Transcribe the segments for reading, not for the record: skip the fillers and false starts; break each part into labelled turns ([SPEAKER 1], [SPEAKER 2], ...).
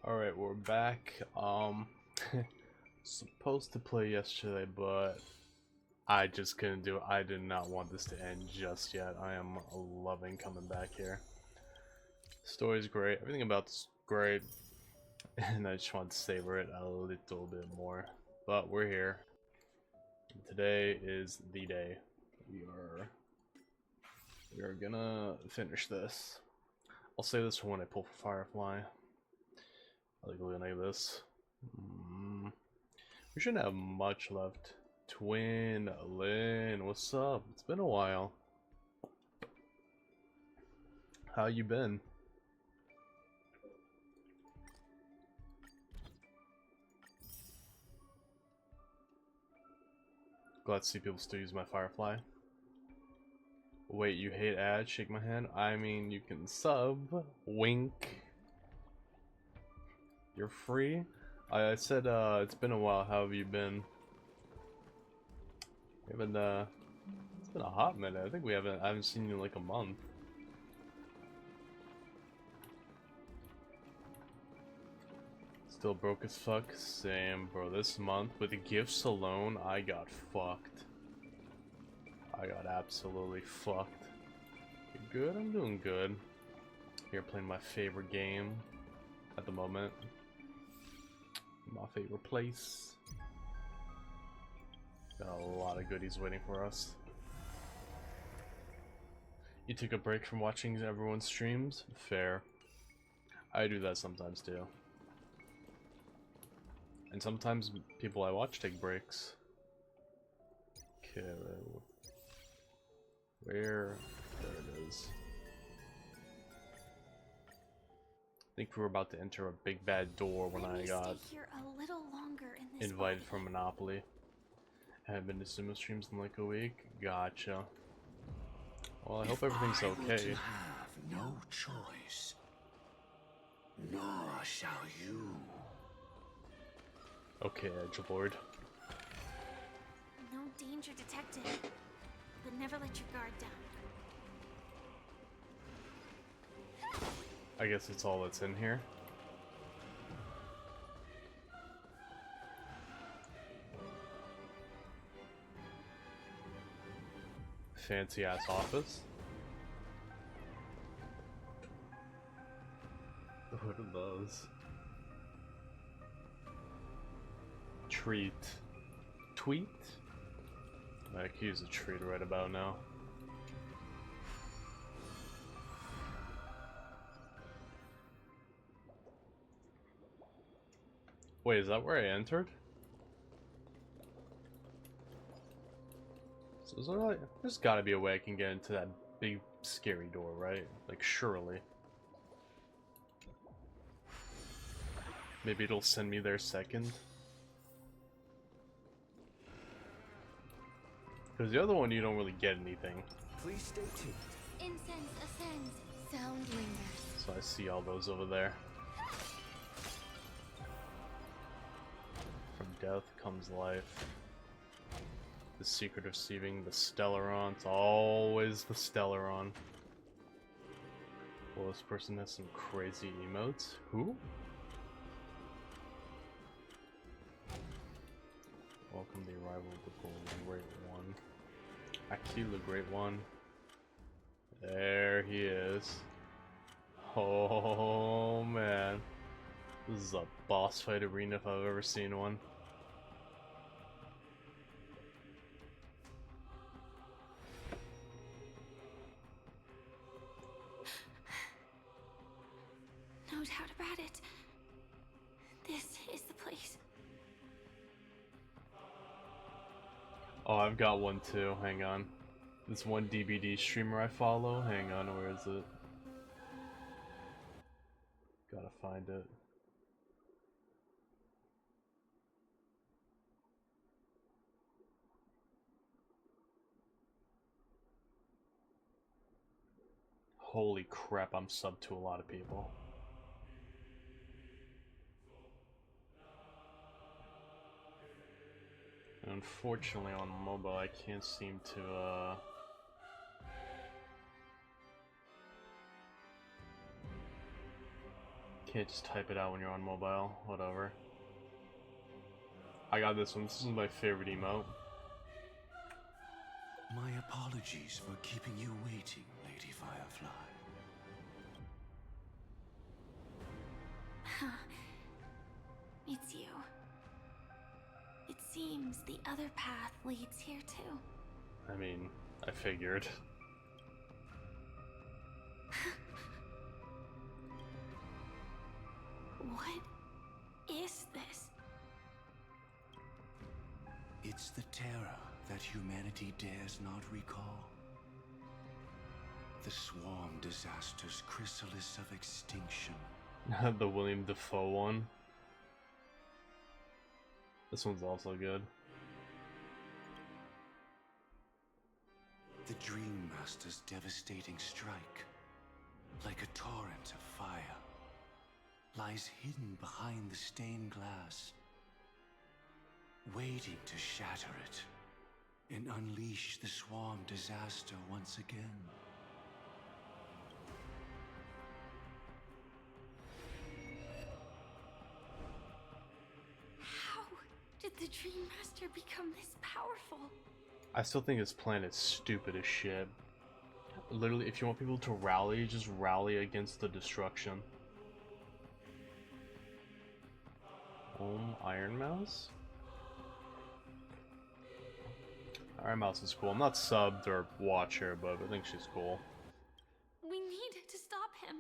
[SPEAKER 1] Alright, we're back. Supposed to play yesterday, but I just couldn't do it. I did not want this to end just yet. I am loving coming back here. Story's great, everything about this great, and I just want to savor it a little bit more. But we're here. Today is the day. We are gonna finish this. I'll say this for when I pull for Firefly. I like looking like this. We shouldn't have much left. Twin Lynn, what's up? It's been a while. How you been? Glad to see people still use my Firefly. Wait, you hate ads? Shake my hand. I mean, you can sub. Wink. You're free? I said, it's been a while. How have you been? We haven't, it's been a hot minute. I think I haven't seen you in like a month. Still broke as fuck? Same, bro. This month, with the gifts alone, I got fucked. I got absolutely fucked. You good? I'm doing good. Here playing my favorite game at the moment. My favorite place. Got a lot of goodies waiting for us. You took a break from watching everyone's streams? Fair. I do that sometimes too. And sometimes people I watch take breaks. Okay, where? There it is. I think we were about to enter a big bad door when I got invited for Monopoly. I haven't been to sumo streams in like a week. Gotcha. Well, I hope everything's okay.
[SPEAKER 2] You have no choice, nor shall you.
[SPEAKER 1] Okay, Edgelord.
[SPEAKER 3] No danger detected, but never let your guard down.
[SPEAKER 1] I guess it's all that's in here. Fancy ass office. What are those? Treat. Tweet? I could use a treat right about now. Wait, is that where I entered? So there's gotta be a way I can get into that big scary door, right? Like, surely. Maybe it'll send me there second. Because the other one, you don't really get anything.
[SPEAKER 2] Please stay tuned.
[SPEAKER 3] Incense ascends, sound lingers.
[SPEAKER 1] So I see all those over there. From death comes life. The secret of receiving the Stellaron. It's always the Stellaron. Well, this person has some crazy emotes. Who? Welcome the arrival of the Golden Great One. Akila the Great One. There he is. Oh man. This is a boss fight arena if I've ever seen one.
[SPEAKER 3] No doubt about it. This is the place.
[SPEAKER 1] Oh, I've got one too. Hang on. This one DBD streamer I follow. Hang on, where is it? Gotta find it. Holy crap, I'm sub to a lot of people. Unfortunately on mobile I can't seem to can't just type it out when you're on mobile. Whatever. I got this one. This is my favorite emote.
[SPEAKER 2] My apologies for keeping you waiting, Lady Firefly.
[SPEAKER 3] It's you. It seems the other path leads here too.
[SPEAKER 1] I mean, I figured.
[SPEAKER 3] What is this?
[SPEAKER 2] It's the terror that humanity dares not recall. The swarm disaster's chrysalis of extinction.
[SPEAKER 1] The William Dafoe one. This one's also good.
[SPEAKER 2] The Dream Master's devastating strike, like a torrent of fire, lies hidden behind the stained glass, waiting to shatter it and unleash the swarm disaster once again.
[SPEAKER 3] How did the Dream Master become this powerful?
[SPEAKER 1] I still think his plan is stupid as shit. Literally, if you want people to rally, just rally against the destruction. Iron Mouse? Iron Mouse is cool. I'm not subbed or watch her, but I think she's cool.
[SPEAKER 3] We need to stop him.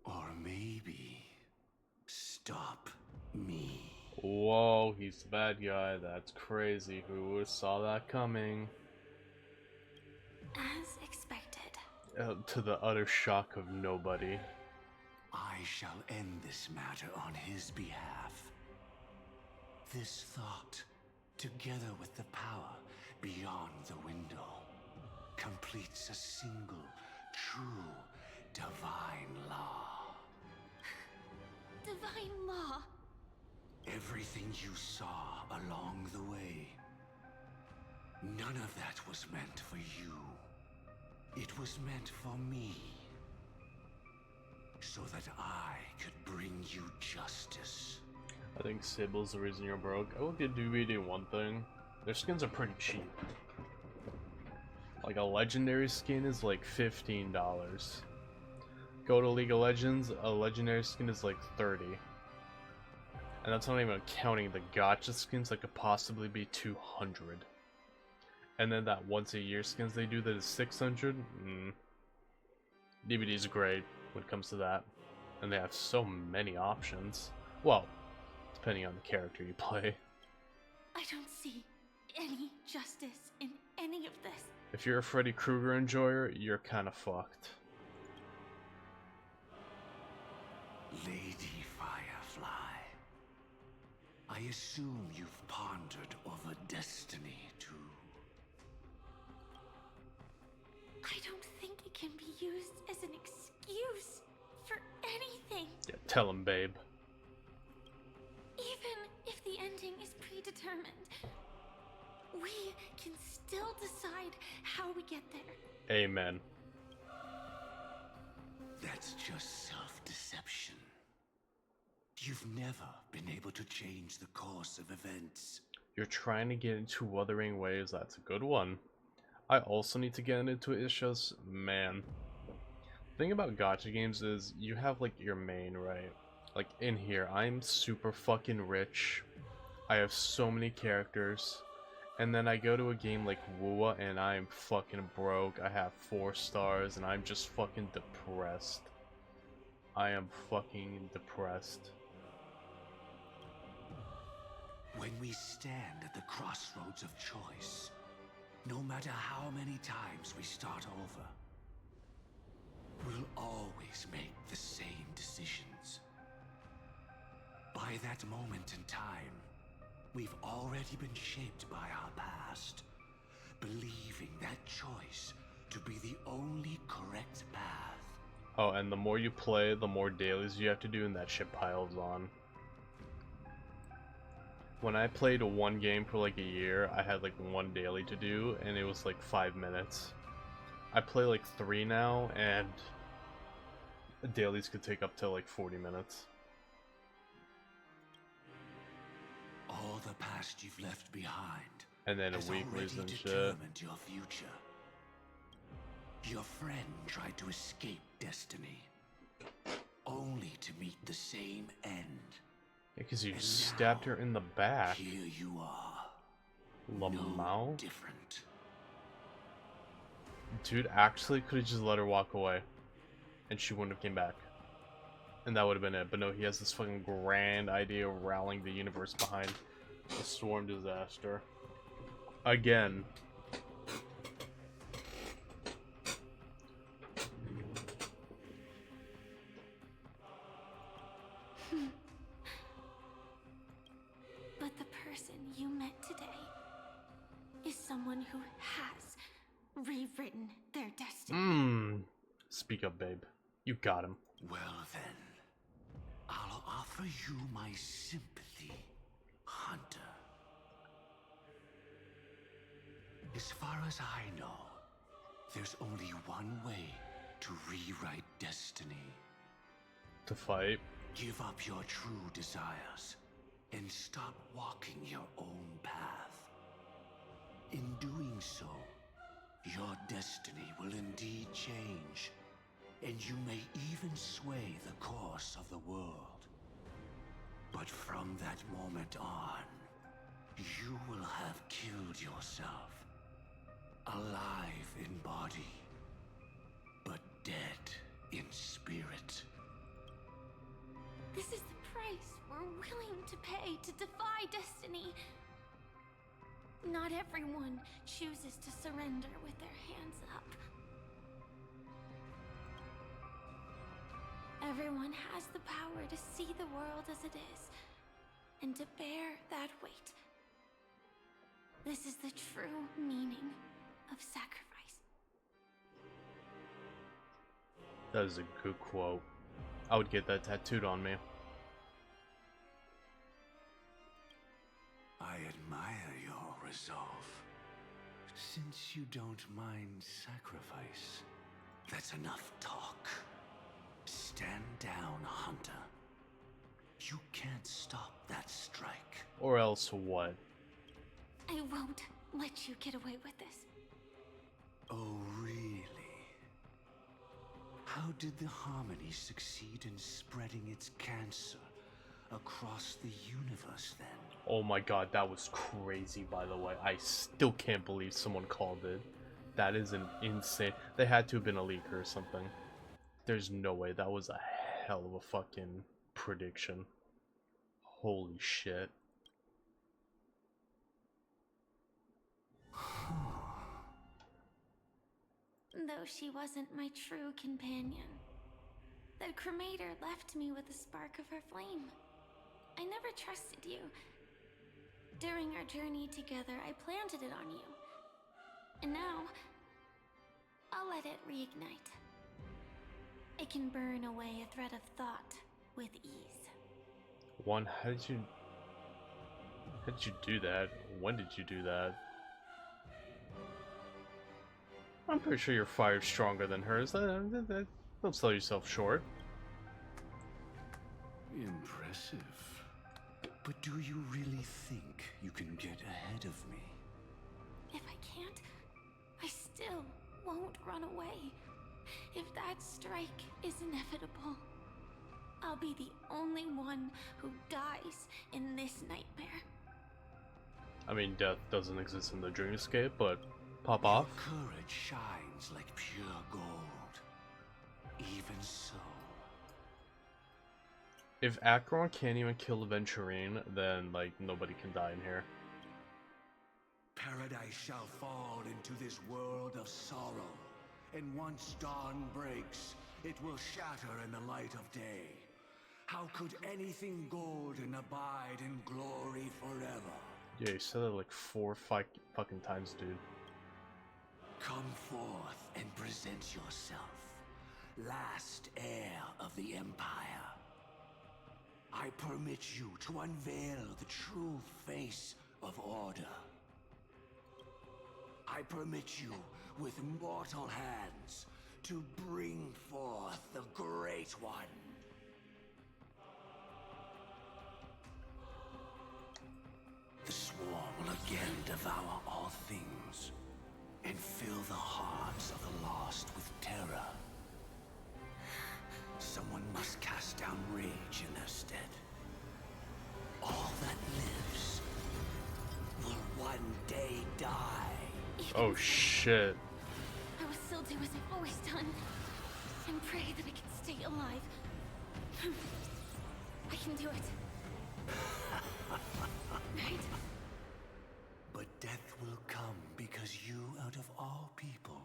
[SPEAKER 2] Or maybe stop me.
[SPEAKER 1] Whoa, he's the bad guy. That's crazy. Who would've saw that coming?
[SPEAKER 3] As expected.
[SPEAKER 1] To the utter shock of nobody.
[SPEAKER 2] I shall end this matter on his behalf. This thought, together with the power beyond the window, completes a single, true, divine law.
[SPEAKER 3] Divine law.
[SPEAKER 2] Everything you saw along the way, none of that was meant for you. It was meant for me, so that I could bring you justice.
[SPEAKER 1] I think Sable's the reason you're broke. I will give DVD one thing. Their skins are pretty cheap. Like a legendary skin is like $15. Go to League of Legends, a legendary skin is like 30. And that's not even counting the gacha skins that could possibly be 200. And then that once a year skins they do that is 600. DVD is great when it comes to that. And they have so many options. Well, depending on the character you play.
[SPEAKER 3] I don't see any justice in any of this.
[SPEAKER 1] If you're a Freddy Krueger enjoyer, you're kind of fucked.
[SPEAKER 2] Lady Firefly, I assume you've pondered over destiny too.
[SPEAKER 3] I don't think it can be used as an excuse for anything.
[SPEAKER 1] Yeah, tell him, babe.
[SPEAKER 3] Even if the ending is predetermined, we can still decide how we get there.
[SPEAKER 1] Amen.
[SPEAKER 2] That's just self-deception. You've never been able to change the course of events.
[SPEAKER 1] You're trying to get into Wuthering Waves, that's a good one. I also need to get into it, it's just, man. The thing about gacha games is, you have like your main, right? Like in here, I'm super fucking rich. I have so many characters. And then I go to a game like Wua and I'm fucking broke. I have 4 stars and I'm just fucking depressed. I am fucking depressed.
[SPEAKER 2] When we stand at the crossroads of choice, no matter how many times we start over, we'll always make the same decisions. By that moment in time, we've already been shaped by our past, believing that choice to be the only correct path.
[SPEAKER 1] Oh, and the more you play, the more dailies you have to do and that shit piles on. When I played one game for like a year, I had like 1 daily to do and it was like 5 minutes. I play like 3 now, and dailies could take up to like 40 minutes.
[SPEAKER 2] All the past you've left behind
[SPEAKER 1] And then
[SPEAKER 2] has
[SPEAKER 1] weeklies
[SPEAKER 2] already
[SPEAKER 1] and shit.
[SPEAKER 2] determined your future. Your friend tried to escape destiny, only to meet the same end.
[SPEAKER 1] Yeah, because you
[SPEAKER 2] And
[SPEAKER 1] stabbed
[SPEAKER 2] now,
[SPEAKER 1] her in the back.
[SPEAKER 2] Here you are.
[SPEAKER 1] Lamau?
[SPEAKER 2] No different.
[SPEAKER 1] Dude actually could have just let her walk away. And she wouldn't have came back. And that would have been it. But no, he has this fucking grand idea of rallying the universe behind a storm disaster. Again.
[SPEAKER 3] But the person you met today is someone who has rewritten their destiny.
[SPEAKER 1] Speak up, babe. You got him.
[SPEAKER 2] Well then, I'll offer you my sympathy, Hunter. As far as I know, there's only one way to rewrite destiny.
[SPEAKER 1] To fight.
[SPEAKER 2] Give up your true desires and stop walking your own path. In doing so, your destiny will indeed change, and you may even sway the course of the world. But from that moment on, you will have killed yourself. Alive in body, but dead in spirit.
[SPEAKER 3] This is the price we're willing to pay to defy destiny. Not everyone chooses to surrender with their hands up. Everyone has the power to see the world as it is, and to bear that weight. This is the true meaning of sacrifice.
[SPEAKER 1] That is a good quote. I would get that tattooed on me.
[SPEAKER 2] I admire your resolve. Since you don't mind sacrifice, that's enough talk. Stand down, Hunter. You can't stop that strike.
[SPEAKER 1] Or else what?
[SPEAKER 3] I won't let you get away with this.
[SPEAKER 2] Oh, really? How did the Harmony succeed in spreading its cancer across the universe then?
[SPEAKER 1] Oh my god, that was crazy, by the way. I still can't believe someone called it. That is an insane... They had to have been a leaker or something. There's no way. That was a hell of a fucking prediction. Holy shit.
[SPEAKER 3] Though she wasn't my true companion, the cremator left me with a spark of her flame. I never trusted you. During our journey together, I planted it on you. And now, I'll let it reignite. It can burn away a thread of thought with ease.
[SPEAKER 1] One, how did you do that? When did you do that? I'm pretty sure your fire's stronger than hers. Don't sell yourself short.
[SPEAKER 2] Impressive. But do you really think you can get ahead of me?
[SPEAKER 3] If I can't, I still won't run away. If that strike is inevitable, I'll be the only one who dies in this nightmare.
[SPEAKER 1] I mean, death doesn't exist in the dreamscape, but pop off.
[SPEAKER 2] Your courage shines like pure gold. Even so.
[SPEAKER 1] If Acheron can't even kill Aventurine, then, like, nobody can die in here.
[SPEAKER 2] Paradise shall fall into this world of sorrow, and once dawn breaks, it will shatter in the light of day. How could anything golden abide in glory forever?
[SPEAKER 1] Yeah, you said that like 4 or 5 fucking times, dude.
[SPEAKER 2] Come forth and present yourself, last heir of the Empire. I permit you to unveil the true face of order. I permit you with mortal hands to bring forth the Great One. The swarm will again devour all things and fill the hearts of the lost with terror. Someone must cast down rage in their stead. All that lives will one day die.
[SPEAKER 1] Oh shit.
[SPEAKER 3] I will still do as I've always done, and pray that I can stay alive. I can do it. Right?
[SPEAKER 2] But death will come because you, out of all people,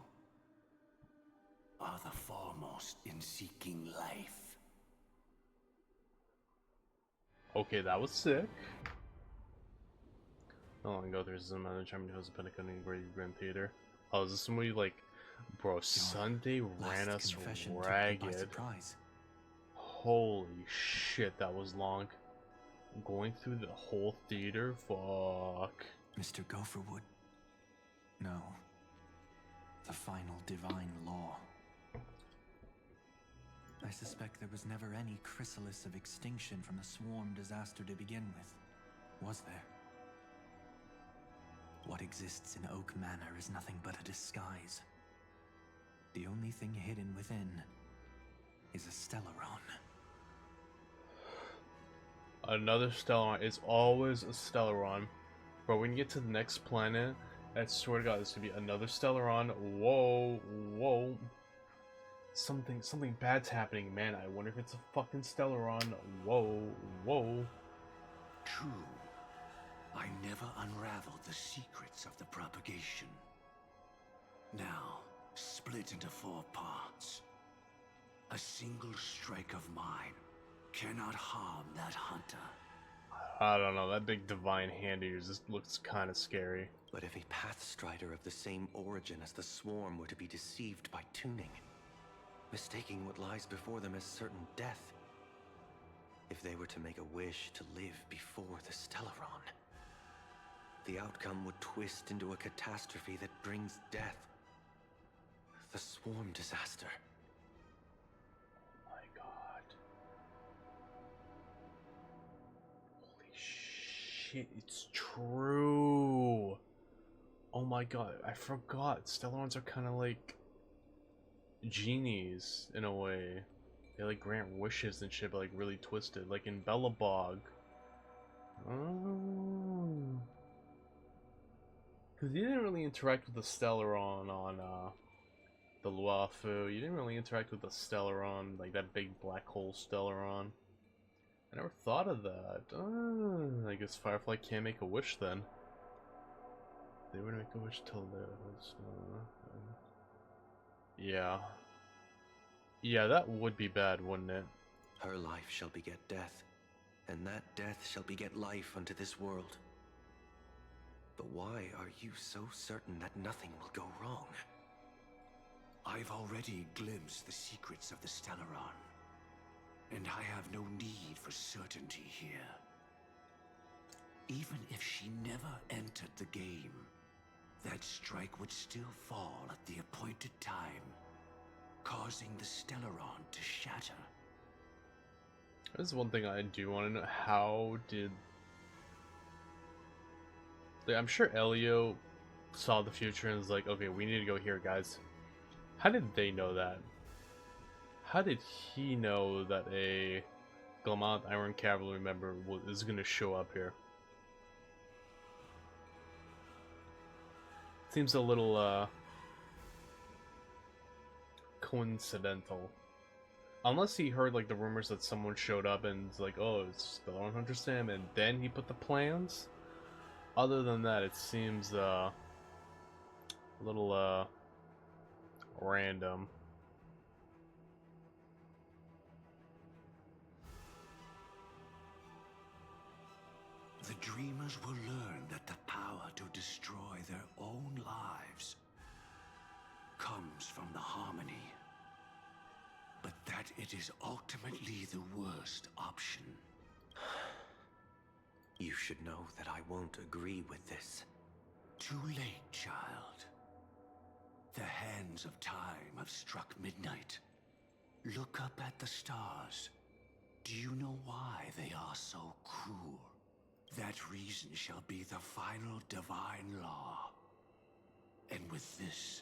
[SPEAKER 2] are the foremost in seeking life.
[SPEAKER 1] Okay, that was sick. Not long ago, there's some other charming host of Pentagon in Great Grand Theater. Oh, is this movie like, bro? Sunday ran us ragged. Holy shit, that was long. Going through the whole theater, fuck.
[SPEAKER 4] Mr. Gopherwood. No. The final divine law. I suspect there was never any chrysalis of extinction from the swarm disaster to begin with. Was there? What exists in Oak Manor is nothing but a disguise. The only thing hidden within is a Stellaron.
[SPEAKER 1] Another Stellaron. It's always a Stellaron. Bro, when you get to the next planet, I swear to God, this could be another Stellaron. Whoa, whoa. Something bad's happening, man. I wonder if it's a fucking Stellaron. Whoa, whoa.
[SPEAKER 2] True. I never unraveled the secrets of the propagation. Now, split into 4 parts. A single strike of mine cannot harm that hunter.
[SPEAKER 1] I don't know, that big divine hand of yours just looks kind of scary.
[SPEAKER 5] But if a Pathstrider of the same origin as the Swarm were to be deceived by tuning, mistaking what lies before them as certain death, if they were to make a wish to live before the Stellaron, the outcome would twist into a catastrophe that brings death. The Swarm disaster.
[SPEAKER 1] Oh my God. Holy shit, it's true. Oh my God, I forgot. Stellarons are kind of like genies in a way. They like grant wishes and shit, but like really twisted, like in Bellabog. Oh, because you didn't really interact with the Stellaron on the Luafu. You didn't really interact with the Stellaron, like that big black hole Stellaron. I never thought of that. I guess Firefly can't make a wish then. They were to make a wish till the yeah. Yeah, that would be bad, wouldn't it?
[SPEAKER 5] Her life shall beget death, and that death shall beget life unto this world. But why are you so certain that nothing will go wrong?
[SPEAKER 2] I've already glimpsed the secrets of the Stellaron, and I have no need for certainty here. Even if she never entered the game, that strike would still fall at the appointed time, causing the Stellaron to shatter.
[SPEAKER 1] There's one thing I do want to know. How did... Like, I'm sure Elio saw the future and was like, okay, we need to go here, guys. How did they know that? How did he know that a Glamont Iron Cavalry member is going to show up here? Seems a little, coincidental. Unless he heard, like, the rumors that someone showed up and was like, oh, it's the Lone Hunter Sam, and then he put the plans. Other than that, it seems, a little, random.
[SPEAKER 2] The dreamers will learn that the power to destroy their own lives comes from the harmony, but that it is ultimately the worst option.
[SPEAKER 5] You should know that I won't agree with this.
[SPEAKER 2] Too late, child. The hands of time have struck midnight. Look up at the stars. Do you know why they are so cruel? That reason shall be the final divine law. And with this,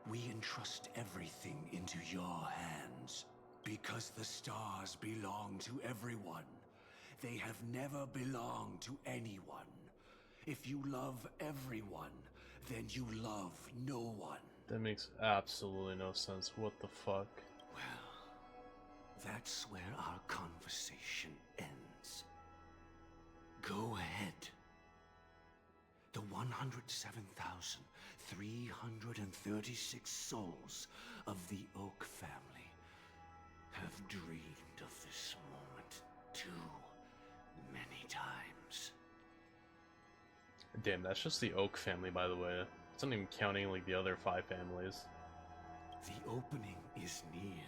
[SPEAKER 2] we entrust everything into your hands. Because the stars belong to everyone. They have never belonged to anyone. If you love everyone, then you love no one.
[SPEAKER 1] That makes absolutely no sense. What the fuck?
[SPEAKER 2] Well, that's where our conversation ends. Go ahead. The 107,336 souls of the Oak family have dreamed of this moment too many times.
[SPEAKER 1] Damn, that's just the Oak family, by the way. It's not even counting like the other 5 families.
[SPEAKER 2] The opening is near.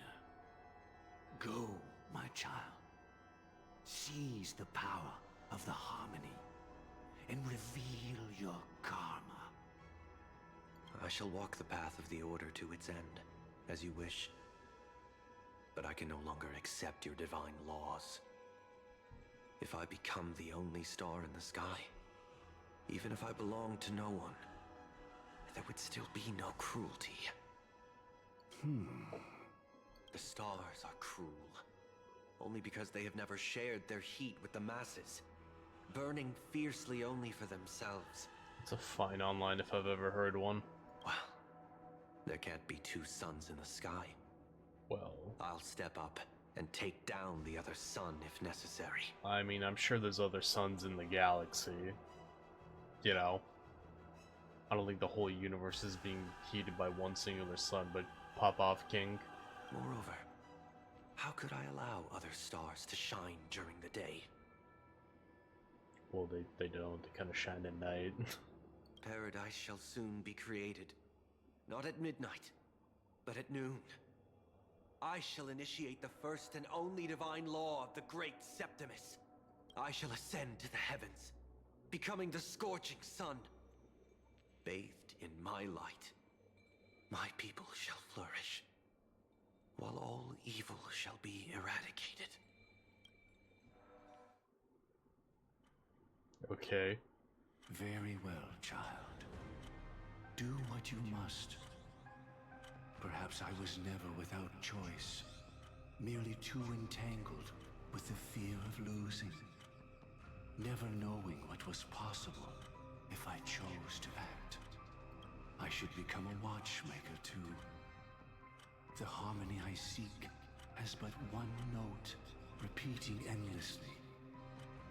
[SPEAKER 2] Go, my child. Seize the power of the harmony and reveal your karma.
[SPEAKER 5] I shall walk the path of the Order to its end, as you wish. But I can no longer accept your divine laws. If I become the only star in the sky, even if I belong to no one, there would still be no cruelty. The stars are cruel, only because they have never shared their heat with the masses, burning fiercely only for themselves.
[SPEAKER 1] It's a fine online if I've ever heard one.
[SPEAKER 5] Well, there can't be 2 suns in the sky.
[SPEAKER 1] Well,
[SPEAKER 5] I'll step up and take down the other sun if necessary.
[SPEAKER 1] I mean, I'm sure there's other suns in the galaxy. You know, I don't think the whole universe is being heated by one singular sun, but pop off, King.
[SPEAKER 5] Moreover, how could I allow other stars to shine during the day?
[SPEAKER 1] Well, they don't. They kind of shine at night.
[SPEAKER 5] Paradise shall soon be created. Not at midnight, but at noon. I shall initiate the first and only divine law of the great Septimus. I shall ascend to the heavens, becoming the scorching sun. Bathed in my light, my people shall flourish, while all evil shall be eradicated.
[SPEAKER 1] Okay.
[SPEAKER 2] Very well, child. Do what you must. Perhaps I was never without choice, merely too entangled with the fear of losing, never knowing what was possible if I chose to act. I should become a watchmaker too. The harmony I seek has but one note, repeating endlessly,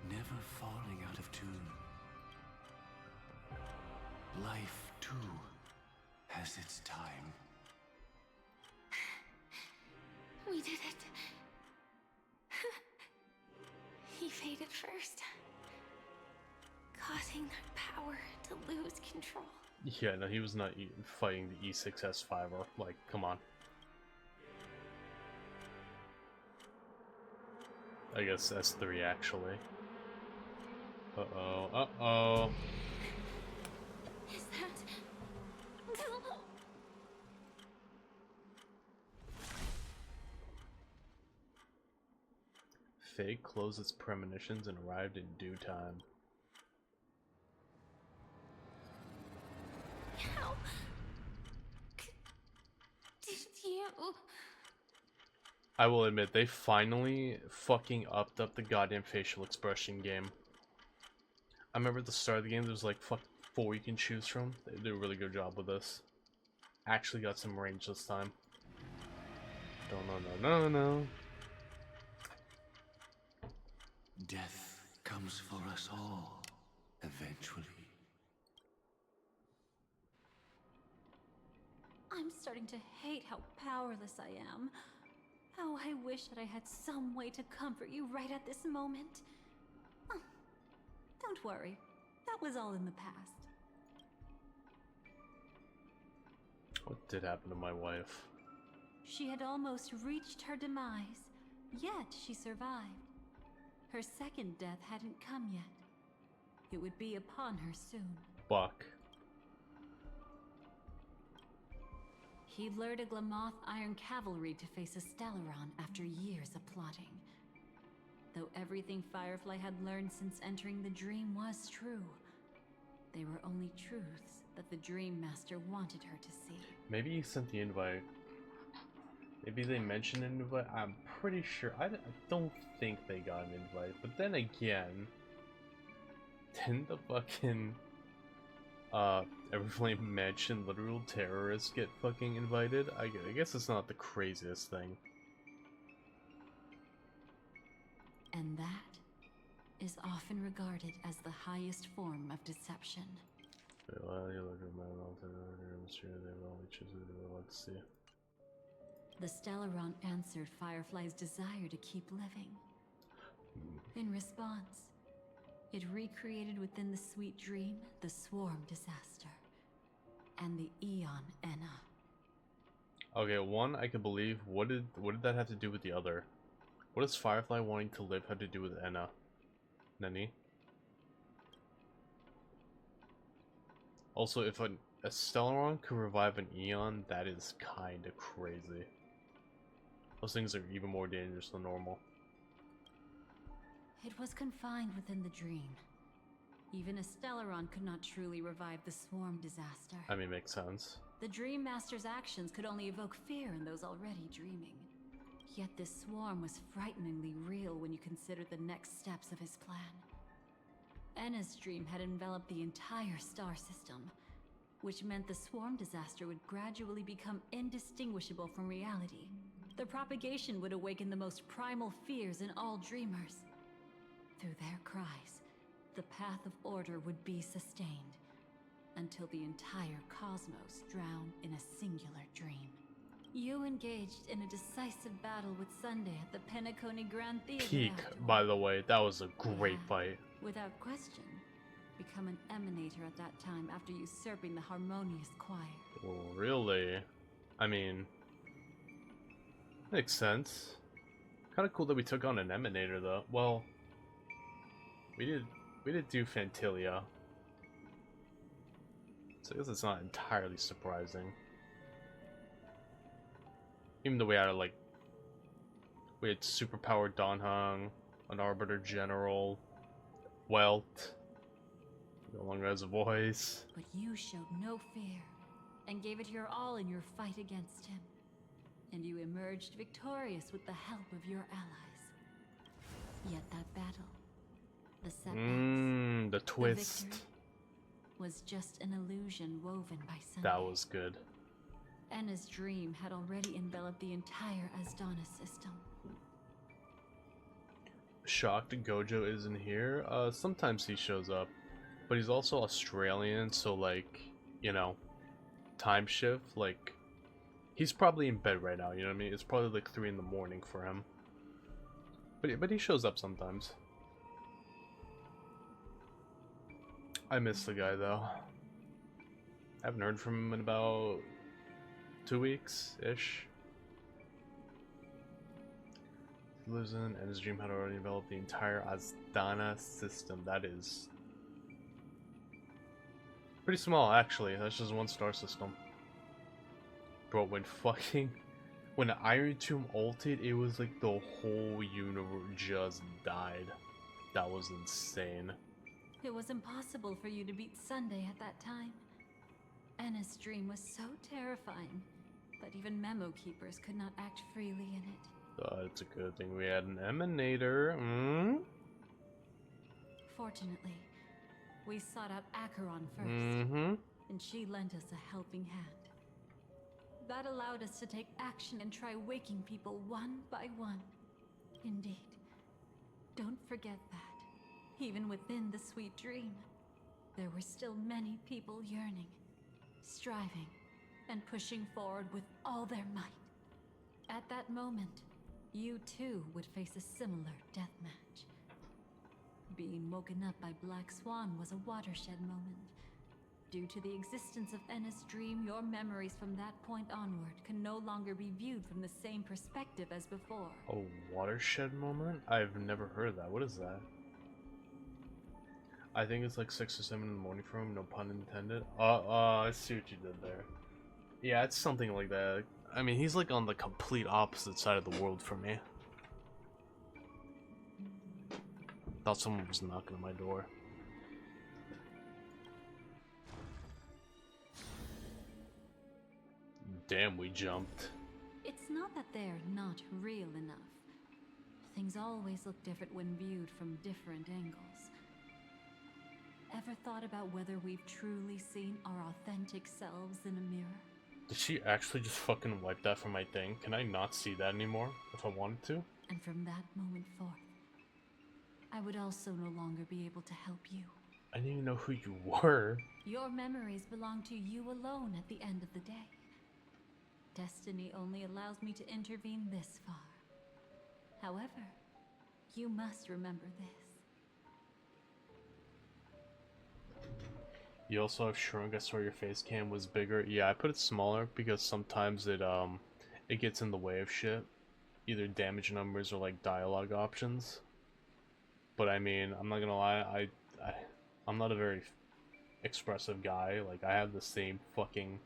[SPEAKER 2] never falling out of tune. Life, too, has its time.
[SPEAKER 3] We did it. He faded first, causing their power to lose control.
[SPEAKER 1] Yeah, no, he was not fighting the E6S5, or, like, come on. I guess S3, actually. Uh-oh, uh-oh.
[SPEAKER 3] Is that...
[SPEAKER 1] Fate closed its premonitions and arrived in due time.
[SPEAKER 3] How... did you...
[SPEAKER 1] I will admit, they finally fucking upped up the goddamn facial expression game. I remember at the start of the game, there was like 4 you can choose from. They did a really good job with this. Actually got some range this time. No.
[SPEAKER 2] Death comes for us all, eventually.
[SPEAKER 6] I'm starting to hate how powerless I am. Oh, I wish that I had some way to comfort you right at this moment. Oh, don't worry. That was all in the past.
[SPEAKER 1] What did happen to my wife?
[SPEAKER 6] She had almost reached her demise, yet she survived. Her second death hadn't come yet. It would be upon her soon.
[SPEAKER 1] Buck.
[SPEAKER 6] He lured a Glamoth Iron Cavalry to face a Stellaron after years of plotting. Though everything Firefly had learned since entering the dream was true, they were only truths that the Dream Master wanted her to see.
[SPEAKER 1] Maybe he sent the invite. Maybe they mentioned an invite. I'm pretty sure. I don't think they got an invite. But then again, didn't the fucking Everflame mention literal terrorists get fucking invited? I guess it's not the craziest thing.
[SPEAKER 6] And that is often regarded as the highest form of deception. The Stellaron answered Firefly's desire to keep living. In response, it recreated within the sweet dream the Swarm disaster and the Eon Enna.
[SPEAKER 1] Okay, one I can believe. What did that have to do with the other? What does Firefly wanting to live have to do with Enna? Nani? Also, if a Stellaron could revive an Eon, that is kinda crazy. Those things are even more dangerous than normal.
[SPEAKER 6] It was confined within the dream. Even a Stellaron could not truly revive the Swarm disaster.
[SPEAKER 1] I mean, makes sense.
[SPEAKER 6] The Dream Master's actions could only evoke fear in those already dreaming. Yet this swarm was frighteningly real when you consider the next steps of his plan. Enna's dream had enveloped the entire star system, which meant the swarm disaster would gradually become indistinguishable from reality. The propagation would awaken the most primal fears in all dreamers. Through their cries, the path of order would be sustained, until the entire cosmos drowned in a singular dream. You engaged in a decisive battle with Sunday at the Penacony Grand Theater.
[SPEAKER 1] Peak,
[SPEAKER 6] afterward.
[SPEAKER 1] by the way, that was a great fight.
[SPEAKER 6] Without question, become an emanator at that time after usurping the Harmonious Choir.
[SPEAKER 1] Well, really? I mean, makes sense. Kind of cool that we took on an emanator, though. Well, we did do Fantilia, so I guess it's not entirely surprising. Even though we had superpowered Donhung, an Arbiter General, Welt, no longer has a voice.
[SPEAKER 6] But you showed no fear, and gave it your all in your fight against him. And you emerged victorious with the help of your allies. Yet that battle, the setbacks,
[SPEAKER 1] The twist.
[SPEAKER 6] victory, was just an illusion woven by Sunday.
[SPEAKER 1] That was good.
[SPEAKER 6] Enna's dream had already enveloped the entire Asdana system.
[SPEAKER 1] Shocked Gojo isn't here. Sometimes he shows up, but he's also Australian, so like, you know, time shift, like, he's probably in bed right now, you know what I mean? It's probably like 3 in the morning for him. But he shows up sometimes. I miss the guy though. I haven't heard from him in about 2 weeks-ish. He lives in, and his dream had already developed the entire Asdana system. That is pretty small, actually. That's just one star system. Bro, when the Iron Tomb ulted, it was like the whole universe just died. That was insane.
[SPEAKER 6] It was impossible for you to beat Sunday at that time. Enna's dream was so terrifying that even memo keepers could not act freely in it.
[SPEAKER 1] It's a good thing we had an emanator.
[SPEAKER 6] Fortunately, we sought out Acheron first, and she lent us a helping hand. That allowed us to take action and try waking people one by one. Indeed. Don't forget that, even within the sweet dream, there were still many people yearning, striving, and pushing forward with all their might. At that moment, you too would face a similar deathmatch. Being woken up by Black Swan was a watershed moment. Due to the existence of Enna's dream, your memories from that point onward can no longer be viewed from the same perspective as before.
[SPEAKER 1] A watershed moment? I've never heard of that. What is that? I think it's like 6 or 7 in the morning for him, no pun intended. I see what you did there. Yeah, it's something like that. I mean, he's like on the complete opposite side of the world from me. Thought someone was knocking on my door. Damn, we jumped.
[SPEAKER 6] It's not that they're not real enough. Things always look different when viewed from different angles. Ever thought about whether we've truly seen our authentic selves in a mirror?
[SPEAKER 1] Did she actually just fucking wipe that from my thing? Can I not see that anymore if I wanted to?
[SPEAKER 6] And from that moment forth, I would also no longer be able to help you.
[SPEAKER 1] I didn't even know who you were.
[SPEAKER 6] Your memories belong to you alone at the end of the day. Destiny only allows me to intervene this far. However, you must remember this.
[SPEAKER 1] You also have shrunk. I saw your face cam was bigger. Yeah, I put it smaller because sometimes it gets in the way of shit. Either damage numbers or like dialogue options. But I mean, I'm not gonna lie, I'm not a very expressive guy. Like, I have the same fucking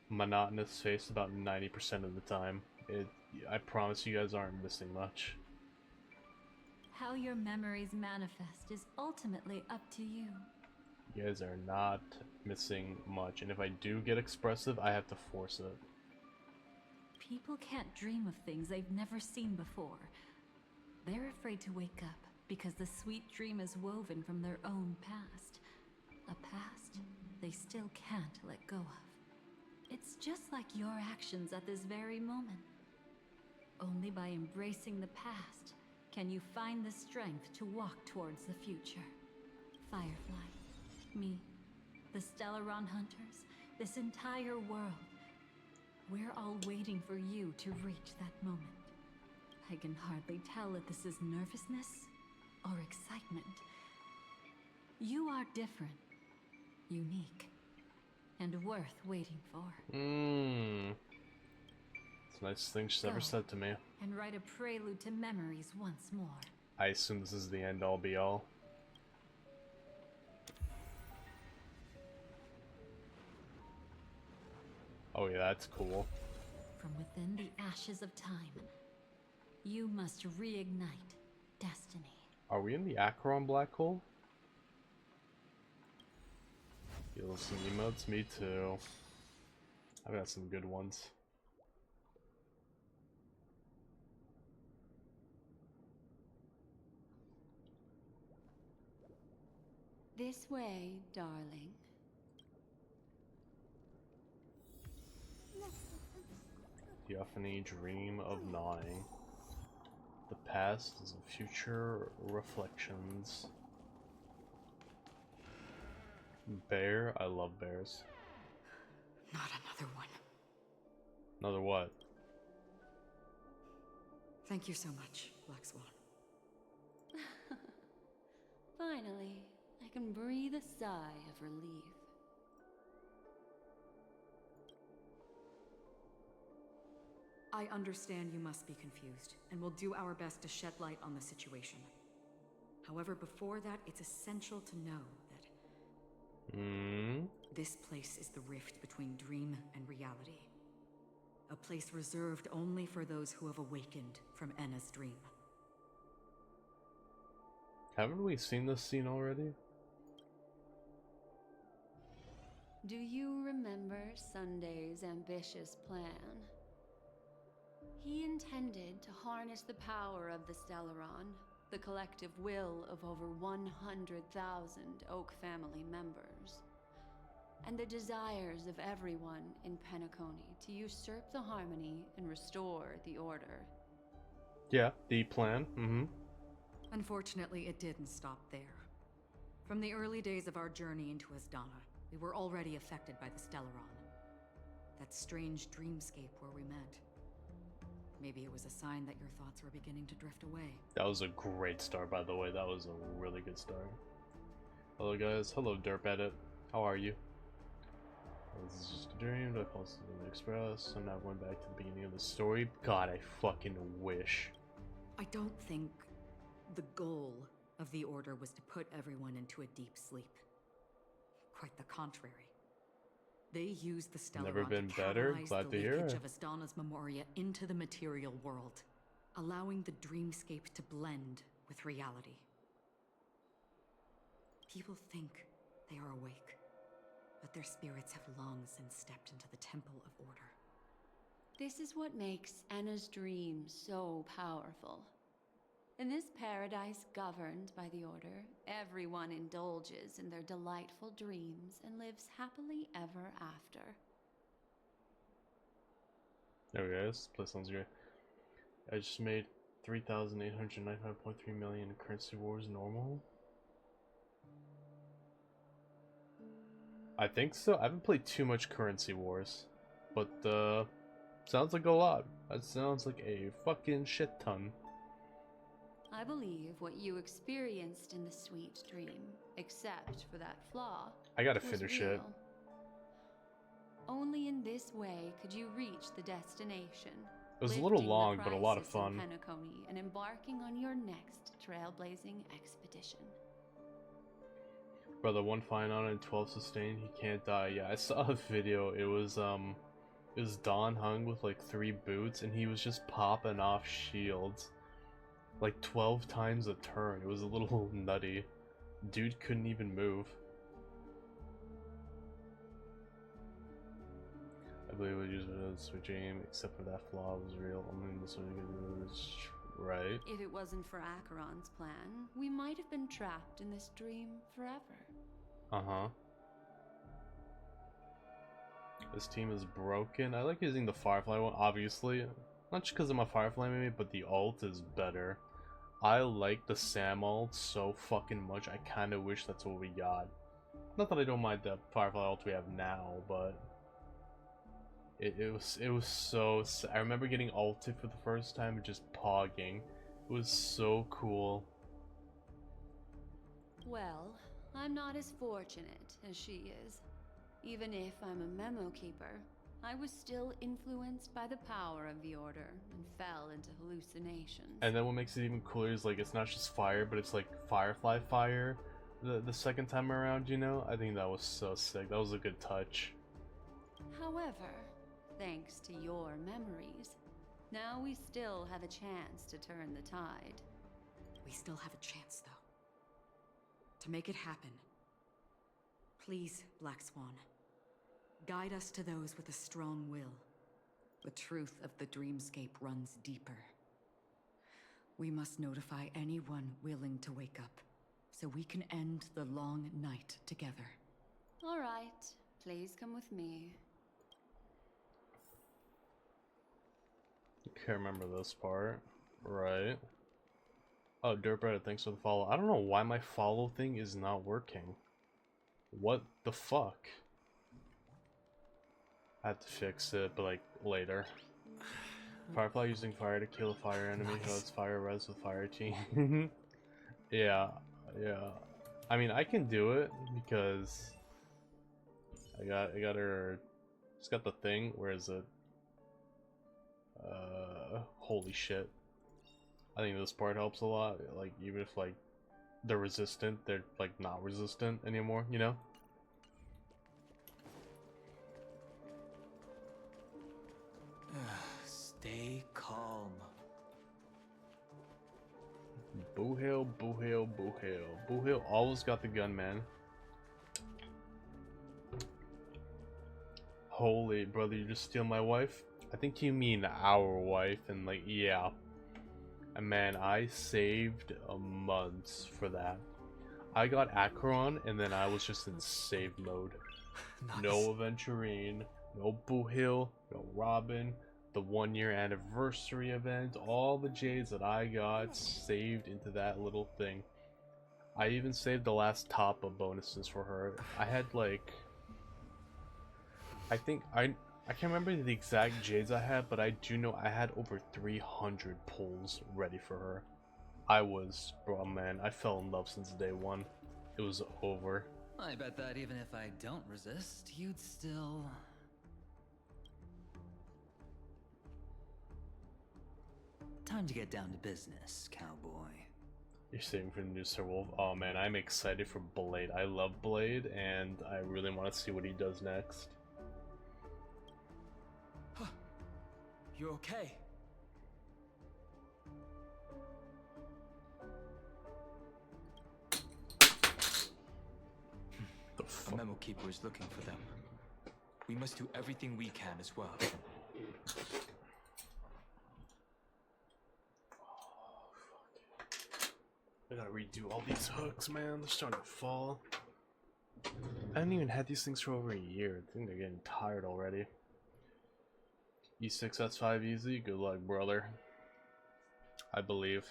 [SPEAKER 1] monotonous face about 90% of the time. I promise you guys aren't missing much.
[SPEAKER 6] How your memories manifest is ultimately up to you.
[SPEAKER 1] You guys are not missing much, and if I do get expressive, I have to force it.
[SPEAKER 6] People can't dream of things they've never seen before. They're afraid to wake up because the sweet dream is woven from their own past. A past they still can't let go of. It's just like your actions at this very moment. Only by embracing the past can you find the strength to walk towards the future. Firefly, me, the Stellaron Hunters, this entire world. We're all waiting for you to reach that moment. I can hardly tell if this is nervousness or excitement. You are different, unique, and worth waiting for.
[SPEAKER 1] It's the nicest thing she's ever said to me.
[SPEAKER 6] And write a prelude to memories once more.
[SPEAKER 1] I assume this is the end all be all. Oh yeah, that's cool.
[SPEAKER 6] From within the ashes of time, you must reignite destiny.
[SPEAKER 1] Are we in the Acheron black hole? Feel some emotes? Me too. I've got some good ones.
[SPEAKER 7] This way, darling.
[SPEAKER 1] Theophany, dream of gnawing. The past is the future reflections. Bear? I love bears.
[SPEAKER 7] Not another one.
[SPEAKER 1] Another what?
[SPEAKER 7] Thank you so much, Black Swan.
[SPEAKER 3] Finally, I can breathe a sigh of relief.
[SPEAKER 7] I understand you must be confused, and we'll do our best to shed light on the situation. However, before that, it's essential to know that this place is the rift between dream and reality. A place reserved only for those who have awakened from Enna's dream.
[SPEAKER 1] Haven't we seen this scene already?
[SPEAKER 3] Do you remember Sunday's ambitious plan? He intended to harness the power of the Stellaron, the collective will of over 100,000 Oak family members, and the desires of everyone in Penacony to usurp the harmony and restore the order.
[SPEAKER 1] Yeah, the plan.
[SPEAKER 7] Unfortunately, it didn't stop there. From the early days of our journey into Asdana, we were already affected by the Stellaron. That strange dreamscape where we met. Maybe it was a sign that your thoughts were beginning to drift away.
[SPEAKER 1] That was a great start, by the way. That was a really good start. Hello, guys. Hello, Derp Edit. How are you? This is just a dream. I posted in the Express. I'm now going back to the beginning of the story. God, I fucking wish.
[SPEAKER 7] I don't think the goal of the Order was to put everyone into a deep sleep. Quite the contrary. They used the Stellaron
[SPEAKER 1] Never been
[SPEAKER 7] to
[SPEAKER 1] better.
[SPEAKER 7] catalyze
[SPEAKER 1] Glad
[SPEAKER 7] the
[SPEAKER 1] to hear
[SPEAKER 7] leakage
[SPEAKER 1] it.
[SPEAKER 7] of Astana's Memoria into the material world, allowing the dreamscape to blend with reality. People think they are awake, but their spirits have long since stepped into the Temple of Order.
[SPEAKER 8] This is what makes Anna's dream so powerful. In this paradise governed by the Order, everyone indulges in their delightful dreams and lives happily ever after.
[SPEAKER 1] There we go. This place sounds great. I just made 3,895.3 million in currency wars normal. I think so. I haven't played too much currency wars, but sounds like a lot. That sounds like a fucking shit ton.
[SPEAKER 8] I believe what you experienced in the sweet dream, except for that flaw,
[SPEAKER 1] I gotta
[SPEAKER 8] was
[SPEAKER 1] finish
[SPEAKER 8] real.
[SPEAKER 1] it.
[SPEAKER 8] Only in this way could you reach the destination.
[SPEAKER 1] It was a little
[SPEAKER 8] lifting the
[SPEAKER 1] long, but a lot of
[SPEAKER 8] crisis in
[SPEAKER 1] fun.
[SPEAKER 8] Penacony and embarking on your next trailblazing expedition.
[SPEAKER 1] Brother, 1 fine on and 12 sustained. He can't die. Yeah, I saw a video. It was Don hung with like 3 boots, and he was just popping off shields like 12 times a turn. It was a little nutty. Dude couldn't even move. I believe we would use it as a dream, except for that flaw was real. I mean, this was right.
[SPEAKER 8] If it wasn't for Acheron's plan, we might have been trapped in this dream forever.
[SPEAKER 1] Uh-huh. This team is broken. I like using the Firefly one, obviously. Not just because I'm a Firefly maybe, but the ult is better. I like the Sam ult so fucking much. I kind of wish that's what we got. Not that I don't mind the Firefly ult we have now, but it was so. I remember getting ulted for the first time and just pogging. It was so cool.
[SPEAKER 8] Well, I'm not as fortunate as she is. Even if I'm a memo keeper, I was still influenced by the power of the Order and fell into hallucinations.
[SPEAKER 1] And then what makes it even cooler is like it's not just fire, but it's like Firefly fire the second time around, you know? I think that was so sick. That was a good touch.
[SPEAKER 8] However, thanks to your memories, now we still have a chance to turn the tide.
[SPEAKER 7] We still have a chance, though. To make it happen. Please, Black Swan. Guide us to those with a strong will. The truth of the dreamscape runs deeper. We must notify anyone willing to wake up, so we can end the long night together.
[SPEAKER 8] All right, please come with me.
[SPEAKER 1] Can't remember this part. Right. Oh, Dirtbread, thanks for the follow. I don't know why my follow thing is not working. What the fuck? I have to fix it, but like later. Firefly using fire to kill a fire enemy who has fire res with fire team. Yeah. I mean, I can do it because I got her. It's got the thing. Where is it? Holy shit. I think this part helps a lot. Like, even if like they're resistant, they're like not resistant anymore, you know?
[SPEAKER 4] Stay calm.
[SPEAKER 1] Boo hail, boo hail, boo hail. Boo hail always got the gun, man. Holy brother, you just steal my wife? I think you mean our wife, and like, yeah. And man, I saved months for that. I got Acheron, and then I was just in save mode.
[SPEAKER 4] Nice.
[SPEAKER 1] No Aventurine, no Boo Hill, no Robin, the 1-year anniversary event, all the Jades that I got saved into that little thing. I even saved the last top of bonuses for her. I had like, I can't remember the exact Jades I had, but I do know I had over 300 pulls ready for her. Bro, man, I fell in love since day one. It was over.
[SPEAKER 9] I bet that even if I don't resist, you'd still...
[SPEAKER 4] Time to get down to business, cowboy.
[SPEAKER 1] You're saving for the new Sir Wolf. Oh man, I'm excited for Blade. I love Blade, and I really want to see what he does next.
[SPEAKER 9] You okay?
[SPEAKER 1] The
[SPEAKER 9] A
[SPEAKER 1] fuck?
[SPEAKER 9] memo keeper is looking for them. We must do everything we can as well.
[SPEAKER 1] I gotta redo all these hooks, man. They're starting to fall. I haven't even had these things for over a year. I think they're getting tired already. E6 S5 easy. Good luck, brother. I believe.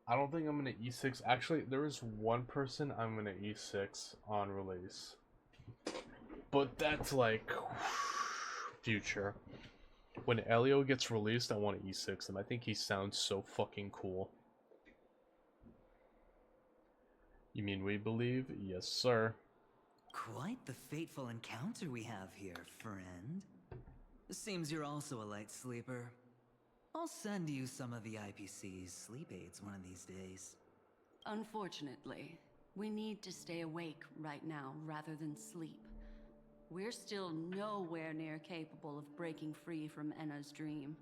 [SPEAKER 1] I don't think I'm gonna E6. Actually, there is one person I'm gonna E6 on release. But that's like future. When Elio gets released, I want to E6 him. I think he sounds so fucking cool. You mean we believe? Yes, sir.
[SPEAKER 9] Quite the fateful encounter we have here, friend. Seems you're also a light sleeper. I'll send you some of the IPC's sleep aids one of these days.
[SPEAKER 8] Unfortunately, we need to stay awake right now rather than sleep. We're still nowhere near capable of breaking free from Enna's dream.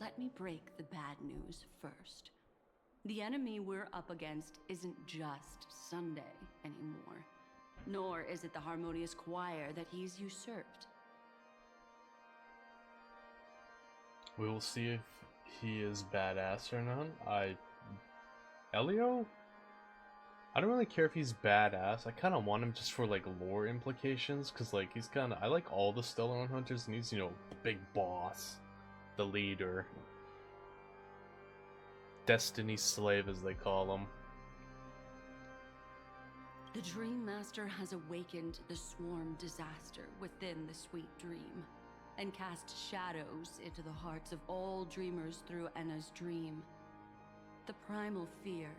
[SPEAKER 8] Let me break the bad news first. The enemy we're up against isn't just Sunday anymore, nor is it the harmonious choir that he's usurped.
[SPEAKER 1] We will see if he is badass or not. Elio? I don't really care if he's badass. I kind of want him just for like lore implications, because like he's kind of, I like all the Stellaron hunters, and he's, you know, the big boss, the leader, Destiny slave as they call him.
[SPEAKER 8] The Dream Master has awakened the swarm disaster within the sweet dream, and cast shadows into the hearts of all dreamers through Enna's dream. The primal fear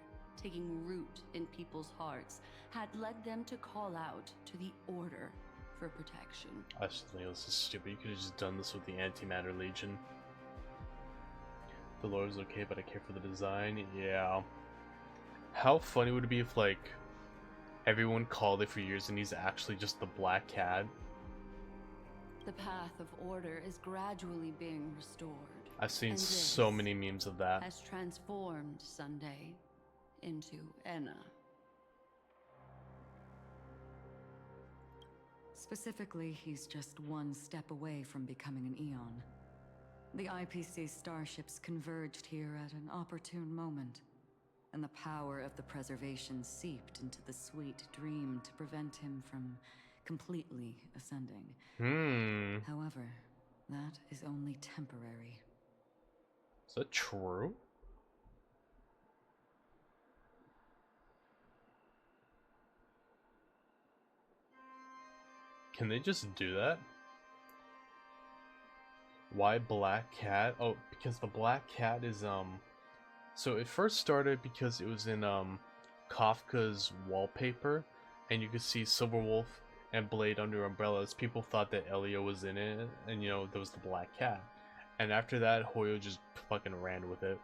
[SPEAKER 8] taking root in people's hearts had led them to call out to the Order for protection.
[SPEAKER 1] I just think this is stupid. You could have just done this with the Antimatter Legion. The lore is okay, but I care for the design. Yeah. How funny would it be if, like, everyone called it for years and he's actually just the Black Cat?
[SPEAKER 8] The path of order is gradually being restored.
[SPEAKER 1] I've seen
[SPEAKER 8] and
[SPEAKER 1] so
[SPEAKER 8] this
[SPEAKER 1] many memes of that.
[SPEAKER 8] has transformed Sunday into Enna.
[SPEAKER 7] Specifically, he's just one step away from becoming an Eon. The IPC starships converged here at an opportune moment, and the power of the preservation seeped into the sweet dream to prevent him from completely ascending. However, that is only temporary.
[SPEAKER 1] Is that true? Can they just do that? Why Black Cat? Oh, because the Black Cat is, so it first started because it was in, Kafka's wallpaper, and you could see Silverwolf and Blade under umbrellas. People thought that Elio was in it, and, you know, there was the Black Cat. And after that, Hoyo just fucking ran with it.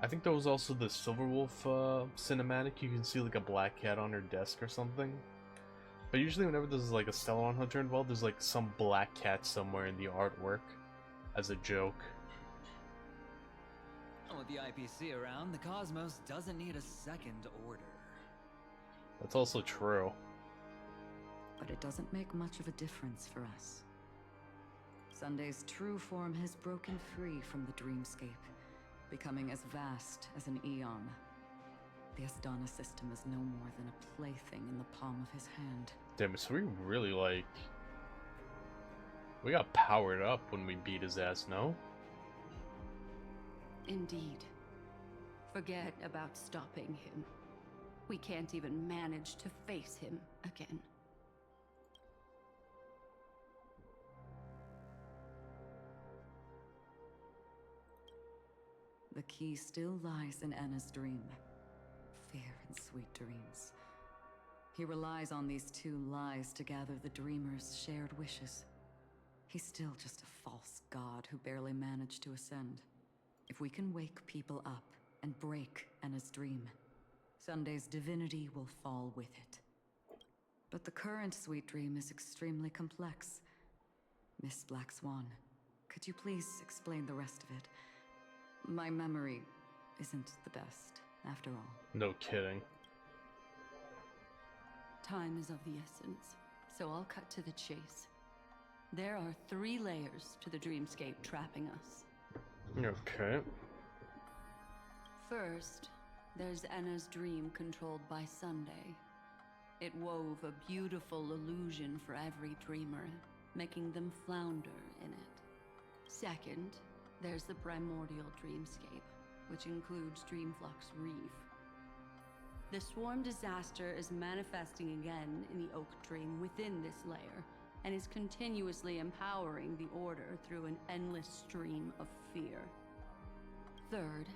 [SPEAKER 1] I think there was also the Silverwolf, cinematic. You can see, like, a Black Cat on her desk or something. But usually whenever there's like a Stellaron hunter involved, there's like some Black Cat somewhere in the artwork as a joke.
[SPEAKER 9] With the IPC around, the cosmos doesn't need a second order.
[SPEAKER 1] That's also true.
[SPEAKER 7] But it doesn't make much of a difference for us. Sunday's true form has broken free from the dreamscape, becoming as vast as an Eon. The Asdana system is no more than a plaything in the palm of his hand.
[SPEAKER 1] Damn, so we really like... We got powered up when we beat his ass, no?
[SPEAKER 8] Indeed. Forget about stopping him. We can't even manage to face him again.
[SPEAKER 7] The key still lies in Enna's dream. Fear and sweet dreams. He relies on these two lies to gather the dreamers' shared wishes. He's still just a false god who barely managed to ascend. If we can wake people up and break Enna's dream, Sunday's divinity will fall with it. But the current sweet dream is extremely complex. Miss Black Swan, could you please explain the rest of it? My memory isn't the best, after all.
[SPEAKER 1] No kidding.
[SPEAKER 8] Time is of the essence, so I'll cut to the chase. There are 3 layers to the dreamscape trapping us.
[SPEAKER 1] Okay.
[SPEAKER 8] First, there's Anna's dream controlled by Sunday. It wove a beautiful illusion for every dreamer, making them flounder in it. Second, there's the primordial dreamscape, which includes Dreamflux Reef. The swarm disaster is manifesting again in the Oak Dream within this layer, and is continuously empowering the Order through an endless stream of fear. Third,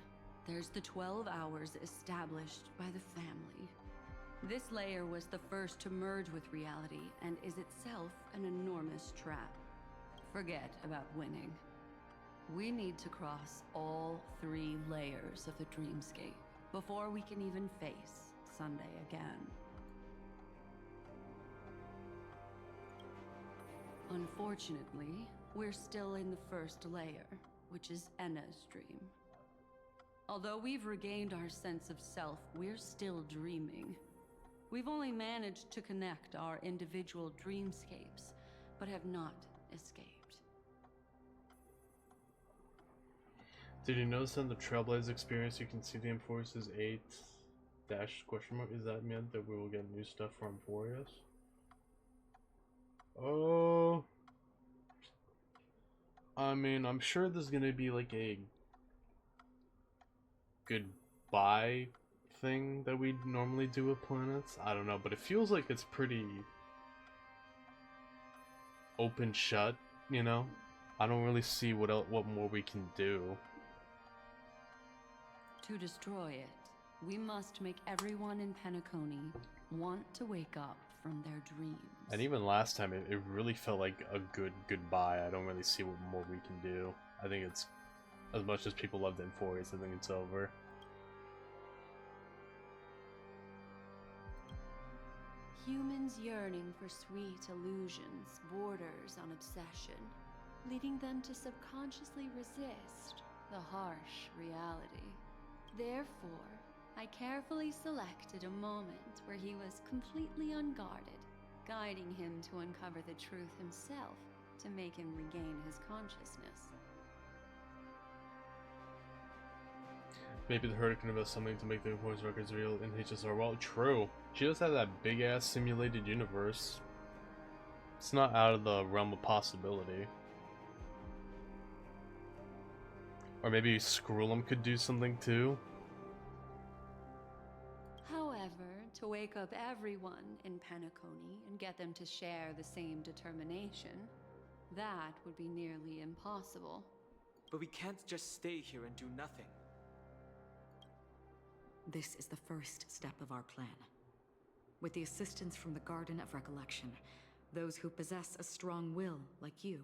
[SPEAKER 8] there's the 12 hours established by the family. This layer was the first to merge with reality and is itself an enormous trap. Forget about winning. We need to cross all 3 layers of the dreamscape before we can even face Sunday again. Unfortunately, we're still in the first layer, which is Enna's dream. Although we've regained our sense of self, we're still dreaming. We've only managed to connect our individual dreamscapes, but have not escaped.
[SPEAKER 1] Did you notice in the Trailblaze experience you can see the Emphorius 8 dash question mark? Is that meant that we will get new stuff from Emphorius? Oh, I mean, I'm sure there's gonna be like a goodbye thing that we normally do with planets. I don't know, but it feels like it's pretty open shut, you know? I don't really see what more we can do.
[SPEAKER 8] To destroy it, we must make everyone in Penacony want to wake up from their dreams.
[SPEAKER 1] And even last time, it really felt like a goodbye. I don't really see what more we can do. I think it's, as much as people loved Emphorius, I think it's over.
[SPEAKER 8] Humans yearning for sweet illusions borders on obsession, leading them to subconsciously resist the harsh reality. Therefore, I carefully selected a moment where he was completely unguarded, guiding him to uncover the truth himself to make him regain his consciousness.
[SPEAKER 1] Maybe the Hurricane knows something to make the Emphorius records real in HSR. Well, true. She does have that big-ass simulated universe. It's not out of the realm of possibility. Or maybe Skrullum could do something too.
[SPEAKER 8] However, to wake up everyone in Penacony and get them to share the same determination, that would be nearly impossible.
[SPEAKER 10] But we can't just stay here and do nothing.
[SPEAKER 7] This is the first step of our plan. With the assistance from the Garden of Recollection, those who possess a strong will, like you,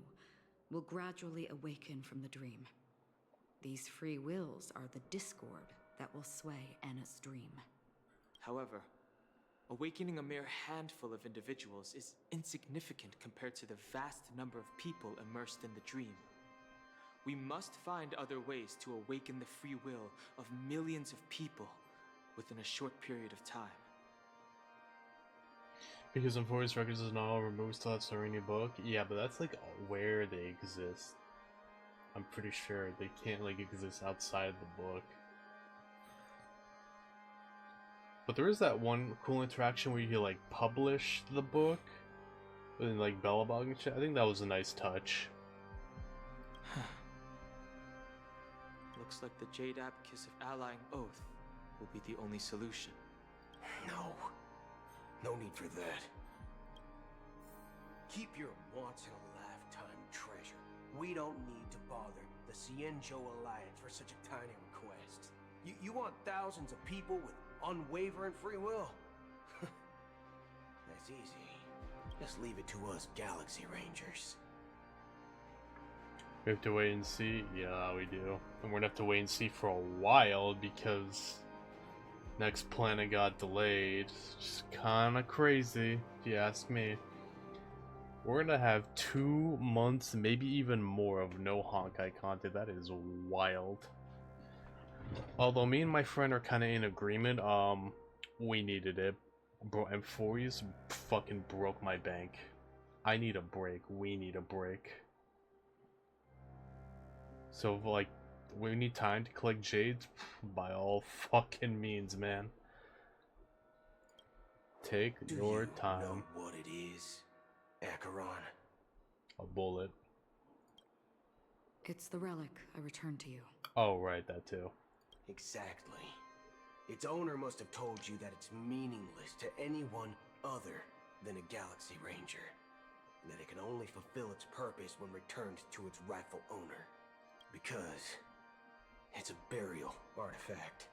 [SPEAKER 7] will gradually awaken from the dream. These free wills are the discord that will sway Anna's dream.
[SPEAKER 10] However, awakening a mere handful of individuals is insignificant compared to the vast number of people immersed in the dream. We must find other ways to awaken the free will of millions of people within a short period of time.
[SPEAKER 1] Because Emphorius Records is not all removed, we still have Serenia Book. Yeah, but that's like where they exist. I'm pretty sure they can't like exist outside of the book. But there is that one cool interaction where you like publish the book with like Bellabog and shit. I think that was a nice touch.
[SPEAKER 10] Looks like the Jade Abacus of Allying Oath will be the only solution.
[SPEAKER 11] No need for that. Keep your once-in-a-lifetime treasure. We don't need to bother the Cienjo Alliance for such a tiny request. You want thousands of people with unwavering free will? That's easy. Just leave it to us Galaxy Rangers.
[SPEAKER 1] We have to wait and see. Yeah, we do. And we're gonna have to wait and see for a while because next planet got delayed. Just kinda crazy, if you ask me. We're gonna have 2 months, maybe even more, of no Honkai content. That is wild. Although me and my friend are kind of in agreement, we needed it. Bro, M4s fucking broke my bank. I need a break. We need a break. So, like, we need time to collect jades? By all fucking means, man. Take your time.
[SPEAKER 11] Do you know what it is, Acheron?
[SPEAKER 1] A bullet.
[SPEAKER 7] It's the relic I returned to you.
[SPEAKER 1] Oh, right, that too.
[SPEAKER 11] Exactly. Its owner must have told you that it's meaningless to anyone other than a Galaxy Ranger, and that it can only fulfill its purpose when returned to its rightful owner. Because it's a burial artifact,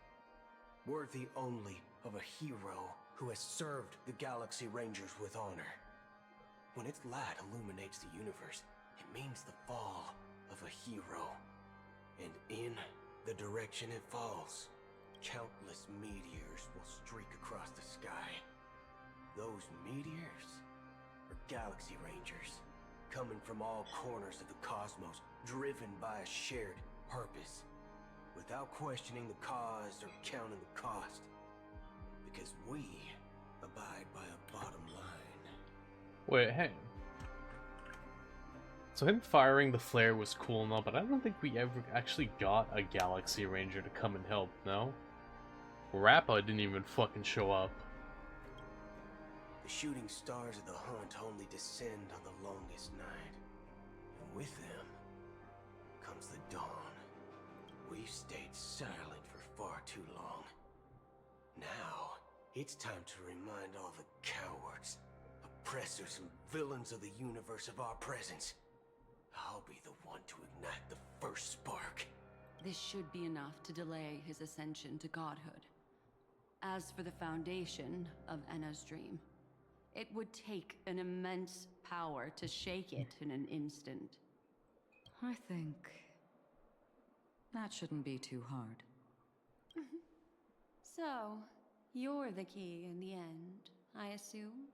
[SPEAKER 11] worthy only of a hero who has served the Galaxy Rangers with honor. When its light illuminates the universe, it means the fall of a hero. And in the direction it falls, countless meteors will streak across the sky. Those meteors are Galaxy Rangers, coming from all corners of the cosmos, driven by a shared purpose, without questioning the cause or counting the cost. Because we abide by a bottom line.
[SPEAKER 1] Wait, hang. So him firing the flare was cool and all, but I don't think we ever actually got a Galaxy Ranger to come and help, no? Rappa didn't even fucking show up.
[SPEAKER 11] The shooting stars of the hunt only descend on the longest night. And with them comes the dawn. We've stayed silent for far too long. Now, it's time to remind all the cowards, oppressors, and villains of the universe of our presence. I'll be the one to ignite the first spark.
[SPEAKER 8] This should be enough to delay his ascension to godhood. As for the foundation of Enna's dream, it would take an immense power to shake it in an instant.
[SPEAKER 7] I think that shouldn't be too hard.
[SPEAKER 8] So, you're the key in the end, I assume?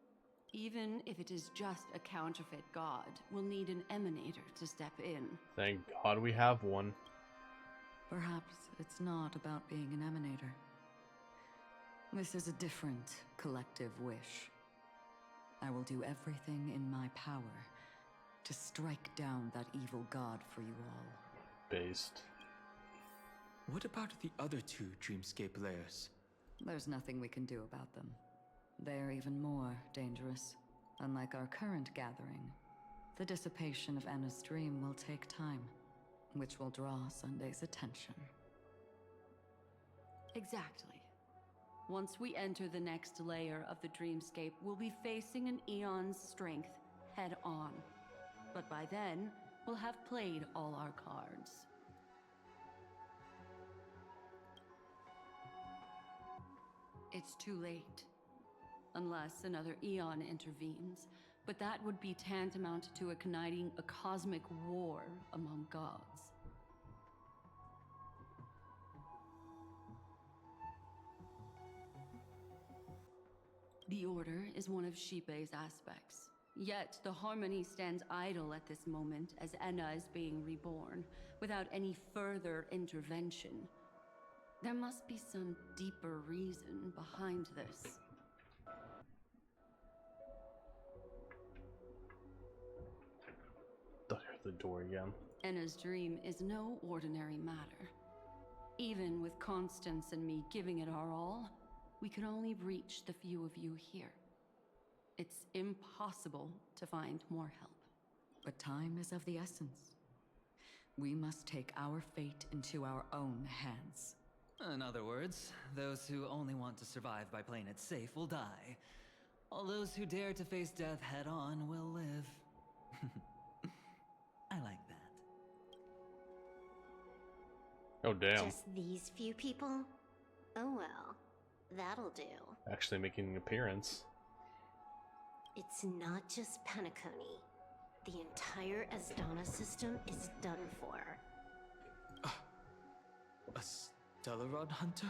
[SPEAKER 8] Even if it is just a counterfeit god, we'll need an emanator to step in.
[SPEAKER 1] Thank God we have one.
[SPEAKER 7] Perhaps it's not about being an emanator. This is a different collective wish. I will do everything in my power to strike down that evil god for you all.
[SPEAKER 1] Based.
[SPEAKER 10] What about the other two Dreamscape layers?
[SPEAKER 7] There's nothing we can do about them. They're even more dangerous. Unlike our current gathering, the dissipation of Enna's dream will take time, which will draw Sunday's attention.
[SPEAKER 8] Exactly. Once we enter the next layer of the Dreamscape, we'll be facing an eon's strength head on. But by then, we'll have played all our cards. It's too late. Unless another eon intervenes, but that would be tantamount to igniting a cosmic war among gods. The Order is one of Xipe's aspects. Yet the Harmony stands idle at this moment as Enna is being reborn, without any further intervention. There must be some deeper reason behind this.
[SPEAKER 1] There's the door again.
[SPEAKER 8] Enna's dream is no ordinary matter. Even with Constance and me giving it our all, we could only reach the few of you here. It's impossible to find more help.
[SPEAKER 7] But time is of the essence. We must take our fate into our own hands.
[SPEAKER 9] In other words, those who only want to survive by playing it safe will die. All those who dare to face death head on will live. I like that.
[SPEAKER 1] Oh damn.
[SPEAKER 12] Just these few people? Oh well, that'll do.
[SPEAKER 1] Actually making an appearance.
[SPEAKER 12] It's not just Penacony. The entire Asdana system is done for.
[SPEAKER 10] A Stellaron hunter?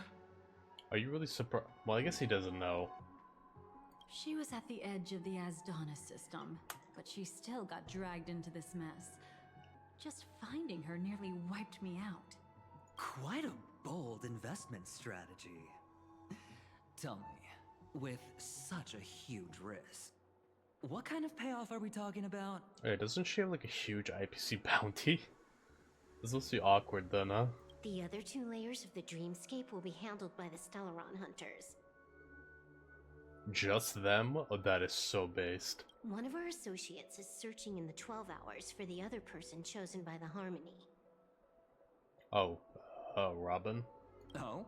[SPEAKER 1] Are you really surprised? Well, I guess he doesn't know.
[SPEAKER 6] She was at the edge of the Asdana system. but she still got dragged into this mess. Just finding her nearly wiped me out.
[SPEAKER 9] Quite a bold investment strategy. Tell me, with such a huge risk, what kind of payoff are we talking about?
[SPEAKER 1] Wait, doesn't she have like a huge IPC bounty? This must be awkward then, huh?
[SPEAKER 12] The other 2 layers of the dreamscape will be handled by the Stellaron hunters.
[SPEAKER 1] Just them? Oh, that is so based.
[SPEAKER 12] One of our associates is searching in the 12 hours for the other person chosen by the Harmony.
[SPEAKER 1] Oh, Robin?
[SPEAKER 9] Oh?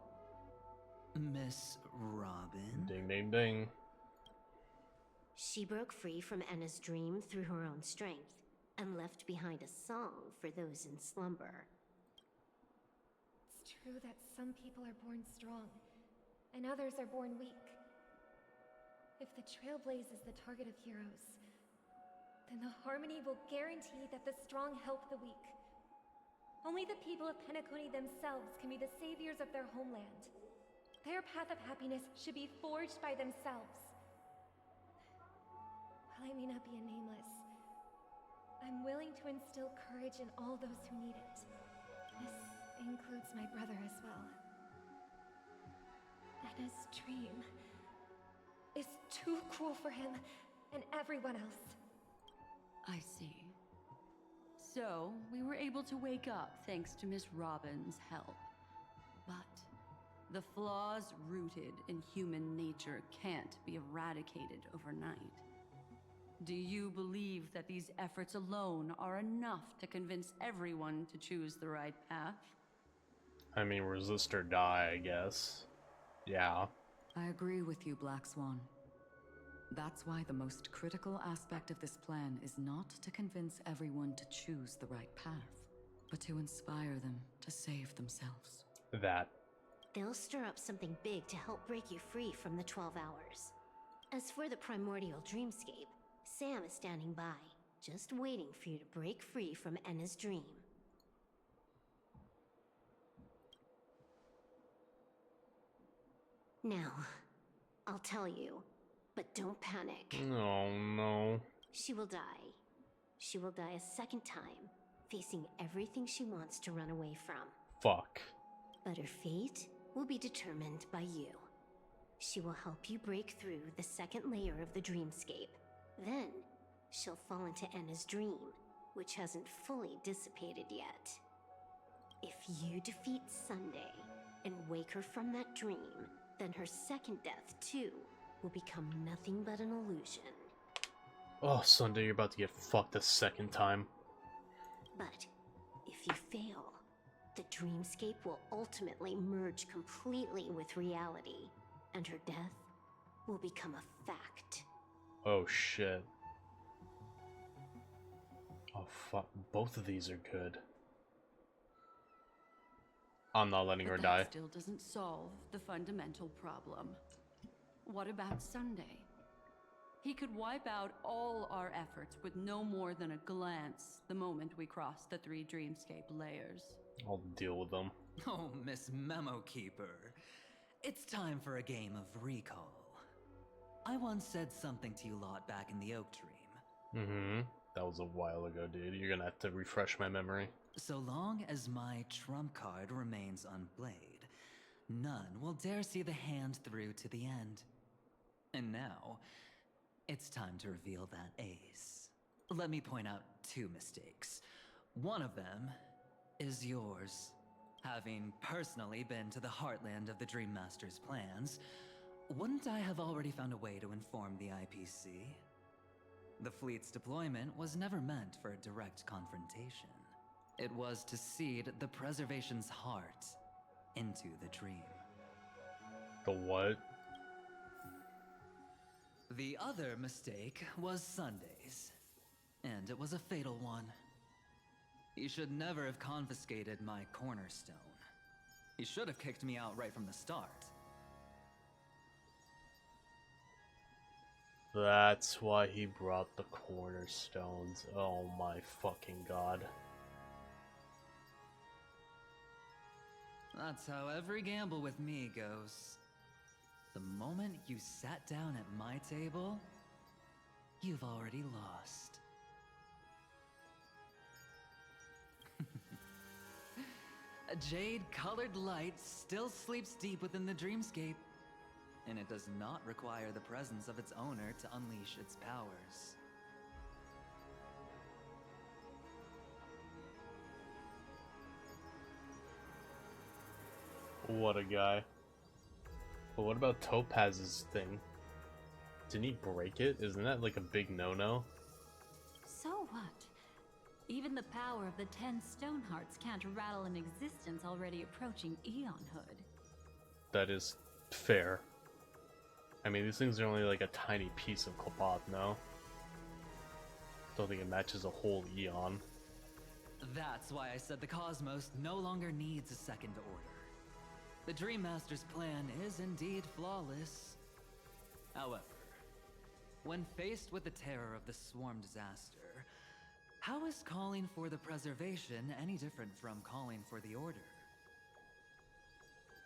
[SPEAKER 9] Miss Robin?
[SPEAKER 1] Ding ding ding.
[SPEAKER 12] She broke free from Enna's dream through her own strength, and left behind a song for those in slumber.
[SPEAKER 13] It's true that some people are born strong, and others are born weak. If the Trailblaze is the target of heroes, then the Harmony will guarantee that the strong help the weak. Only the people of Penacony themselves can be the saviors of their homeland. Their path of happiness should be forged by themselves. While I may not be a nameless, I'm willing to instill courage in all those who need it. This includes my brother as well. Enna's dream is too cruel for him and everyone else.
[SPEAKER 8] I see. So, we were able to wake up thanks to Miss Robin's help. But the flaws rooted in human nature can't be eradicated overnight. Do you believe that these efforts alone are enough to convince everyone to choose the right path?
[SPEAKER 1] I mean, resist or die, I guess. Yeah.
[SPEAKER 7] I agree with you, Black Swan. That's why the most critical aspect of this plan is not to convince everyone to choose the right path, but to inspire them to save themselves.
[SPEAKER 1] That.
[SPEAKER 12] They'll stir up something big to help break you free from the 12 hours. As for the primordial dreamscape, Sam is standing by, just waiting for you to break free from Enna's dream. Now, I'll tell you, but don't panic.
[SPEAKER 1] Oh no.
[SPEAKER 12] She will die. She will die a second time, facing everything she wants to run away from.
[SPEAKER 1] Fuck.
[SPEAKER 12] But her fate will be determined by you. She will help you break through the second layer of the dreamscape. Then, she'll fall into Enna's dream, which hasn't fully dissipated yet. If you defeat Sunday and wake her from that dream, then her second death, too, will become nothing but an illusion.
[SPEAKER 1] Oh, Sunday, you're about to get fucked a second time.
[SPEAKER 12] But if you fail, the dreamscape will ultimately merge completely with reality, and her death will become a fact.
[SPEAKER 1] Oh shit. Oh fuck, both of these are good. I'm not letting her die.
[SPEAKER 8] That still doesn't solve the fundamental problem. What about Sunday? He could wipe out all our efforts with no more than a glance the moment we cross the 3 dreamscape layers.
[SPEAKER 1] I'll deal with them.
[SPEAKER 9] Oh, Miss Memo Keeper. It's time for a game of recall. I once said something to you lot back in the Oak Dream.
[SPEAKER 1] Mm-hmm. That was a while ago, dude. You're gonna have to refresh my memory.
[SPEAKER 9] So long as my trump card remains unplayed, none will dare see the hand through to the end. And now, it's time to reveal that ace. Let me point out 2 mistakes. One of them is yours. Having personally been to the heartland of the Dream Master's plans, wouldn't I have already found a way to inform the IPC? The fleet's deployment was never meant for a direct confrontation. It was to seed the Preservation's heart into the dream.
[SPEAKER 1] The what?
[SPEAKER 9] The other mistake was Sundays, and it was a fatal one. He should never have confiscated my cornerstone. He should have kicked me out right from the start.
[SPEAKER 1] That's why he brought the cornerstones. Oh my fucking god.
[SPEAKER 9] That's how every gamble with me goes. The moment you sat down at my table, you've already lost. A jade-colored light still sleeps deep within the dreamscape, and it does not require the presence of its owner to unleash its powers.
[SPEAKER 1] What a guy. But what about Topaz's thing? Didn't he break it? Isn't that like a big no-no?
[SPEAKER 6] So what? Even the power of the 10 stone hearts can't rattle an existence already approaching eonhood.
[SPEAKER 1] That is fair. I mean, these things are only like a tiny piece of Clopoth, no? Don't think it matches a whole eon.
[SPEAKER 9] That's why I said the cosmos no longer needs a second order. The Dream Master's plan is indeed flawless. However, when faced with the terror of the swarm disaster, how is calling for the preservation any different from calling for the order?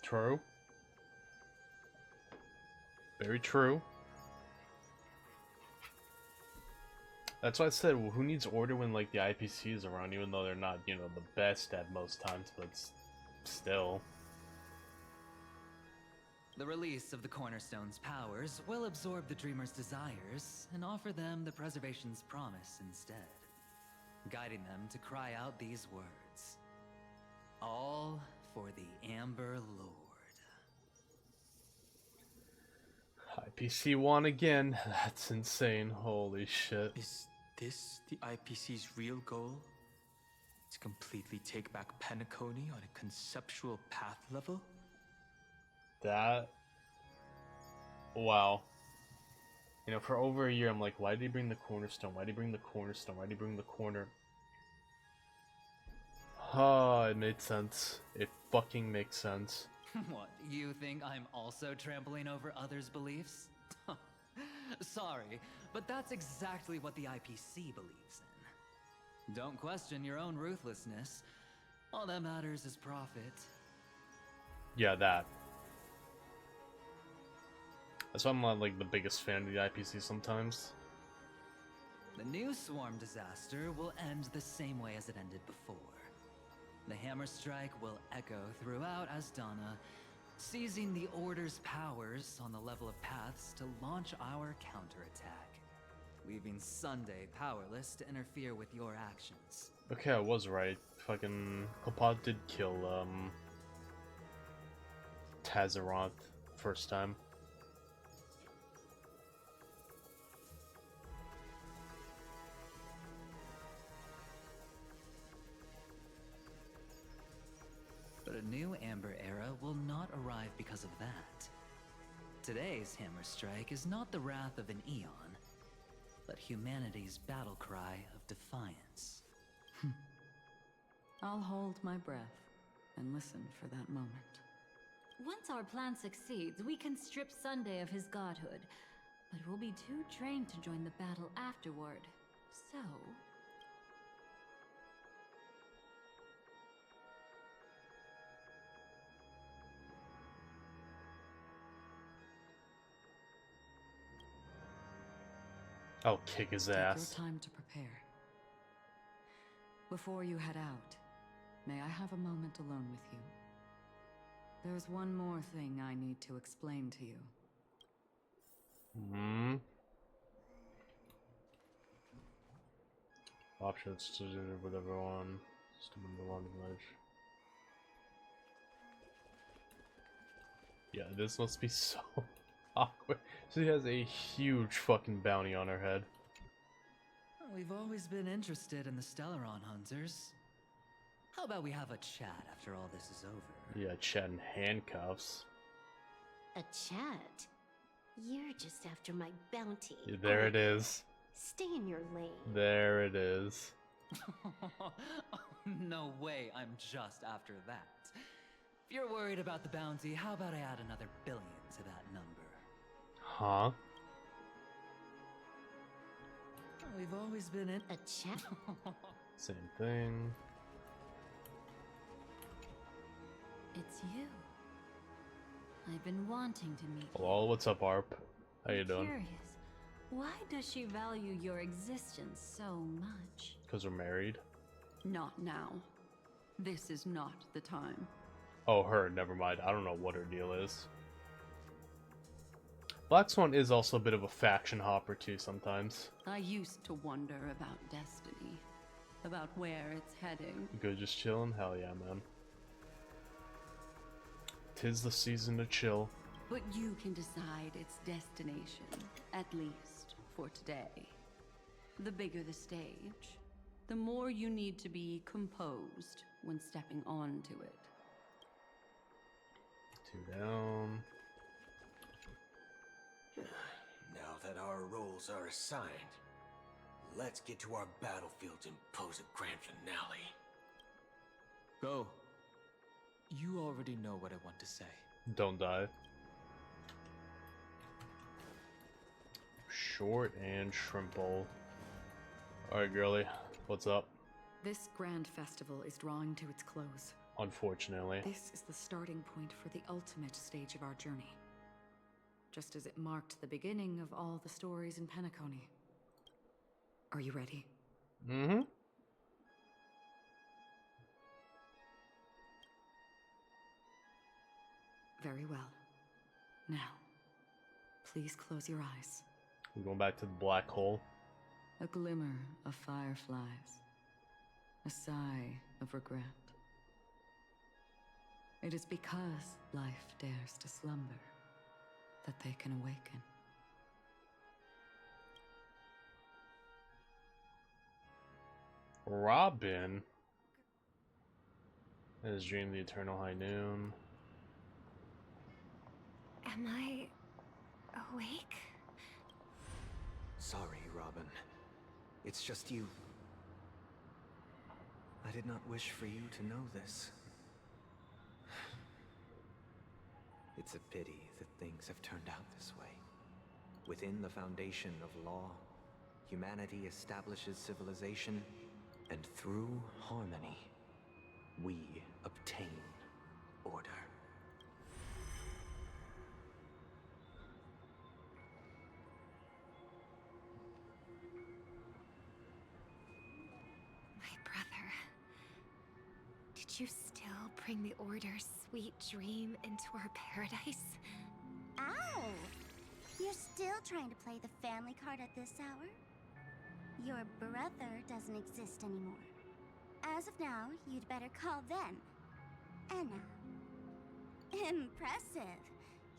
[SPEAKER 1] True. Very true. That's why I said, well, who needs order when like the IPC is around, even though they're not, you know, the best at most times, but still.
[SPEAKER 9] The release of the Cornerstone's powers will absorb the Dreamer's desires and offer them the Preservation's promise instead, guiding them to cry out these words. All for the Amber Lord.
[SPEAKER 1] IPC won again. That's insane. Holy shit.
[SPEAKER 10] Is this the IPC's real goal? To completely take back Penacony on a conceptual path level?
[SPEAKER 1] That... Wow. You know, for over a year, I'm like, why did he bring the Cornerstone? Why did he bring the Cornerstone? Why did he bring the corner? Oh, it made sense. It fucking makes sense.
[SPEAKER 9] What, you think I'm also trampling over others' beliefs? Sorry, but that's exactly what the IPC believes in. Don't question your own ruthlessness. All that matters is profit.
[SPEAKER 1] Yeah, that. That's why I'm not like the biggest fan of the IPC sometimes.
[SPEAKER 9] The new swarm disaster will end the same way as it ended before. The hammer strike will echo throughout Asdana, seizing the Order's powers on the level of paths to launch our counterattack, leaving Sunday powerless to interfere with your actions.
[SPEAKER 1] Okay, I was right. Fucking Clopoth did kill Tazaroth first time.
[SPEAKER 9] But a new Amber Era will not arrive because of that. Today's hammer strike is not the wrath of an eon, but humanity's battle cry of defiance.
[SPEAKER 7] I'll hold my breath and listen for that moment.
[SPEAKER 6] Once our plan succeeds, we can strip Sunday of his godhood, but we'll be too drained to join the battle afterward. So...
[SPEAKER 1] I'll kick his ass.
[SPEAKER 7] Take your time to prepare. Before you head out, may I have a moment alone with you? There's one more thing I need to explain to you.
[SPEAKER 1] Options to do with everyone. Still in the long ledge. Yeah, this must be so awkward. She has a huge fucking bounty on her head.
[SPEAKER 9] We've always been interested in the Stellaron hunters. How about we have a chat after all this is over?
[SPEAKER 1] Yeah, chat in handcuffs.
[SPEAKER 12] A chat? You're just after my bounty.
[SPEAKER 1] Yeah, there it is.
[SPEAKER 12] Stay in your lane.
[SPEAKER 1] There it is.
[SPEAKER 9] No way, I'm just after that. If you're worried about the bounty, how about I add another billion to that number?
[SPEAKER 1] Huh?
[SPEAKER 9] We've always been in
[SPEAKER 12] a chat.
[SPEAKER 1] Same thing.
[SPEAKER 6] It's you. I've been wanting to meet you.
[SPEAKER 1] Hello, what's up, Arp? How you doing?
[SPEAKER 6] Curious. Why does she value your existence so much?
[SPEAKER 1] Because we're married.
[SPEAKER 8] Not now.
[SPEAKER 7] This is not the time.
[SPEAKER 1] Oh, her. Never mind. I don't know what her deal is. Black Swan is also a bit of a faction hopper too sometimes.
[SPEAKER 8] I used to wonder about destiny, about where it's heading.
[SPEAKER 1] Good, just chilling? Hell yeah, man. 'Tis the season to chill.
[SPEAKER 8] But you can decide its destination, at least for today. The bigger the stage, the more you need to be composed when stepping onto it.
[SPEAKER 1] 2 down.
[SPEAKER 11] Now that our roles are assigned, let's get to our battlefields and pose a grand finale.
[SPEAKER 10] Go. You already know what I want to say.
[SPEAKER 1] Don't die. Short and shrimp bowl. Alright, girly. What's up?
[SPEAKER 7] This grand festival is drawing to its close.
[SPEAKER 1] Unfortunately.
[SPEAKER 7] This is the starting point for the ultimate stage of our journey. Just as it marked the beginning of all the stories in Penacony. Are you ready?
[SPEAKER 1] Mm-hmm.
[SPEAKER 7] Very well. Now, please close your eyes.
[SPEAKER 1] We're going back to the black hole.
[SPEAKER 7] A glimmer of fireflies. A sigh of regret. It is because life dares to slumber that they can awaken.
[SPEAKER 1] Robin. In his dream, the eternal high noon.
[SPEAKER 13] Am I awake?
[SPEAKER 4] Sorry, Robin. It's just you. I did not wish for you to know this. It's a pity that things have turned out this way. Within the foundation of law, humanity establishes civilization, and through harmony, we obtain order.
[SPEAKER 13] My brother. Did you still bring the Order's sweet dream into our paradise?
[SPEAKER 14] Ow! You're still trying to play the family card at this hour? Your brother doesn't exist anymore. As of now, you'd better call them Anna. Impressive.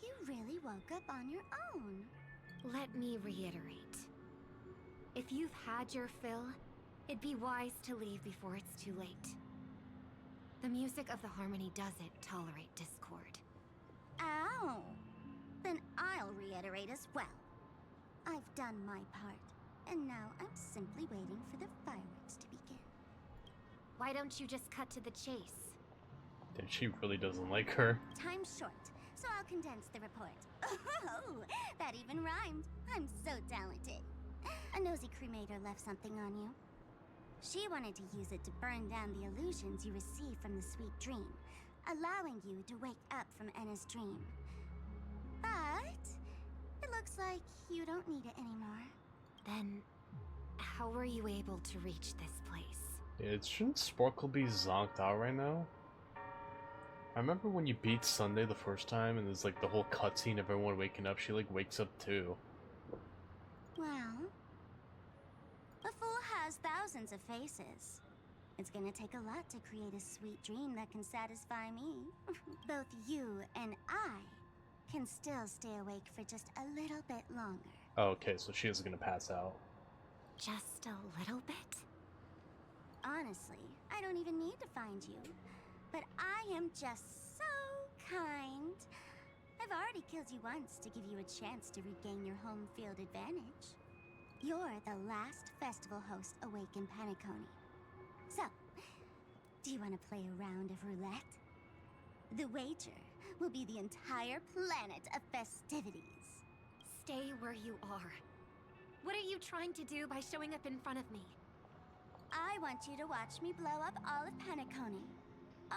[SPEAKER 14] You really woke up on your own.
[SPEAKER 13] Let me reiterate. If you've had your fill, it'd be wise to leave before it's too late. The music of the harmony doesn't tolerate discord.
[SPEAKER 14] Ow! Then I'll reiterate as well. I've done my part, and now I'm simply waiting for the fireworks to begin.
[SPEAKER 13] Why don't you just cut to the chase?
[SPEAKER 1] Dude, she really doesn't like her.
[SPEAKER 14] Time's short, so I'll condense the report. Oh, that even rhymed. I'm so talented. A nosy cremator left something on you. She wanted to use it to burn down the illusions you received from the sweet dream, allowing you to wake up from Anna's dream. But it looks like you don't need it anymore.
[SPEAKER 13] Then, how were you able to reach this place?
[SPEAKER 1] Yeah, shouldn't Sparkle be zonked out right now? I remember when you beat Sunday the first time and there's like the whole cutscene of everyone waking up, she like wakes up too.
[SPEAKER 14] Well, a fool has thousands of faces. It's gonna take a lot to create a sweet dream that can satisfy me. Both you and I can still stay awake for just a little bit longer.
[SPEAKER 1] Oh, okay, so she is gonna pass out.
[SPEAKER 13] Just a little bit?
[SPEAKER 14] Honestly, I don't even need to find you. But I am just so kind. I've already killed you once to give you a chance to regain your home field advantage. You're the last festival host awake in Penacony. So, do you want to play a round of roulette? The wager will be the entire planet of festivities.
[SPEAKER 13] Stay where you are. What are you trying to do by showing up in front of me?
[SPEAKER 14] I want you to watch me blow up all of Penacony.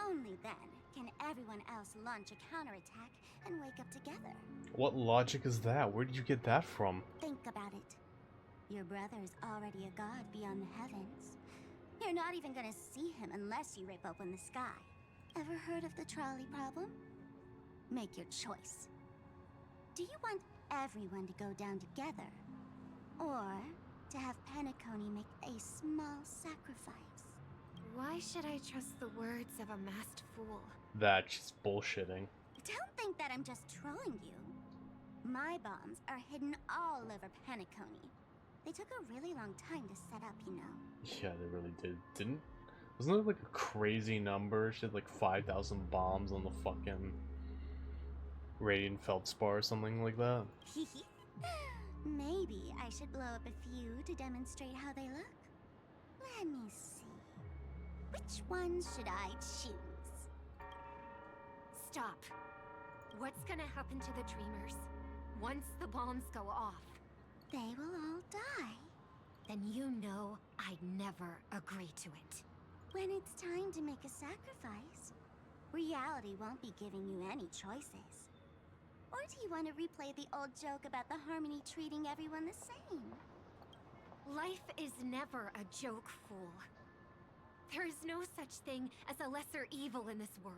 [SPEAKER 14] Only then can everyone else launch a counterattack and wake up together.
[SPEAKER 1] What logic is that? Where did you get that from?
[SPEAKER 14] Think about it. Your brother is already a god beyond the heavens. You're not even gonna see him unless you rip open the sky. Ever heard of the trolley problem? Make your choice. Do you want everyone to go down together? Or to have Penacony make a small sacrifice?
[SPEAKER 13] Why should I trust the words of a masked fool?
[SPEAKER 1] That's just bullshitting.
[SPEAKER 14] Don't think that I'm just trolling you. My bombs are hidden all over Penacony. They took a really long time to set up, you know.
[SPEAKER 1] Yeah, they really did. Wasn't it like a crazy number? She had like 5,000 bombs on the fucking radiant feldspar or something like that.
[SPEAKER 14] Maybe I should blow up a few to demonstrate how they look. Let me see. Which ones should I choose?
[SPEAKER 13] Stop. What's gonna happen to the Dreamers once the bombs go off?
[SPEAKER 14] They will all die.
[SPEAKER 13] Then you know I'd never agree to it.
[SPEAKER 14] When it's time to make a sacrifice, reality won't be giving you any choices. Or do you want to replay the old joke about the Harmony treating everyone the same?
[SPEAKER 13] Life is never a joke, fool. There is no such thing as a lesser evil in this world.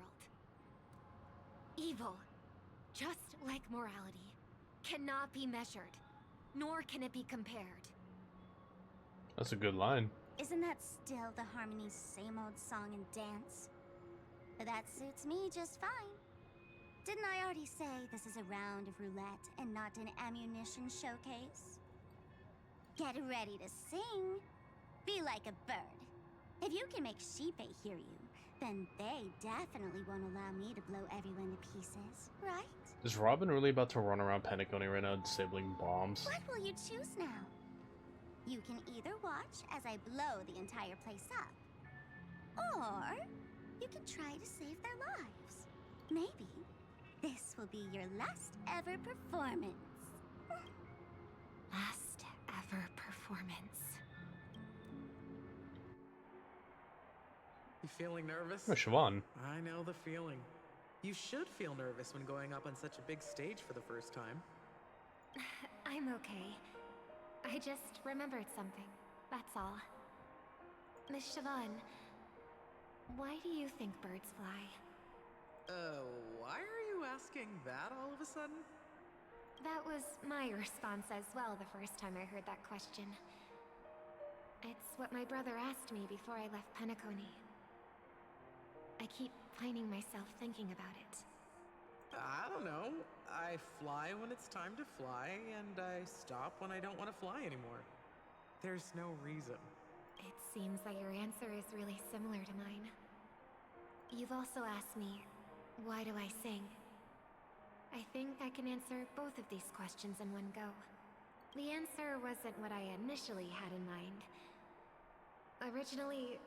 [SPEAKER 13] Evil, just like morality, cannot be measured, nor can it be compared.
[SPEAKER 1] That's a good line.
[SPEAKER 14] Isn't that still the Harmony's same old song and dance? That suits me just fine. Didn't I already say this is a round of roulette and not an ammunition showcase? Get ready to sing. Be like a bird. If you can make Sheepei hear you, then they definitely won't allow me to blow everyone to pieces, right?
[SPEAKER 1] Is Robin really about to run around Penacony right now disabling bombs?
[SPEAKER 14] What will you choose now? You can either watch as I blow the entire place up, or you can try to save their lives. Maybe this will be your last ever performance.
[SPEAKER 13] Last ever performance.
[SPEAKER 15] You feeling nervous?
[SPEAKER 1] Oh, Siobhan.
[SPEAKER 15] I know the feeling. You should feel nervous when going up on such a big stage for the first time.
[SPEAKER 13] I'm okay. I just remembered something, that's all. Miss Siobhan, why do you think birds fly?
[SPEAKER 15] Why are you asking that all of a sudden?
[SPEAKER 13] That was my response as well the first time I heard that question. It's what my brother asked me before I left Penacony. I keep finding myself thinking about it.
[SPEAKER 15] I don't know. I fly when it's time to fly, and I stop when I don't want to fly anymore. There's no reason.
[SPEAKER 13] It seems that your answer is really similar to mine. You've also asked me, why do I sing? I think I can answer both of these questions in one go. The answer wasn't what I initially had in mind. Originally,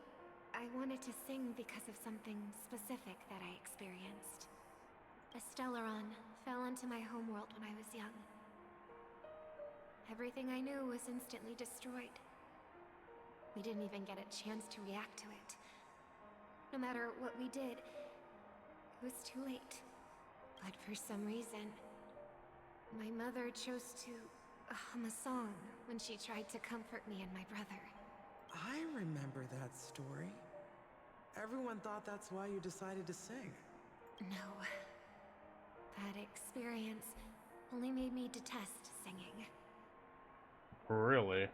[SPEAKER 13] I wanted to sing because of something specific that I experienced. A Stellaron fell into my homeworld when I was young. Everything I knew was instantly destroyed. We didn't even get a chance to react to it. No matter what we did, it was too late. But for some reason, my mother chose to hum a song when she tried to comfort me and my brother.
[SPEAKER 15] I remember that story. Everyone thought that's why you decided to sing.
[SPEAKER 13] No. That experience only made me detest singing.
[SPEAKER 1] Really?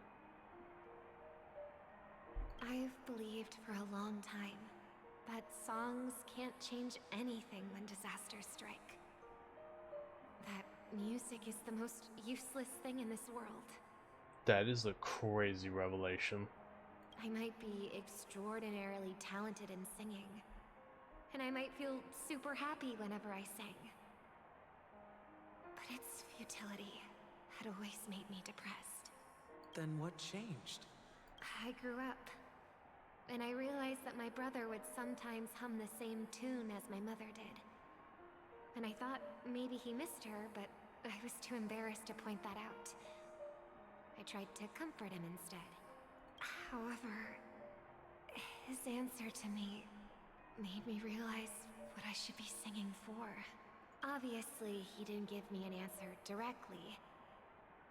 [SPEAKER 13] I've believed for a long time that songs can't change anything when disasters strike. That music is the most useless thing in this world.
[SPEAKER 1] That is a crazy revelation.
[SPEAKER 13] I might be extraordinarily talented in singing, and I might feel super happy whenever I sing. But its futility had always made me depressed.
[SPEAKER 15] Then what changed?
[SPEAKER 13] I grew up, and I realized that my brother would sometimes hum the same tune as my mother did. And I thought maybe he missed her, but I was too embarrassed to point that out. I tried to comfort him instead. However, his answer to me made me realize what I should be singing for. Obviously, he didn't give me an answer directly,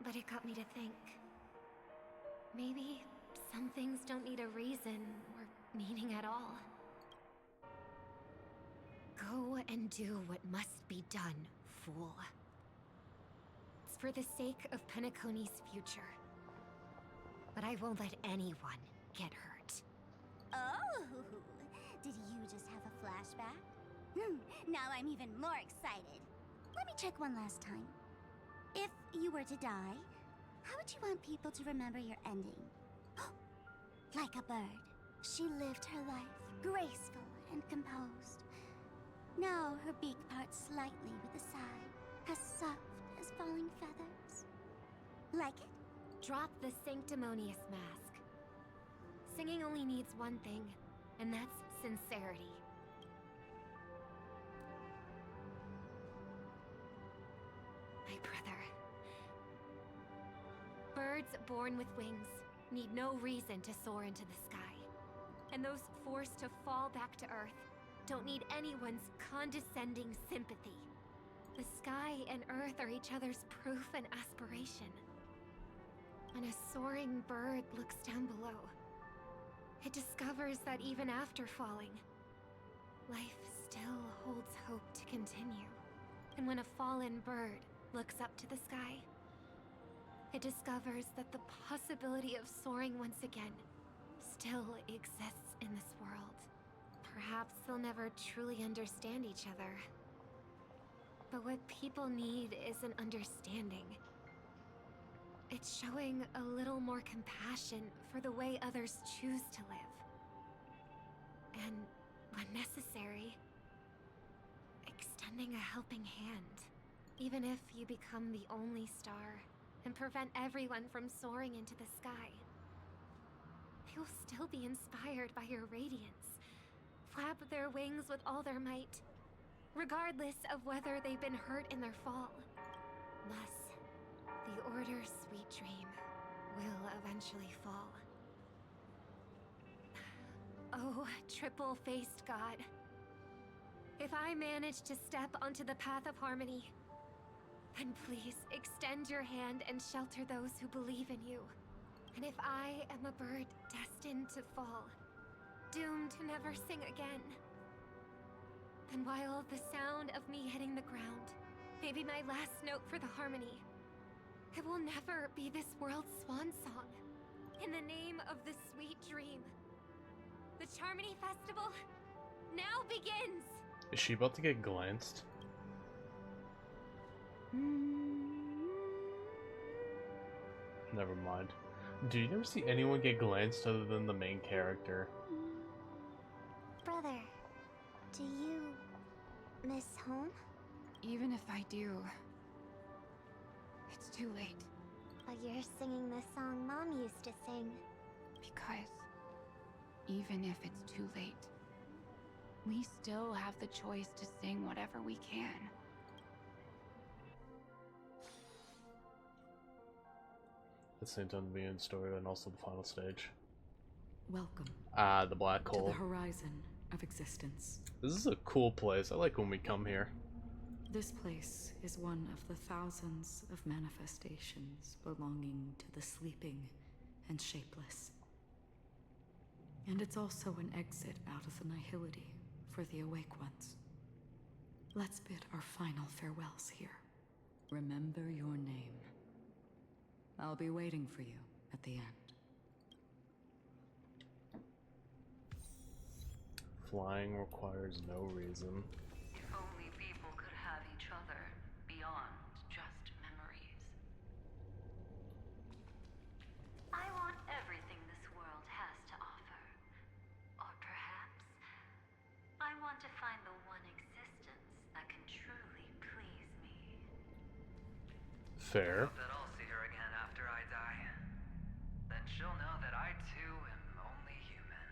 [SPEAKER 13] but it got me to think. Maybe some things don't need a reason or meaning at all. Go and do what must be done, fool. It's for the sake of Penacony's future. But I won't let anyone get hurt.
[SPEAKER 14] Oh, did you just have a flashback? Now I'm even more excited. Let me check one last time. If you were to die, how would you want people to remember your ending? Like a bird, she lived her life, graceful and composed. Now her beak parts slightly with a sigh, as soft as falling feathers. Like it?
[SPEAKER 13] Drop the sanctimonious mask. Singing only needs one thing, and that's sincerity. My brother. Birds born with wings need no reason to soar into the sky. And those forced to fall back to Earth don't need anyone's condescending sympathy. The sky and Earth are each other's proof and aspiration. When a soaring bird looks down below, it discovers that even after falling, life still holds hope to continue. And when a fallen bird looks up to the sky, it discovers that the possibility of soaring once again still exists in this world. Perhaps they'll never truly understand each other. But what people need isn't understanding. It's showing a little more compassion for the way others choose to live. And, when necessary, extending a helping hand. Even if you become the only star and prevent everyone from soaring into the sky, they will still be inspired by your radiance, flap their wings with all their might, regardless of whether they've been hurt in their fall. Thus, the Order's sweet dream will eventually fall. Oh, triple-faced God. If I manage to step onto the path of harmony, then please extend your hand and shelter those who believe in you. And if I am a bird destined to fall, doomed to never sing again, then while the sound of me hitting the ground may be my last note for the harmony, it will never be this world's swan song. In the name of the sweet dream, the Charmony Festival now begins!
[SPEAKER 1] Is she about to get glanced? Never mind. Do you never see anyone get glanced other than the main character?
[SPEAKER 14] Brother, do you miss home?
[SPEAKER 16] Even if I do, it's too late.
[SPEAKER 14] But you're singing the song Mom used to sing.
[SPEAKER 16] Because even if it's too late, we still have the choice to sing whatever we can.
[SPEAKER 1] At the same time, the main story and also the final stage.
[SPEAKER 7] Welcome.
[SPEAKER 1] The black hole.
[SPEAKER 7] To the horizon of existence.
[SPEAKER 1] This is a cool place. I like when we come here.
[SPEAKER 7] This place is one of the thousands of manifestations belonging to the sleeping and shapeless. And it's also an exit out of the nihility for the awake ones. Let's bid our final farewells here. Remember your name. I'll be waiting for you at the end.
[SPEAKER 1] Flying requires no reason.
[SPEAKER 17] If only people could have each other beyond just memories. I want everything this world has to offer. Or perhaps I want to find the one existence that can truly please me.
[SPEAKER 1] Fair.
[SPEAKER 18] That I'll see her again after I die. Then she'll know that I too am only human.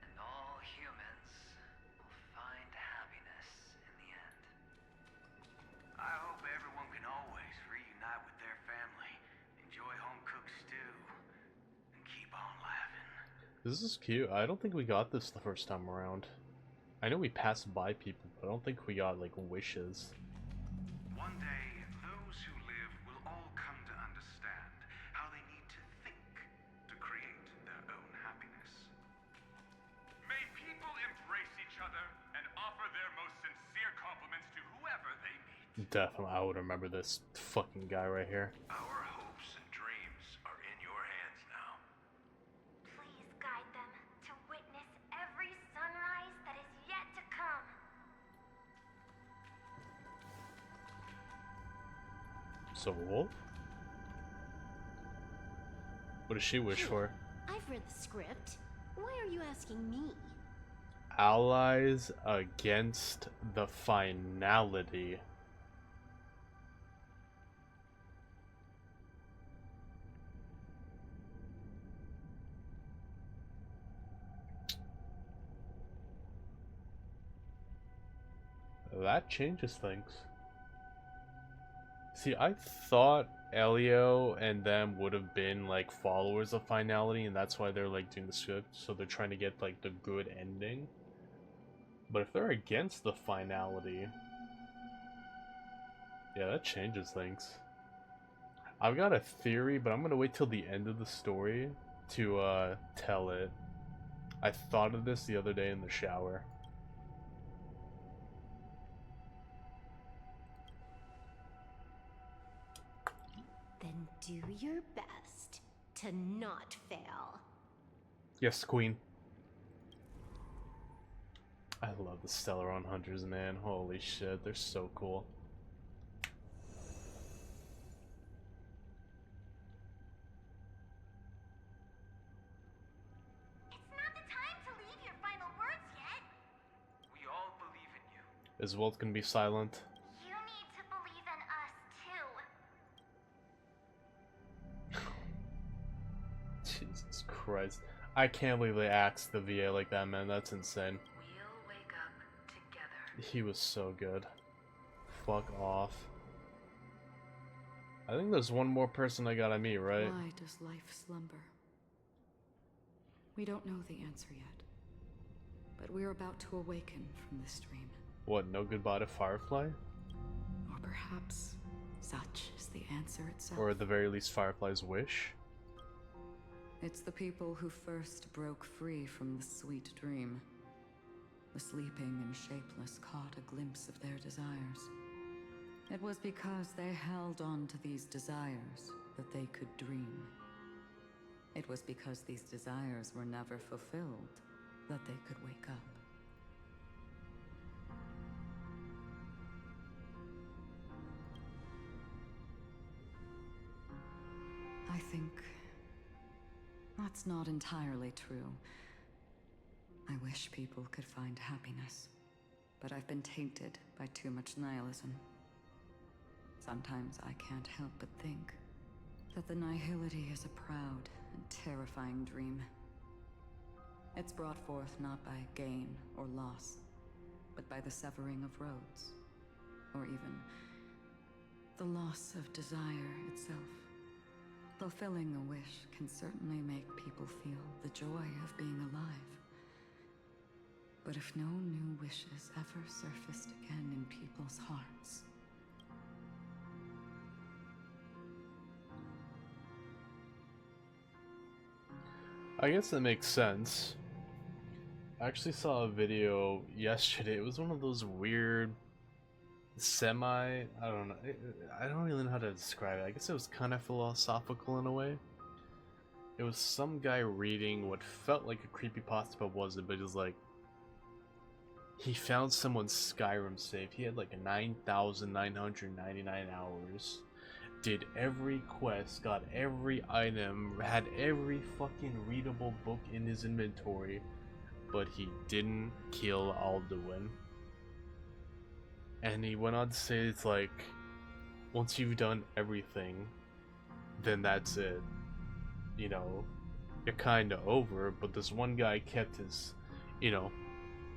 [SPEAKER 18] And all humans will find happiness in the end. I hope everyone can always reunite with their family, enjoy home-cooked stew, and keep on laughing.
[SPEAKER 1] This is cute. I don't think we got this the first time around. I know we passed by people, but I don't think we got, like, wishes.
[SPEAKER 19] One day, those who live will all come to understand how they need to think to create their own happiness.
[SPEAKER 1] Definitely, I would remember this fucking guy right here.
[SPEAKER 19] Our hopes and dreams are in your hands now.
[SPEAKER 3] Please guide them to witness every sunrise that is yet to come.
[SPEAKER 1] So, Wolf? What does she wish for?
[SPEAKER 12] I've read the script. Why are you asking me?
[SPEAKER 1] Allies against the finality. That changes things. See, I thought Elio and them would have been like followers of finality, and that's why they're like doing the script, so they're trying to get like the good ending. But if they're against the finality, yeah, that changes things. I've got a theory, but I'm gonna wait till the end of the story to tell it. I thought of this the other day in the shower.
[SPEAKER 12] Then do your best to not fail.
[SPEAKER 1] Yes, Queen. I love the Stellaron Hunters, man. Holy shit, they're so cool.
[SPEAKER 3] It's not the time to leave your final words yet.
[SPEAKER 19] We all believe in you.
[SPEAKER 1] Is Walt gonna be silent?
[SPEAKER 3] You need to believe in us too.
[SPEAKER 1] Jesus Christ. I can't believe they axed the VA like that, man. That's insane.
[SPEAKER 17] We'll wake up together.
[SPEAKER 1] He was so good. Fuck off. I think there's one more person I gotta meet, right?
[SPEAKER 7] Why does life slumber? We don't know the answer yet, but we're about to awaken from this dream.
[SPEAKER 1] What, no goodbye to Firefly?
[SPEAKER 7] Or perhaps such is the answer itself.
[SPEAKER 1] Or at the very least, Firefly's wish?
[SPEAKER 7] It's the people who first broke free from the sweet dream. The sleeping and shapeless caught a glimpse of their desires. It was because they held on to these desires that they could dream. It was because these desires were never fulfilled that they could wake up. I think that's not entirely true. I wish people could find happiness, but I've been tainted by too much nihilism. Sometimes I can't help but think that the nihility is a proud and terrifying dream. It's brought forth not by gain or loss, but by the severing of roads, or even the loss of desire itself. Fulfilling a wish can certainly make people feel the joy of being alive. But if no new wishes ever surfaced again in people's hearts,
[SPEAKER 1] I guess that makes sense. I actually saw a video yesterday. It was one of those weird I don't know. I don't really know how to describe it. I guess it was kind of philosophical in a way. It was some guy reading what felt like a creepypasta but wasn't, but it was like he found someone's Skyrim save. He had like 9,999 hours. Did every quest, got every item, had every fucking readable book in his inventory, but he didn't kill Alduin. And he went on to say it's like, once you've done everything, then that's it. You know, you're kinda over, but this one guy kept his, you know,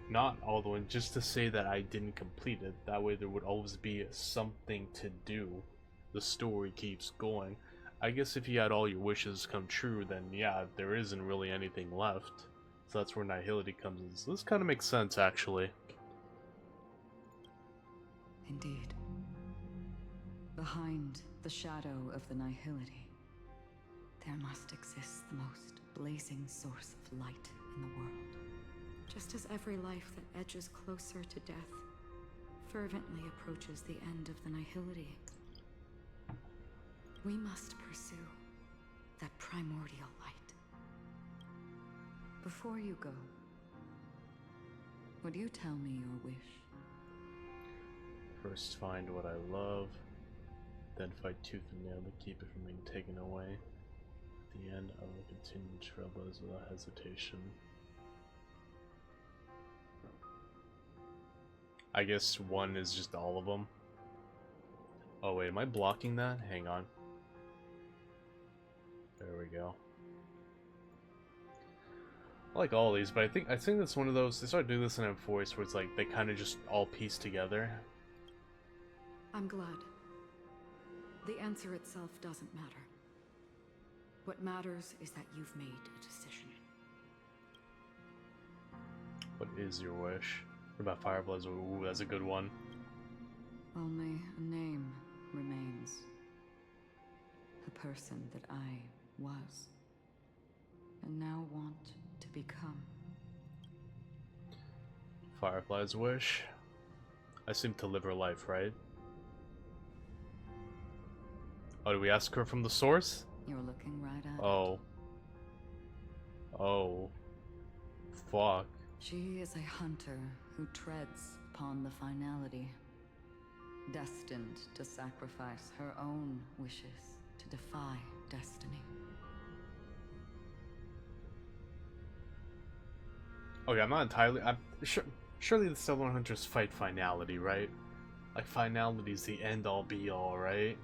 [SPEAKER 1] not Alduin, just to say that I didn't complete it. That way there would always be something to do. The story keeps going. I guess if you had all your wishes come true, then yeah, there isn't really anything left. So that's where nihility comes in. So this kind of makes sense, actually.
[SPEAKER 7] indeed, behind the shadow of the nihility, there must exist the most blazing source of light in the world. Just as every life that edges closer to death fervently approaches the end of the Nihility. We must pursue that primordial light. Before you go, would you tell me your wish?
[SPEAKER 1] First find what I love, then fight tooth and nail to keep it from being taken away. At the end, I will continue trailblaze without hesitation. I guess one is just all of them. Oh wait, am I blocking that? Hang on. There we go. I like all these, but I think that's one of those. They started doing this in M4 where it's like they kind of just all piece together.
[SPEAKER 7] I'm glad. The answer itself doesn't matter. What matters is that you've made a decision.
[SPEAKER 1] What is your wish? What about Fireblaze? Ooh, that's a good one.
[SPEAKER 7] Only a name remains. A person that I was, and now want to become.
[SPEAKER 1] Firefly's wish? I assume to live her life, right? Oh, do we ask her from the source?
[SPEAKER 7] You're looking right at
[SPEAKER 1] Oh. Oh. Fuck.
[SPEAKER 7] She is a hunter who treads upon the finality, destined to sacrifice her own wishes to defy destiny.
[SPEAKER 1] Okay, I'm not entirely. I'm sure. Surely the Stellar Hunters fight finality, right? Like finality's the end all be all, right?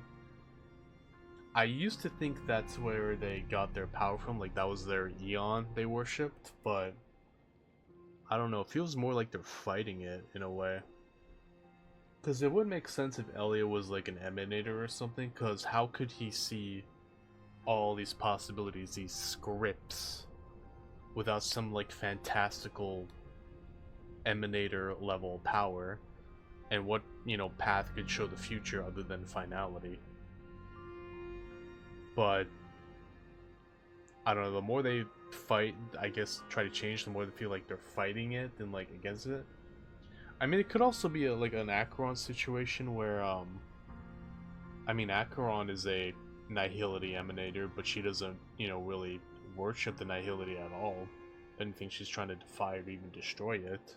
[SPEAKER 1] I used to think that's where they got their power from, like that was their Eon they worshipped, but I don't know, it feels more like they're fighting it in a way. Because it would make sense if Elia was like an emanator or something, because how could he see all these possibilities, these scripts, without some like fantastical emanator level power? And what, you know, path could show the future other than finality? But I don't know, the more they fight, I guess, try to change, the more they feel like they're fighting it than like against it. I mean, it could also be like an Acheron situation where I mean, Acheron is a Nihility emanator, but she doesn't, you know, really worship the Nihility at all. I didn't think she's trying to defy or even destroy it.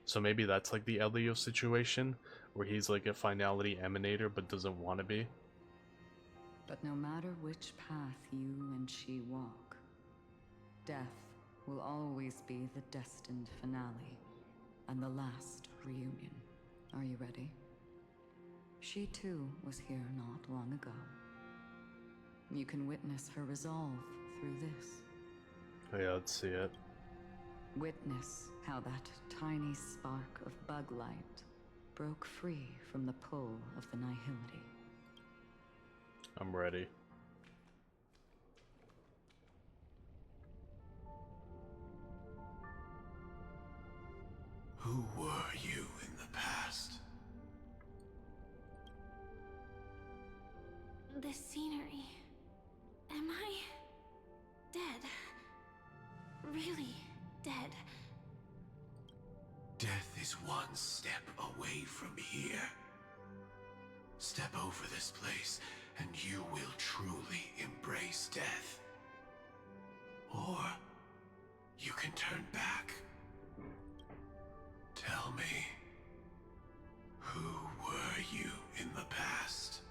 [SPEAKER 1] So maybe that's like the Elio situation, where he's like a finality emanator but doesn't want to be.
[SPEAKER 7] But no matter which path you and she walk, death will always be the destined finale and the last reunion. Are you ready? She too was here not long ago. You can witness her resolve through this.
[SPEAKER 1] Oh yeah, let's see it.
[SPEAKER 7] Witness how that tiny spark of bug light broke free from the pull of the Nihility.
[SPEAKER 1] I'm ready.
[SPEAKER 2] Who were you in the past?
[SPEAKER 3] The scenery. Am I dead? Really dead?
[SPEAKER 2] Death is one step away from here. Step over this place, and you will truly embrace death. Or you can turn back. Tell me, who were you in the past?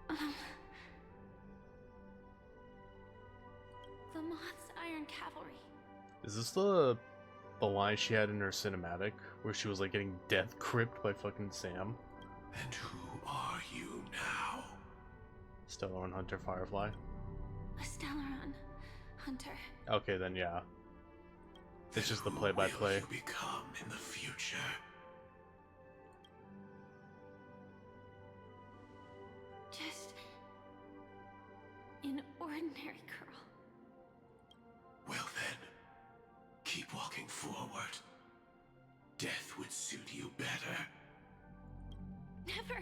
[SPEAKER 3] The Moth's Iron Cavalry.
[SPEAKER 1] Is this the line she had in her cinematic, where she was like getting death cripped by fucking Sam?
[SPEAKER 2] And who are you now?
[SPEAKER 1] Stellaron Hunter Firefly.
[SPEAKER 3] A Stellaron Hunter.
[SPEAKER 1] Okay, then yeah. It's just the play-by-play.
[SPEAKER 2] Who will you become in the future?
[SPEAKER 3] Just an ordinary girl.
[SPEAKER 2] Well then, keep walking forward. Death would suit you better.
[SPEAKER 3] Never.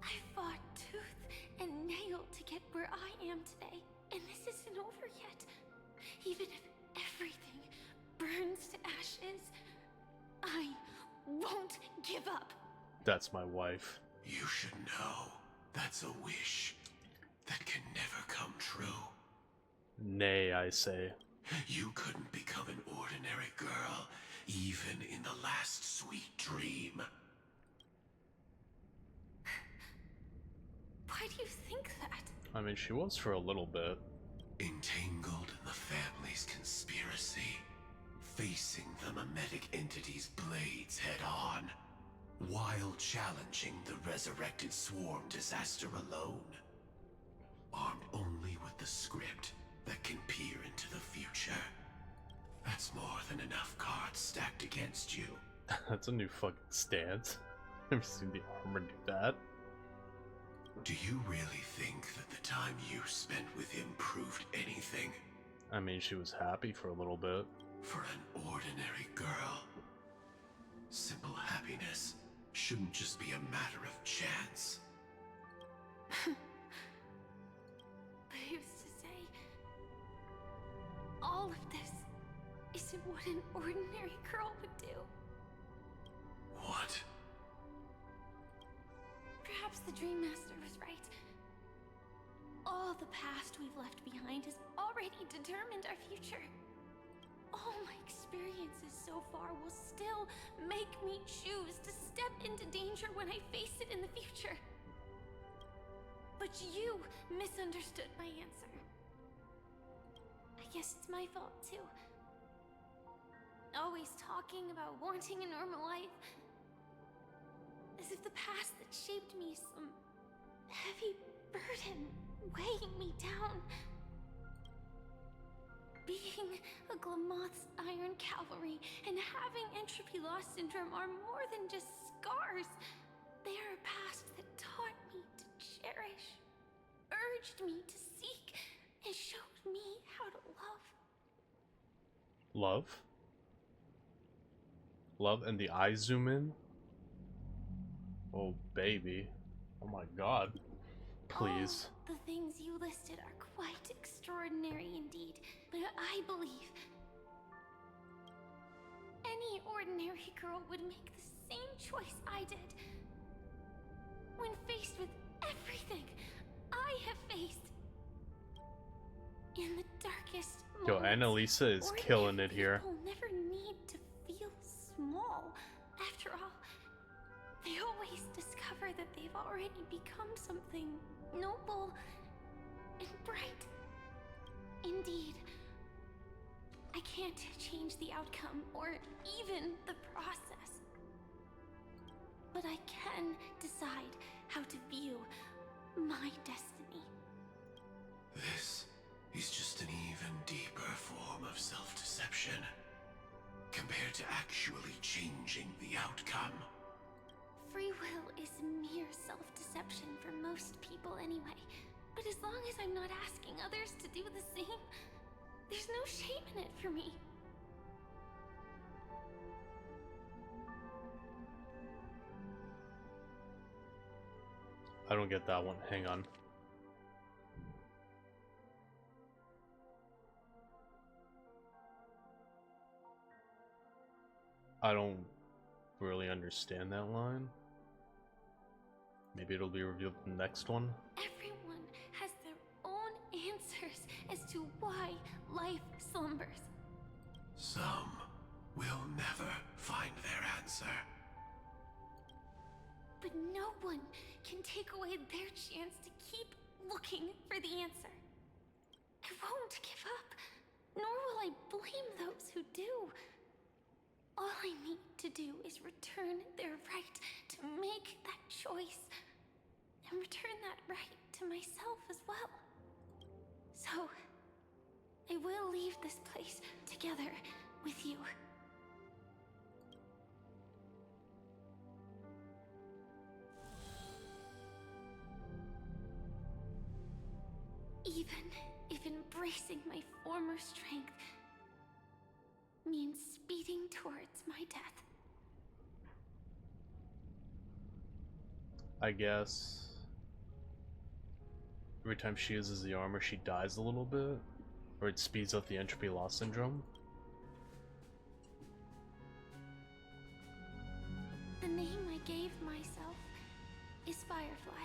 [SPEAKER 3] I fought tooth and nail to get where I am today, and this isn't over yet. Even if everything burns to ashes, I won't give up.
[SPEAKER 1] That's my wife.
[SPEAKER 11] You should know that's a wish that can never come true.
[SPEAKER 1] Nay, I say.
[SPEAKER 11] You couldn't become an ordinary girl, even in the last sweet dream.
[SPEAKER 3] Why do you think that?
[SPEAKER 1] I mean, she was for a little bit.
[SPEAKER 11] Entangled in the family's conspiracy, facing the mimetic entity's blades head-on, while challenging the resurrected swarm disaster alone. Armed only with the script that can peer into the future. That's more than enough cards stacked against you.
[SPEAKER 1] That's a new fucking stance. Never seen the armor do that.
[SPEAKER 11] Do you really think that the time you spent with him proved anything?
[SPEAKER 1] I mean, she was happy for a little bit.
[SPEAKER 11] For an ordinary girl, simple happiness shouldn't just be a matter of chance.
[SPEAKER 3] But who's to say all of this isn't what an ordinary girl would do?
[SPEAKER 11] What?
[SPEAKER 3] Perhaps the Dream Master was right. All the past we've left behind has already determined our future. All my experiences so far will still make me choose to step into danger when I face it in the future. But you misunderstood my answer. I guess it's my fault too. Always talking about wanting a normal life. As if the past that shaped me is some heavy burden weighing me down. Being a Glamoth's Iron Cavalry and having entropy loss syndrome are more than just scars. They are a past that taught me to cherish, urged me to seek, and showed me how to love.
[SPEAKER 1] Love? Love, and the eyes zoom in? Oh, baby. Oh my god. Please.
[SPEAKER 3] All the things you listed are quite extraordinary indeed, but I believe any ordinary girl would make the same choice I did. When faced with everything I have faced. In the darkest
[SPEAKER 1] Yo,
[SPEAKER 3] moments,
[SPEAKER 1] Annalisa is killing it here.
[SPEAKER 3] people never need to feel small. After all, they always discover that they've already become something noble and bright. Indeed, I can't change the outcome or even the process. But I can decide how to view my destiny.
[SPEAKER 11] This is just an even deeper form of self-deception, compared to actually changing the outcome.
[SPEAKER 3] Free will is mere self-deception for most people anyway. But as long as I'm not asking others to do the same, there's no shame in it for me.
[SPEAKER 1] I don't get that one. Hang on. I don't really understand that line. Maybe it'll be revealed in the next one.
[SPEAKER 3] Everyone has their own answers as to why life slumbers.
[SPEAKER 11] Some will never find their answer.
[SPEAKER 3] But no one can take away their chance to keep looking for the answer. I won't give up, nor will I blame those who do. All I need to do is return their right to make that choice, and return that right to myself as well. So, I will leave this place together with you. Even if embracing my former strength means speeding towards my death.
[SPEAKER 1] I guess every time she uses the armor, she dies a little bit, or it speeds up the entropy loss syndrome.
[SPEAKER 3] gave myself is Firefly.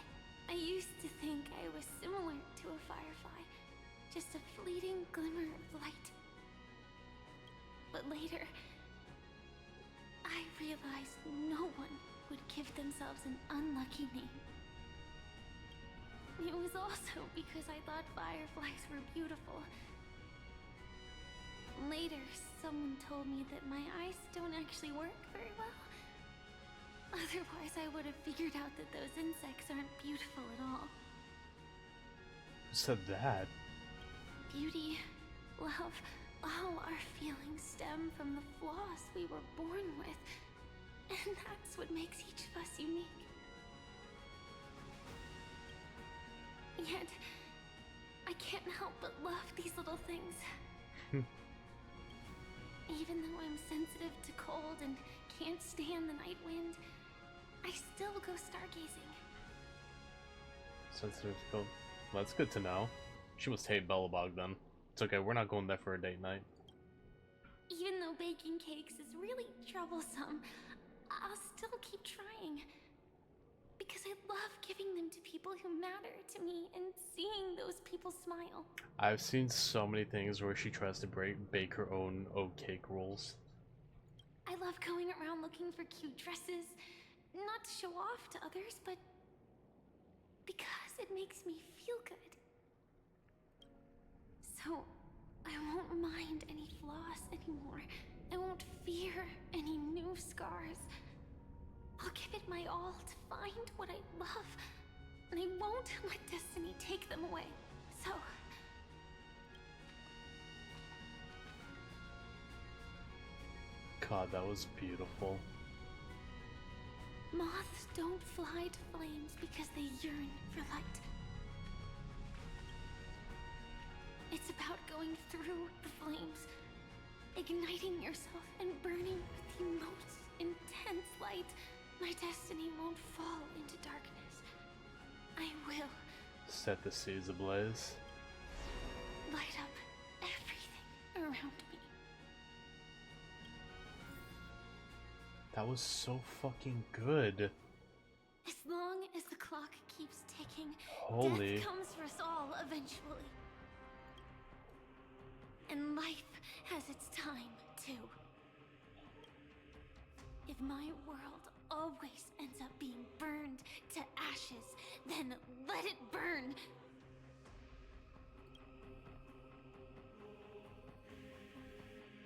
[SPEAKER 3] I used to think I was similar to a firefly, just a fleeting glimmer of light. But later, I realized no one would give themselves an unlucky name. It was also because I thought fireflies were beautiful. Later, someone told me that my eyes don't actually work very well. Otherwise, I would have figured out that those insects aren't beautiful at all.
[SPEAKER 1] Who said that?
[SPEAKER 3] Beauty, love, all our feelings stem from the flaws we were born with. And that's what makes each of us unique. Yet, I can't help but love these little things. Even though I'm sensitive to cold and can't stand the night wind, I still go stargazing.
[SPEAKER 1] Sensitive to cold. Well, that's good to know. She must hate Bellabog then. It's okay, we're not going there for a date night.
[SPEAKER 3] Even though baking cakes is really troublesome, I'll still keep trying. Because I love giving them to people who matter to me and seeing those people smile.
[SPEAKER 1] I've seen so many things where she tries to bake her own oat cake rolls.
[SPEAKER 3] I love going around looking for cute dresses, not to show off to others, but because it makes me feel good. So, I won't mind any flaws anymore. I won't fear any new scars. I'll give it my all to find what I love, and I won't let destiny take them away. So...
[SPEAKER 1] God, that was beautiful.
[SPEAKER 3] Moths don't fly to flames because they yearn for light. It's about going through the flames, igniting yourself and burning with the most intense light. My destiny won't fall into darkness. I will
[SPEAKER 1] Set the seas ablaze.
[SPEAKER 3] light up everything around me.
[SPEAKER 1] That was so fucking good.
[SPEAKER 3] As long as the clock keeps ticking,
[SPEAKER 1] Holy.
[SPEAKER 3] death comes for us all eventually. And life has its time, too. If my world always ends up being burned to ashes, then let it burn!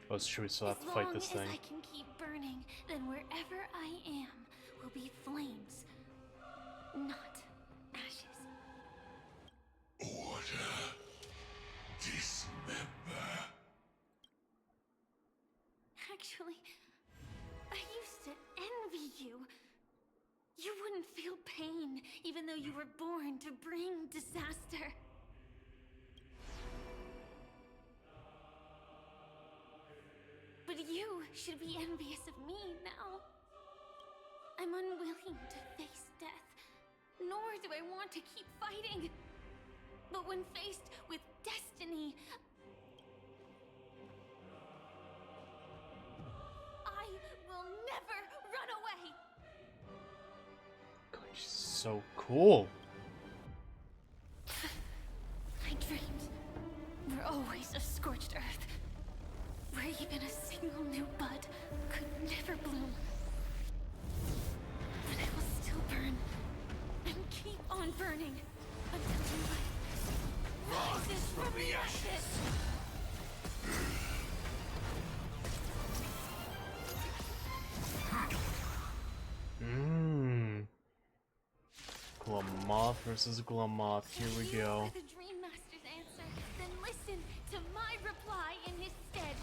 [SPEAKER 1] Oh, it's true, we still have to fight this thing.
[SPEAKER 3] As long as I can keep burning, then wherever I am will be flames, not ashes.
[SPEAKER 2] Order. Dismember.
[SPEAKER 3] Actually, I used to envy you. You wouldn't feel pain, even though you were born to bring disaster. But you should be envious of me now. I'm unwilling to face death, nor do I want to keep fighting. But when faced with destiny, I will never run away.
[SPEAKER 1] God, she's so cool.
[SPEAKER 3] My dreams were always a scorched earth, where even a single new bud could never bloom. But I will still burn, and keep on burning, until life rises from the ashes!
[SPEAKER 1] Glamoth versus Glamoth, here we go.
[SPEAKER 3] The Dream Master's answer, then listen to my reply in his stead.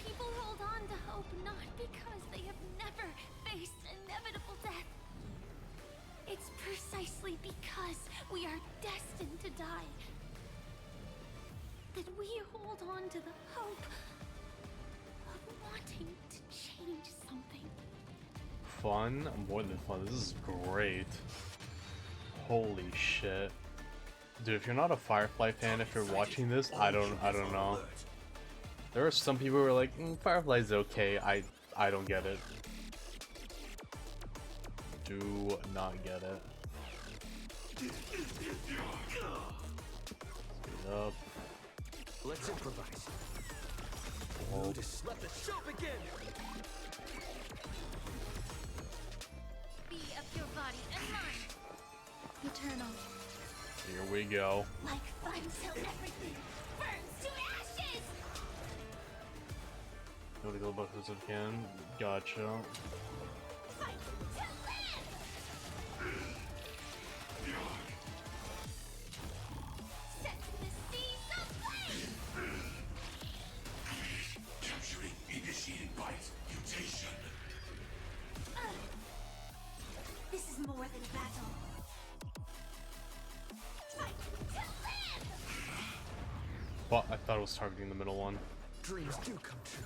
[SPEAKER 3] People hold on to hope not because they have never faced inevitable death. It's precisely because we are destined to die that we hold on to the hope of wanting to change something.
[SPEAKER 1] Fun? More than fun. This is great. Holy shit. Dude, if you're not a Firefly fan, if you're watching this, I don't know. There are some people who are like, Firefly's okay. I don't get it. do not get it. Speed up.
[SPEAKER 11] Let's improvise.
[SPEAKER 1] Oh.
[SPEAKER 11] Let the show begin!
[SPEAKER 3] Be of your body and mind. Eternal.
[SPEAKER 1] Here we go.
[SPEAKER 3] Like fun till everything burns to ashes!
[SPEAKER 1] Go to go back as I can. Gotcha.
[SPEAKER 3] Fight to live! Set the seas aflame!
[SPEAKER 2] Capturing initiated bite mutation.
[SPEAKER 3] This is more than a battle. Fight to live!
[SPEAKER 1] Well, I thought it was targeting the middle one.
[SPEAKER 11] Dreams do come true.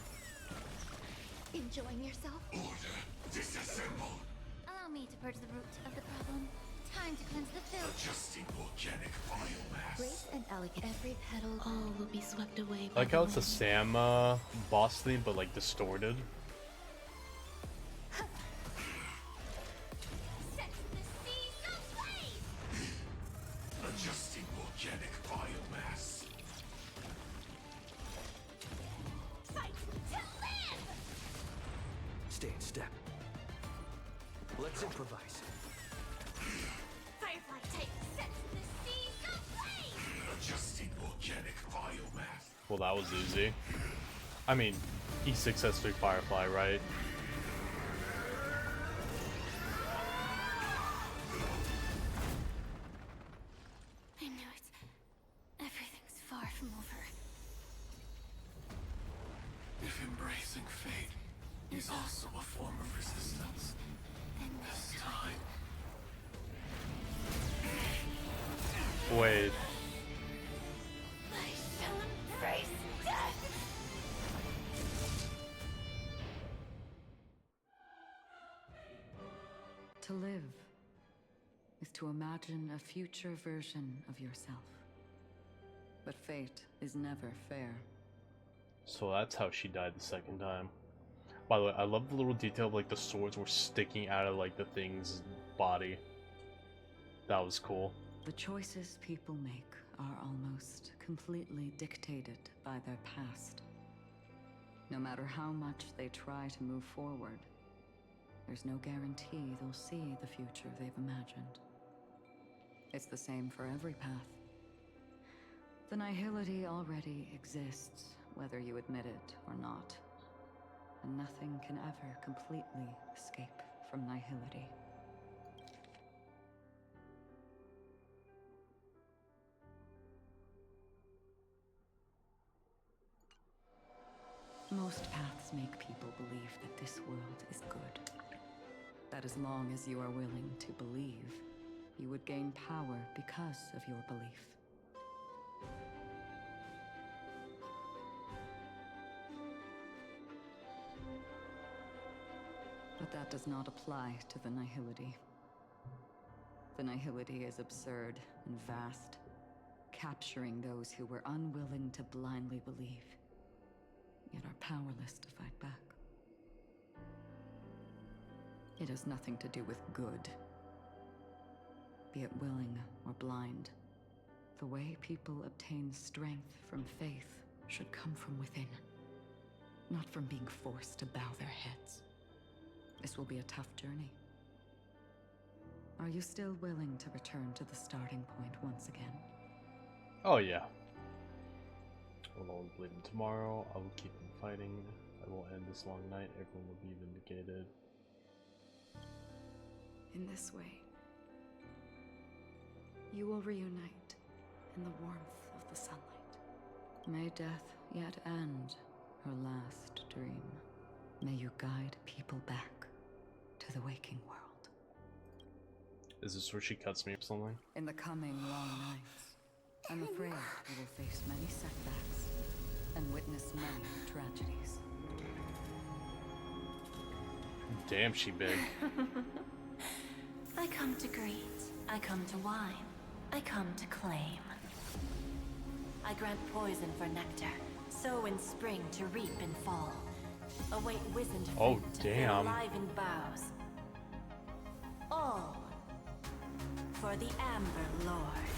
[SPEAKER 3] Enjoying yourself?
[SPEAKER 2] Order disassemble.
[SPEAKER 3] Allow me to purge the root of the problem. Time to cleanse the filth.
[SPEAKER 2] Adjusting organic biomass.
[SPEAKER 3] Grace and elegant. Every petal. All will be swept away.
[SPEAKER 1] I like how it's a Sam boss theme, but like distorted.
[SPEAKER 3] Set the seas aflame!
[SPEAKER 2] Adjusting organic biomass.
[SPEAKER 3] Fight to live!
[SPEAKER 11] Stay in step. Let's improvise.
[SPEAKER 3] Firefly type sets the seas aflame!
[SPEAKER 2] Adjusting organic biomass.
[SPEAKER 1] Well, that was easy. I mean, E6S3 Firefly, right?
[SPEAKER 3] I knew it. Everything's far from over.
[SPEAKER 2] If embracing fate is also a form of resistance,
[SPEAKER 3] Then
[SPEAKER 2] this time.
[SPEAKER 1] Wait.
[SPEAKER 3] I shall embrace death!
[SPEAKER 7] To live is to imagine a future version of yourself. But fate is never fair.
[SPEAKER 1] So that's how she died the second time. By the way, I love the little detail of like the swords were sticking out of like the thing's body. That was cool.
[SPEAKER 7] The choices people make are almost completely dictated by their past. No matter how much they try to move forward, there's no guarantee they'll see the future they've imagined. It's the same for every path. The nihility already exists, whether you admit it or not. And nothing can ever completely escape from nihility. Most paths make people believe that this world is good. That as long as you are willing to believe, you would gain power because of your belief. But that does not apply to the nihility. The nihility is absurd and vast, capturing those who were unwilling to blindly believe, yet are powerless to fight back. It has nothing to do with good. Be it willing or blind, the way people obtain strength from faith should come from within, not from being forced to bow their heads. This will be a tough journey. Are you still willing to return to the starting point once again?
[SPEAKER 1] Oh yeah. I will always believe in tomorrow. I will keep on fighting. I will end this long night. Everyone will be vindicated.
[SPEAKER 7] In this way, you will reunite in the warmth of the sunlight. May death yet end her last dream. May you guide people back to the waking world.
[SPEAKER 1] Is this where she cuts me or something?
[SPEAKER 7] In the coming long nights, I'm afraid we will face many setbacks and witness many tragedies.
[SPEAKER 1] Damn, she big.
[SPEAKER 17] I come to greet. I come to wine. I come to claim. I grant poison for nectar. Sow in spring to reap in fall. Await wizened fruit to fill live in boughs.
[SPEAKER 7] for the Amber Lord.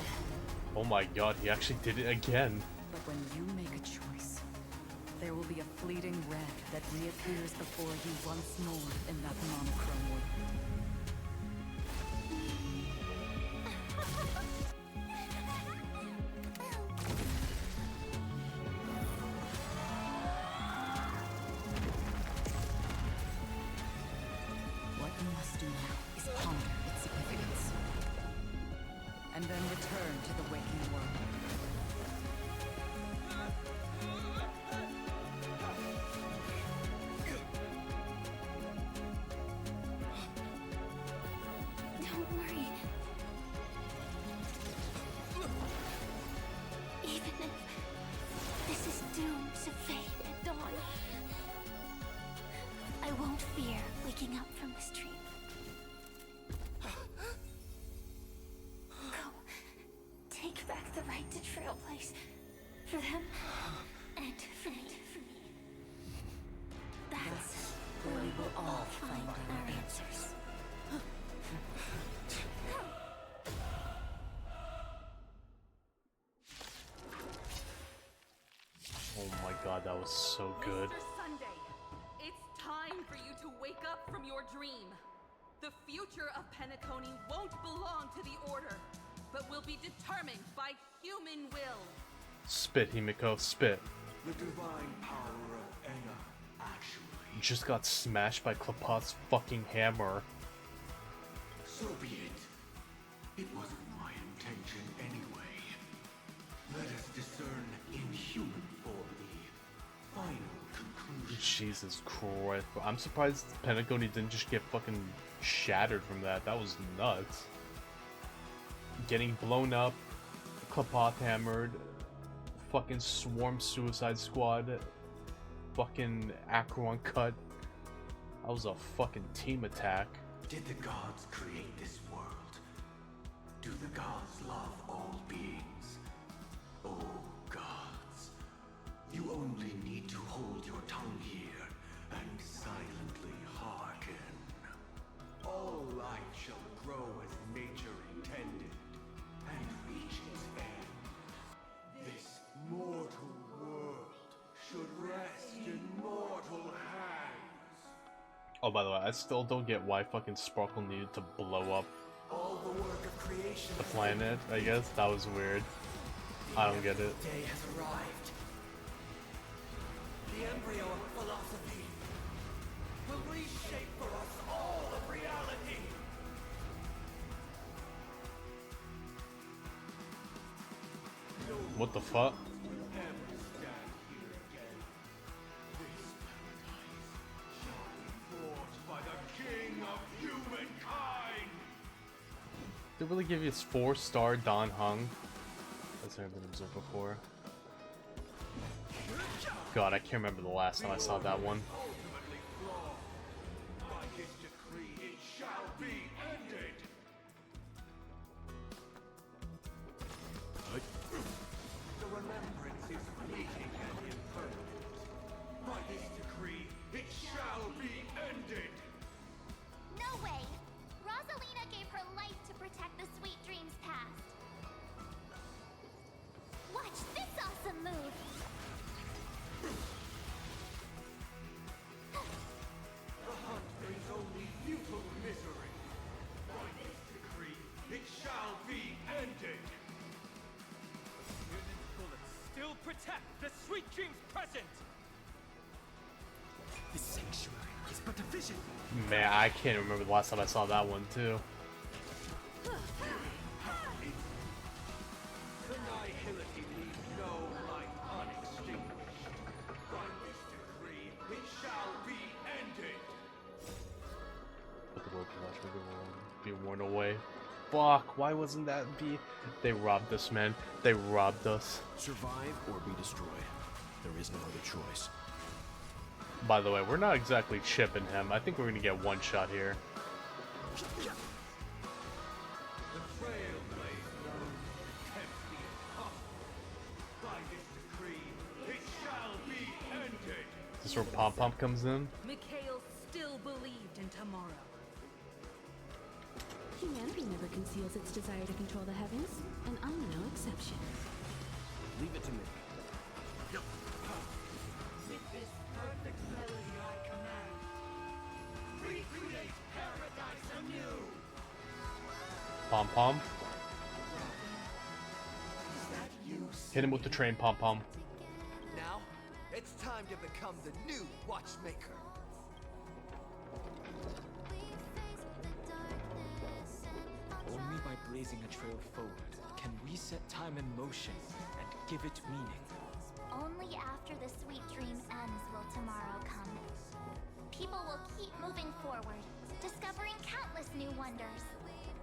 [SPEAKER 1] Oh my god, he actually did it again.
[SPEAKER 7] But when you make a choice, there will be a fleeting red that reappears before you once more in that monochrome world. What you must do now is ponder its significance, and then return to the waking world.
[SPEAKER 3] Don't worry. Even if this is doomed to fade at dawn, I won't fear waking up from this dream. Go. Take back the right to Trailblaze. For them, and for me. That's where we will all find our answers.
[SPEAKER 1] Oh my god, that was so good.
[SPEAKER 20] Mr. Sunday, it's time for you to wake up from your dream. The future of Penacony won't belong to the Order, but will be determined by human will.
[SPEAKER 1] Spit, Himiko, spit.
[SPEAKER 2] The divine power of Enna, actually.
[SPEAKER 1] Just got smashed by Klapot's fucking hammer.
[SPEAKER 2] So be it. It wasn't my intention anyway. Let us discern in human form the final conclusion.
[SPEAKER 1] Jesus Christ, bro. I'm surprised Penacony didn't just get fucking shattered from that. That was nuts. Getting blown up, Klapot hammered, fucking Swarm Suicide Squad, fucking Acheron cut. That was a fucking team attack.
[SPEAKER 2] Did the gods create this world? Do the gods love all beings? Oh, gods. You only need to hold your tongue here and silently hearken. All life shall grow as nature intended and reach its end. This mortal world should rest in mortal hands.
[SPEAKER 1] Oh, by the way, I still don't get why fucking Sparkle needed to blow up
[SPEAKER 2] All the work of creation
[SPEAKER 1] the planet, I guess. That was weird. I don't get it.
[SPEAKER 2] The day has arrived. The embryo of philosophy will reshape for us all of reality.
[SPEAKER 1] What the fuck? They really give you this 4-star Don Hung. That's never been observed before. God, I can't remember the last time I saw that one.
[SPEAKER 2] By his decree, it shall be ended. The remembrance is fleeting and impermanent. By this decree, it shall be ended.
[SPEAKER 14] No way! Rosalina gave her life to protect the sweet dreams past. Watch this awesome move!
[SPEAKER 2] The hunt brings only futile misery. By this decree, it shall be ended.
[SPEAKER 10] Union's bullets still protect the sweet dreams present.
[SPEAKER 2] The sanctuary is but a vision.
[SPEAKER 1] Man, I can't remember the last time I saw that one, too.
[SPEAKER 2] The nihility leaves no light unextinguished. By this decree, it shall be ended.
[SPEAKER 1] But the world will be worn away. Fuck, why wasn't that be? They robbed us, man. They robbed us.
[SPEAKER 11] Survive or be destroyed. There is no other choice.
[SPEAKER 1] By the way, we're not exactly chipping him. I think we're gonna get one shot here.
[SPEAKER 2] The trailblaze knows attempts the impossible. By this decree, it shall be ended.
[SPEAKER 1] Is this where Pom Pom comes in?
[SPEAKER 20] Mikhail still believed in tomorrow.
[SPEAKER 21] Humanity never conceals its desire to control the heavens, and I'm no exception.
[SPEAKER 11] Leave it to me.
[SPEAKER 2] With this perfect melody I command, recreate paradise anew.
[SPEAKER 1] Pom pom. Hit him with the train, pom pom.
[SPEAKER 22] Now, it's time to become the new watchmaker.
[SPEAKER 10] Only by blazing a trail forward can we set time in motion and give it meaning.
[SPEAKER 14] Only after the sweet dream ends will tomorrow come. People will keep moving forward, discovering countless new wonders.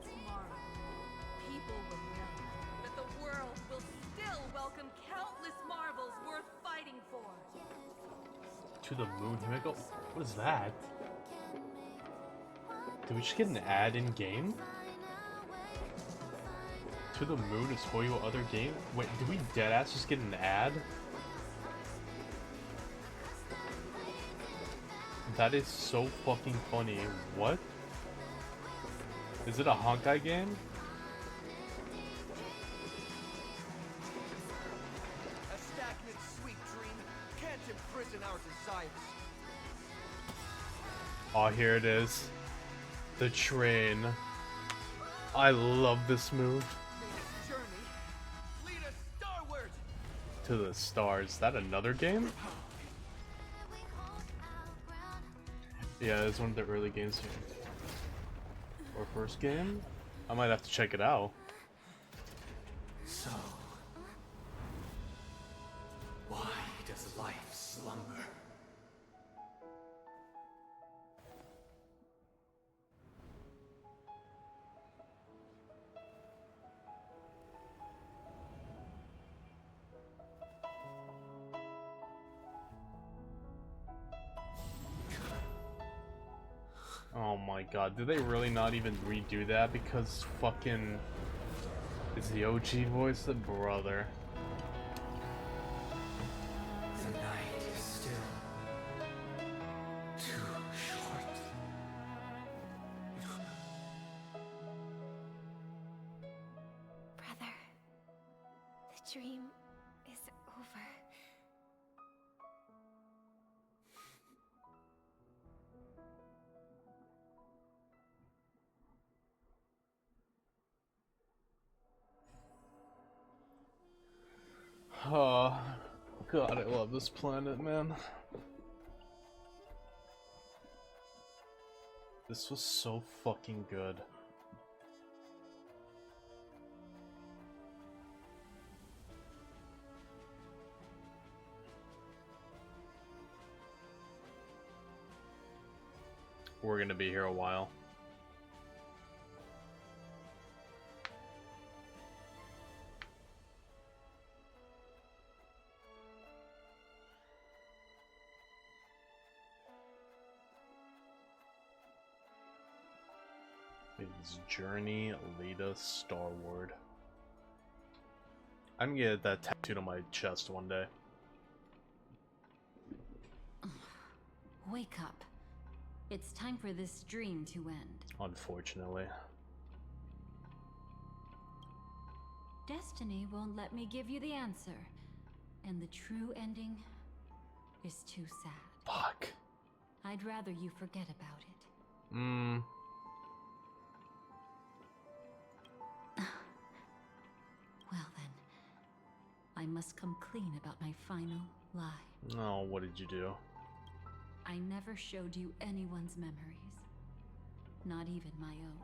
[SPEAKER 20] Tomorrow, people will know that the world will still welcome countless marvels worth fighting for.
[SPEAKER 1] To the moon. Here we go. What is that? Did we just get an ad in game? To the moon is for your other game? Wait, did we deadass just get an ad? That is so fucking funny. What? Is it a Honkai game?
[SPEAKER 22] A stagnant sweet dream can't imprison our desires.
[SPEAKER 1] Oh, here it is. The train. I love this move.
[SPEAKER 22] Lead us starward.
[SPEAKER 1] To the stars. Is that another game? Yeah, it's one of the early games here. Or first game? I might have to check it out.
[SPEAKER 5] So, why does life slumber?
[SPEAKER 1] Oh my god, did they really not even redo that? Because fucking... Is the OG voice the brother?
[SPEAKER 5] The night is still too short.
[SPEAKER 13] Brother, the dream is over.
[SPEAKER 1] Oh, god, I love this planet, man. This was so fucking good. We're gonna be here a while. His journey lead us starward. I'm gonna get that tattooed on my chest one day.
[SPEAKER 6] Wake up. It's time for this dream to end.
[SPEAKER 1] Unfortunately.
[SPEAKER 6] Destiny won't let me give you the answer. And the true ending is too sad.
[SPEAKER 1] Fuck.
[SPEAKER 6] I'd rather you forget about it. Well then, I must come clean about my final lie.
[SPEAKER 1] Oh, what did you do?
[SPEAKER 6] I never showed you anyone's memories. Not even my own.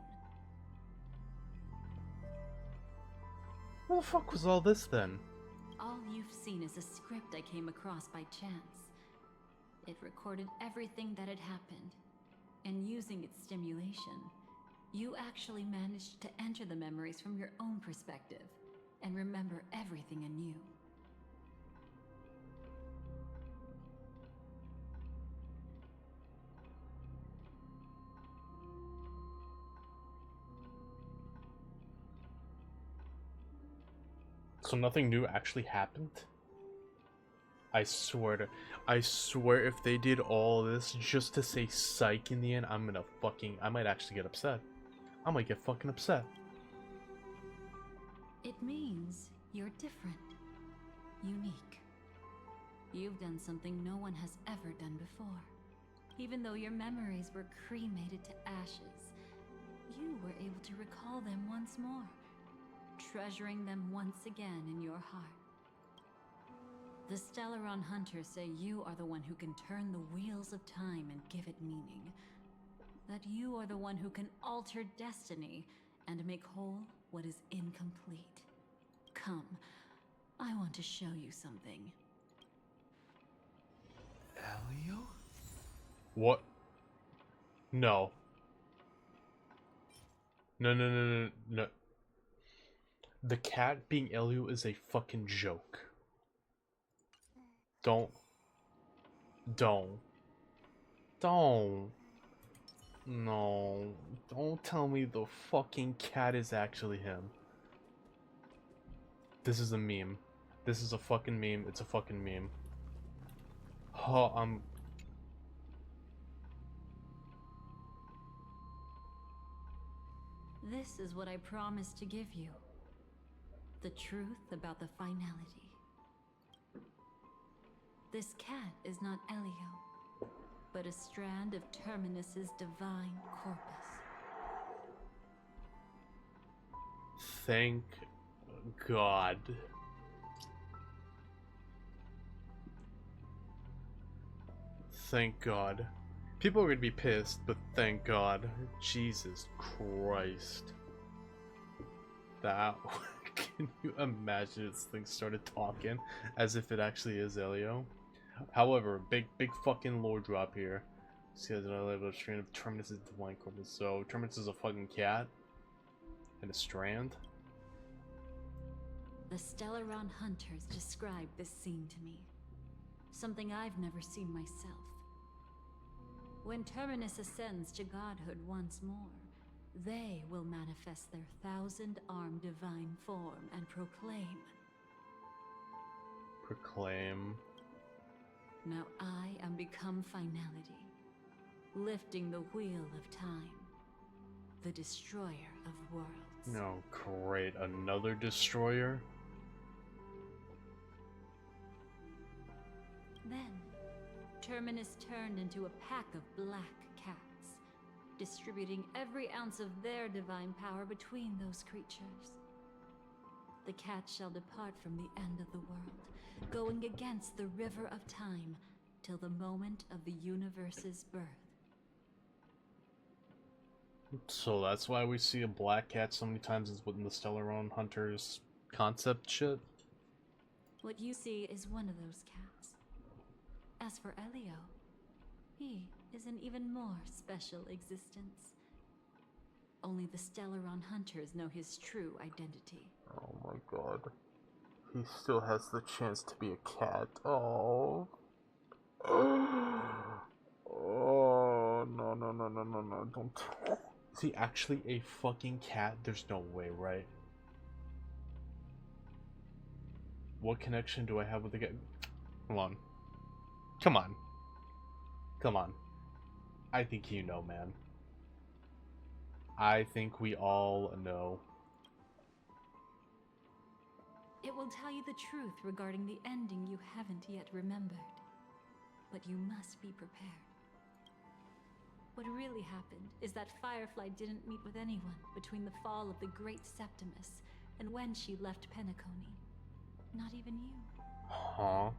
[SPEAKER 1] What the fuck was all this then?
[SPEAKER 6] All you've seen is a script I came across by chance. It recorded everything that had happened. And using its stimulation, you actually managed to enter the memories from your own perspective and remember everything anew.
[SPEAKER 1] So nothing new actually happened? I swear if they did all this just to say psych in the end, I might actually get upset. I might get fucking upset.
[SPEAKER 6] It means you're different, unique. You've done something no one has ever done before. Even though your memories were cremated to ashes, you were able to recall them once more, treasuring them once again in your heart. The Stellaron Hunters say you are the one who can turn the wheels of time and give it meaning. That you are the one who can alter destiny and make whole what is incomplete. Come, I want to show you something.
[SPEAKER 15] Elio?
[SPEAKER 1] What? No. No, no, no, no, no. The cat being Elio is a fucking joke. Don't. No. Don't tell me the fucking cat is actually him. This is a meme. This is a fucking meme. It's a fucking meme. Oh,
[SPEAKER 6] This is what I promised to give you. The truth about the finality. This cat is not Elio, but a strand of Terminus's divine corpus.
[SPEAKER 1] Thank God. Thank God. People are gonna be pissed, but thank God. Jesus Christ. That. Can you imagine this thing started talking as if it actually is Elio? However, big fucking lore drop here. See, as I live a strand of Terminus's divine corpus. So, Terminus is a fucking cat? And a strand?
[SPEAKER 6] The Stellaron Hunters described this scene to me. Something I've never seen myself. When Terminus ascends to godhood once more, they will manifest their 1,000-armed divine form and proclaim.
[SPEAKER 1] Proclaim.
[SPEAKER 6] Now I am become finality, lifting the wheel of time, the destroyer of worlds.
[SPEAKER 1] Oh, great. Another destroyer?
[SPEAKER 6] Then, Terminus turned into a pack of black cats, distributing every ounce of their divine power between those creatures. The cats shall depart from the end of the world, going against the river of time, till the moment of the universe's birth.
[SPEAKER 1] So that's why we see a black cat so many times as within the Stellaron Hunters concept shit?
[SPEAKER 6] What you see is one of those cats. As for Elio, he is an even more special existence. Only the Stellaron Hunters know his true identity.
[SPEAKER 1] Oh my God. He still has the chance to be a cat. Oh. Oh, no, don't. Is he actually a fucking cat? There's no way, right? What connection do I have with the cat? Hold on. Come on. Come on. I think you know, man. I think we all know.
[SPEAKER 6] It will tell you the truth regarding the ending you haven't yet remembered. But you must be prepared. What really happened is that Firefly didn't meet with anyone between the fall of the Great Septimus and when she left Penacony. Not even you.
[SPEAKER 1] Huh?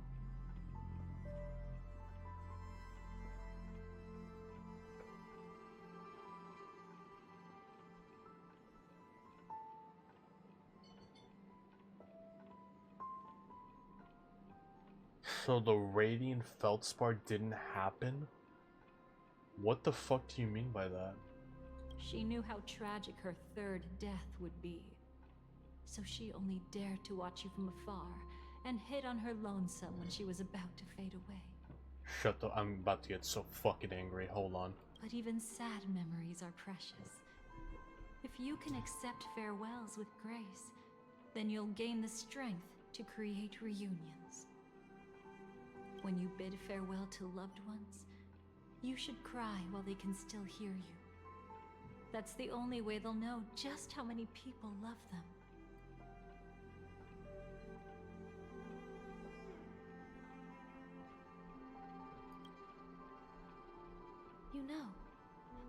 [SPEAKER 1] So the Radiant Feldspar didn't happen? What the fuck do you mean by that?
[SPEAKER 6] She knew how tragic her third death would be. So she only dared to watch you from afar and hid on her lonesome when she was about to fade away.
[SPEAKER 1] Shut the- I'm about to get so fucking angry. Hold on.
[SPEAKER 6] But even sad memories are precious. If you can accept farewells with grace, then you'll gain the strength to create reunions. When you bid farewell to loved ones, you should cry while they can still hear you. That's the only way they'll know just how many people love them. You know,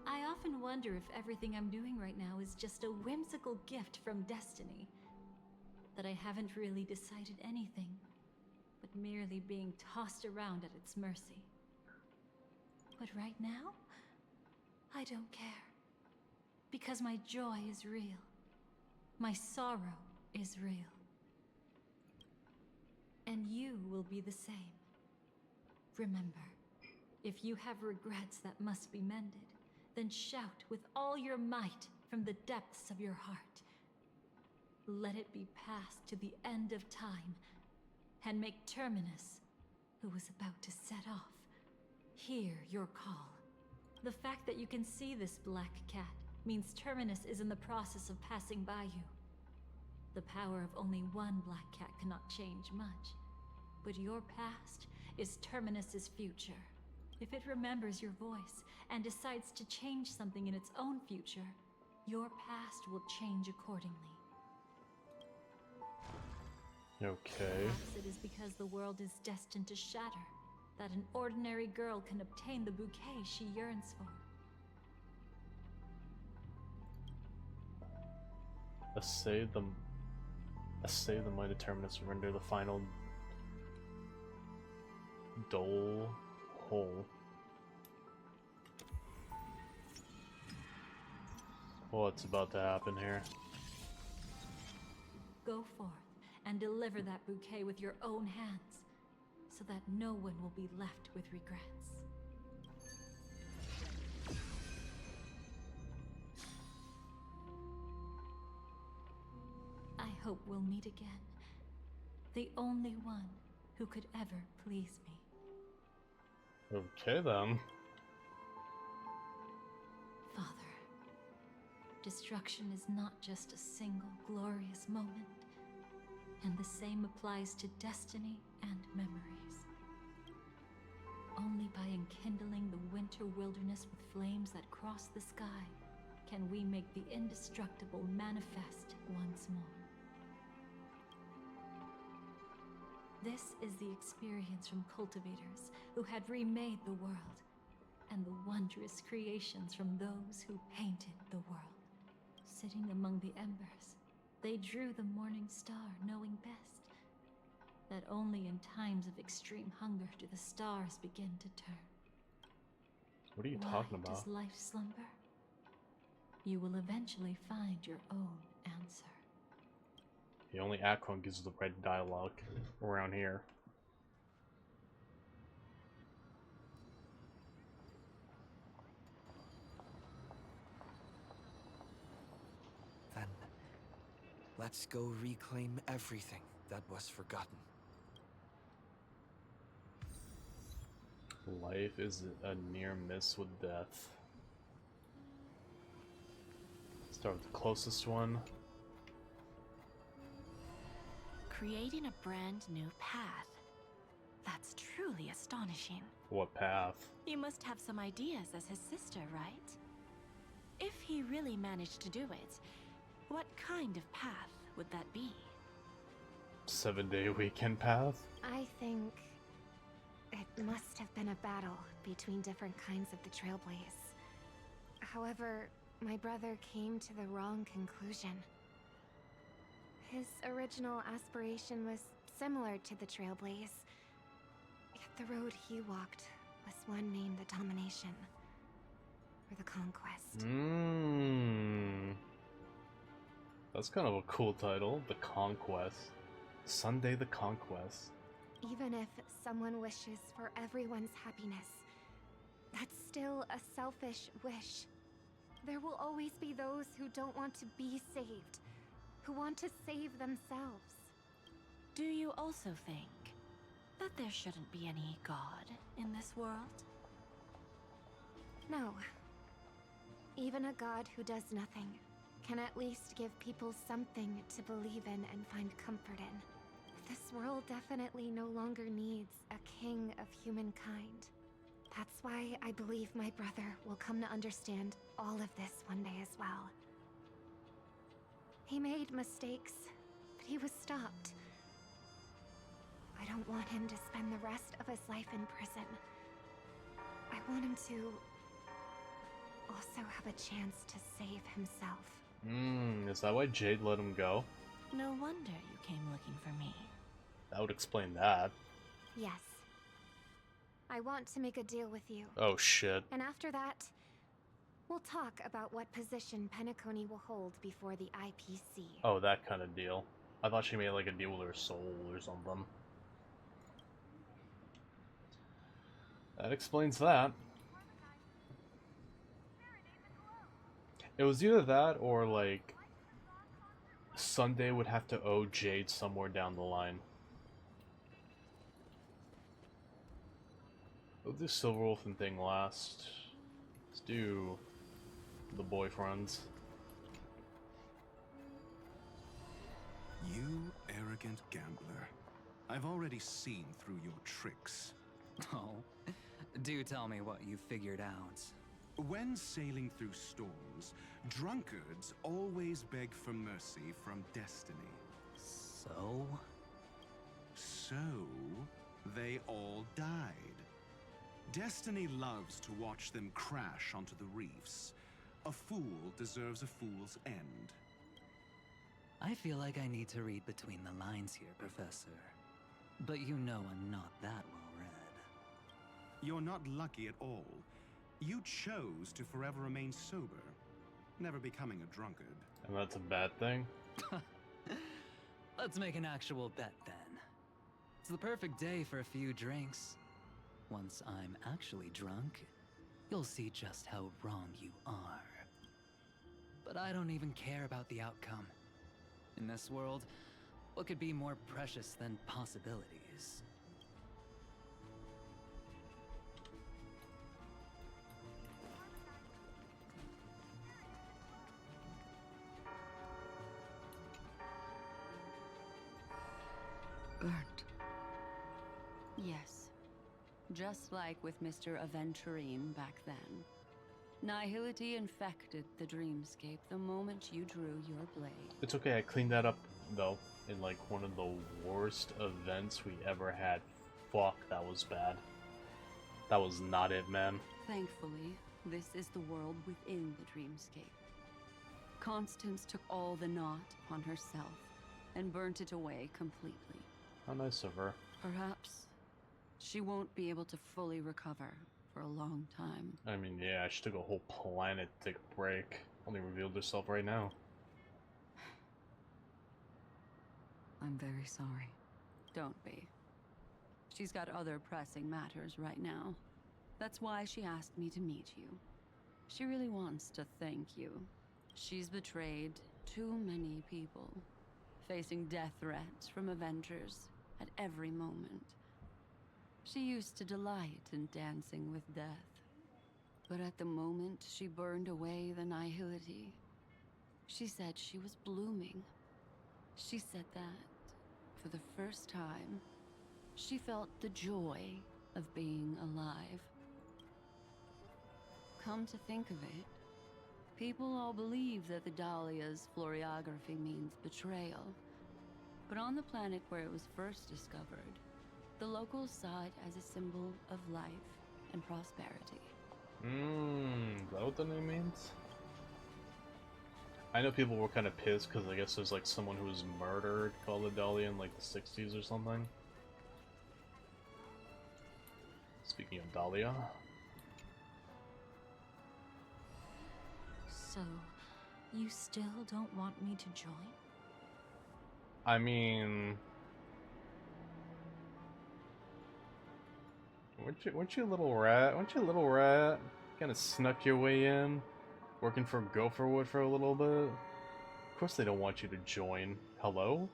[SPEAKER 6] I often wonder if everything I'm doing right now is just a whimsical gift from destiny. That I haven't really decided anything, but merely being tossed around at its mercy. But right now, I don't care. Because my joy is real. My sorrow is real. And you will be the same. Remember, if you have regrets that must be mended, then shout with all your might from the depths of your heart. Let it be passed to the end of time, and make Terminus, who is about to set off, hear your call. The fact that you can see this black cat means Terminus is in the process of passing by you. The power of only one black cat cannot change much, but your past is Terminus's future. If it remembers your voice and decides to change something in its own future, your past will change accordingly.
[SPEAKER 1] Okay.
[SPEAKER 6] Perhaps it is because the world is destined to shatter, that an ordinary girl can obtain the bouquet she yearns for.
[SPEAKER 1] Assay the might of Terminus, render the final dole whole. What's about to happen here?
[SPEAKER 6] Go forth and deliver that bouquet with your own hands, so that no one will be left with regrets. I hope we'll meet again. The only one who could ever please me.
[SPEAKER 1] Okay then.
[SPEAKER 6] Father, destruction is not just a single glorious moment, and the same applies to destiny and memories. Only by enkindling the winter wilderness with flames that cross the sky can we make the indestructible manifest once more. This is the experience from cultivators who had remade the world, and the wondrous creations from those who painted the world. Sitting among the embers, they drew the morning star, knowing best that only in times of extreme hunger do the stars begin to turn.
[SPEAKER 1] What are you talking about?
[SPEAKER 6] Why does life slumber? You will eventually find your own answer.
[SPEAKER 1] The only Akron gives the red dialogue around here.
[SPEAKER 8] Then, let's go reclaim everything that was forgotten.
[SPEAKER 1] Life is a near miss with death. Start with the closest one.
[SPEAKER 9] Creating a brand new path. That's truly astonishing.
[SPEAKER 1] What path?
[SPEAKER 9] You must have some ideas as his sister, right? If he really managed to do it, what kind of path would that be?
[SPEAKER 1] 7-day weekend path?
[SPEAKER 13] I think it must have been a battle between different kinds of the Trailblaze. However, my brother came to the wrong conclusion. His original aspiration was similar to the Trailblaze, yet the road he walked was one named the Domination, or the Conquest.
[SPEAKER 1] That's kind of a cool title, The Conquest. Sunday the Conquest.
[SPEAKER 13] Even if someone wishes for everyone's happiness, that's still a selfish wish. There will always be those who don't want to be saved, who want to save themselves.
[SPEAKER 9] Do you also think that there shouldn't be any God in this world?
[SPEAKER 13] No. Even a god who does nothing can at least give people something to believe in and find comfort in. This world definitely no longer needs a king of humankind. That's why I believe my brother will come to understand all of this one day as as well. He made mistakes, but he was stopped. I don't want him to spend the rest of his life in prison. I want him to also have a chance to save himself.
[SPEAKER 1] Is that why Jade let him go?
[SPEAKER 9] No wonder you came looking for me.
[SPEAKER 1] That would explain that.
[SPEAKER 13] Yes. I want to make a deal with you.
[SPEAKER 1] Oh shit.
[SPEAKER 13] And after that, we'll talk about what position Penacony will hold before the IPC.
[SPEAKER 1] Oh, that kind of deal. I thought she made like a deal with her soul or something. That explains that. It was either that or like Sunday would have to owe Jade somewhere down the line. We'll do Silverwolf and thing last. Let's do the boyfriends.
[SPEAKER 4] You arrogant gambler. I've already seen through your tricks.
[SPEAKER 16] Oh, do tell me what you figured out.
[SPEAKER 4] When sailing through storms, drunkards always beg for mercy from destiny.
[SPEAKER 16] So?
[SPEAKER 4] So, they all died. Destiny loves to watch them crash onto the reefs. A fool deserves a fool's end.
[SPEAKER 16] I feel like I need to read between the lines here, Professor. But you know I'm not that well read.
[SPEAKER 4] You're not lucky at all. You chose to forever remain sober, never becoming a drunkard.
[SPEAKER 1] And that's a bad thing?
[SPEAKER 16] Let's make an actual bet then. It's the perfect day for a few drinks. Once I'm actually drunk, you'll see just how wrong you are. But I don't even care about the outcome. In this world, what could be more precious than possibilities?
[SPEAKER 7] Burnt. Yes. Just like with Mr. Aventurine back then. Nihility infected the dreamscape the moment you drew your blade.
[SPEAKER 1] It's okay, I cleaned that up though. In like one of the worst events we ever had. Fuck, that was bad. That was not it, man.
[SPEAKER 7] Thankfully, this is the world within the dreamscape. Constance took all the knot upon herself and burnt it away completely.
[SPEAKER 1] How nice of her.
[SPEAKER 7] Perhaps she won't be able to fully recover for a long time.
[SPEAKER 1] I mean, yeah, she took a whole planet to take a break. Only revealed herself right now.
[SPEAKER 7] I'm very sorry. Don't be. She's got other pressing matters right now. That's why she asked me to meet you. She really wants to thank you. She's betrayed too many people, facing death threats from Avengers at every moment. She used to delight in dancing with death. But at the moment she burned away the nihility, she said she was blooming. She said that, for the first time, she felt the joy of being alive. Come to think of it, people all believe that the Dahlia's floriography means betrayal. But on the planet where it was first discovered, the locals saw it as a symbol of life and prosperity.
[SPEAKER 1] Is that what the name means? I know people were kind of pissed because I guess there's like someone who was murdered called the Dahlia in like the 60s or something. Speaking of Dahlia.
[SPEAKER 6] So, you still don't want me to join?
[SPEAKER 1] I mean... Weren't you a little rat? Weren't you a little rat? Kinda snuck your way in, working for Gopherwood for a little bit. Of course they don't want you to join. Hello?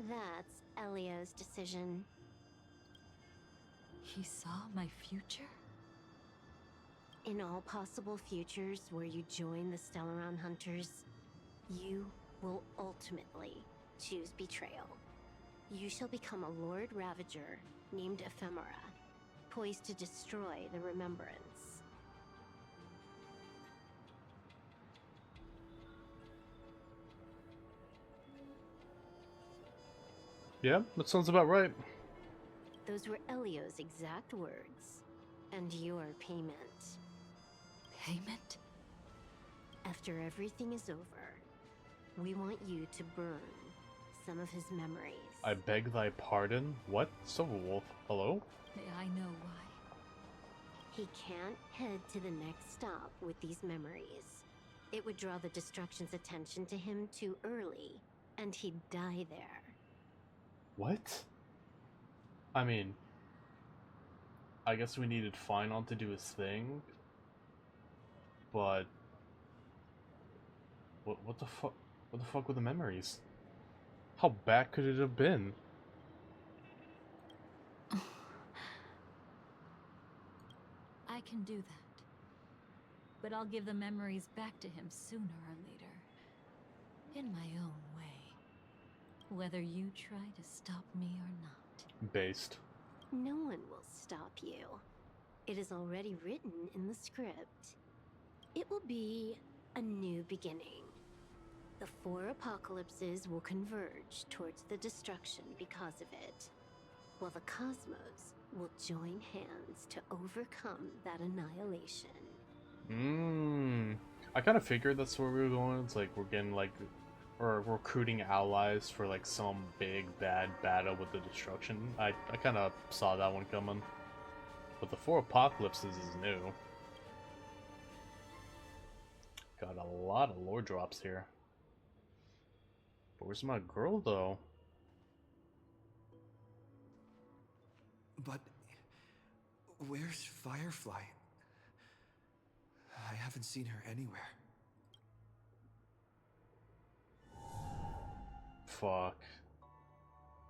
[SPEAKER 12] That's Elia's decision.
[SPEAKER 6] He saw my future?
[SPEAKER 12] In all possible futures where you join the Stellaron Hunters, you will ultimately choose betrayal. You shall become a Lord Ravager named Ephemera, poised to destroy the Remembrance.
[SPEAKER 1] Yeah, that sounds about right.
[SPEAKER 12] Those were Elio's exact words. And your payment.
[SPEAKER 6] Payment?
[SPEAKER 12] After everything is over, we want you to burn some of his memories.
[SPEAKER 1] I beg thy pardon? What? Silverwolf, hello?
[SPEAKER 6] May I know why?
[SPEAKER 12] He can't head to the next stop with these memories. It would draw the Destruction's attention to him too early, and he'd die there.
[SPEAKER 1] What? I mean, I guess we needed Finon to do his thing, but what the fuck? What the fuck were the memories? How bad could it have been?
[SPEAKER 6] I can do that. But I'll give the memories back to him sooner or later. In my own way. Whether you try to stop me or not.
[SPEAKER 1] Based.
[SPEAKER 12] No one will stop you. It is already written in the script. It will be a new beginning. The 4 apocalypses will converge towards the destruction because of it, while the cosmos will join hands to overcome that annihilation.
[SPEAKER 1] I kind of figured that's where we were going. It's like we're getting like, or recruiting allies for like some big bad battle with the destruction. I kind of saw that one coming. But the 4 apocalypses is new. Got a lot of lore drops here. But where's my girl though?
[SPEAKER 8] But where's Firefly? I haven't seen her anywhere.
[SPEAKER 1] Fuck.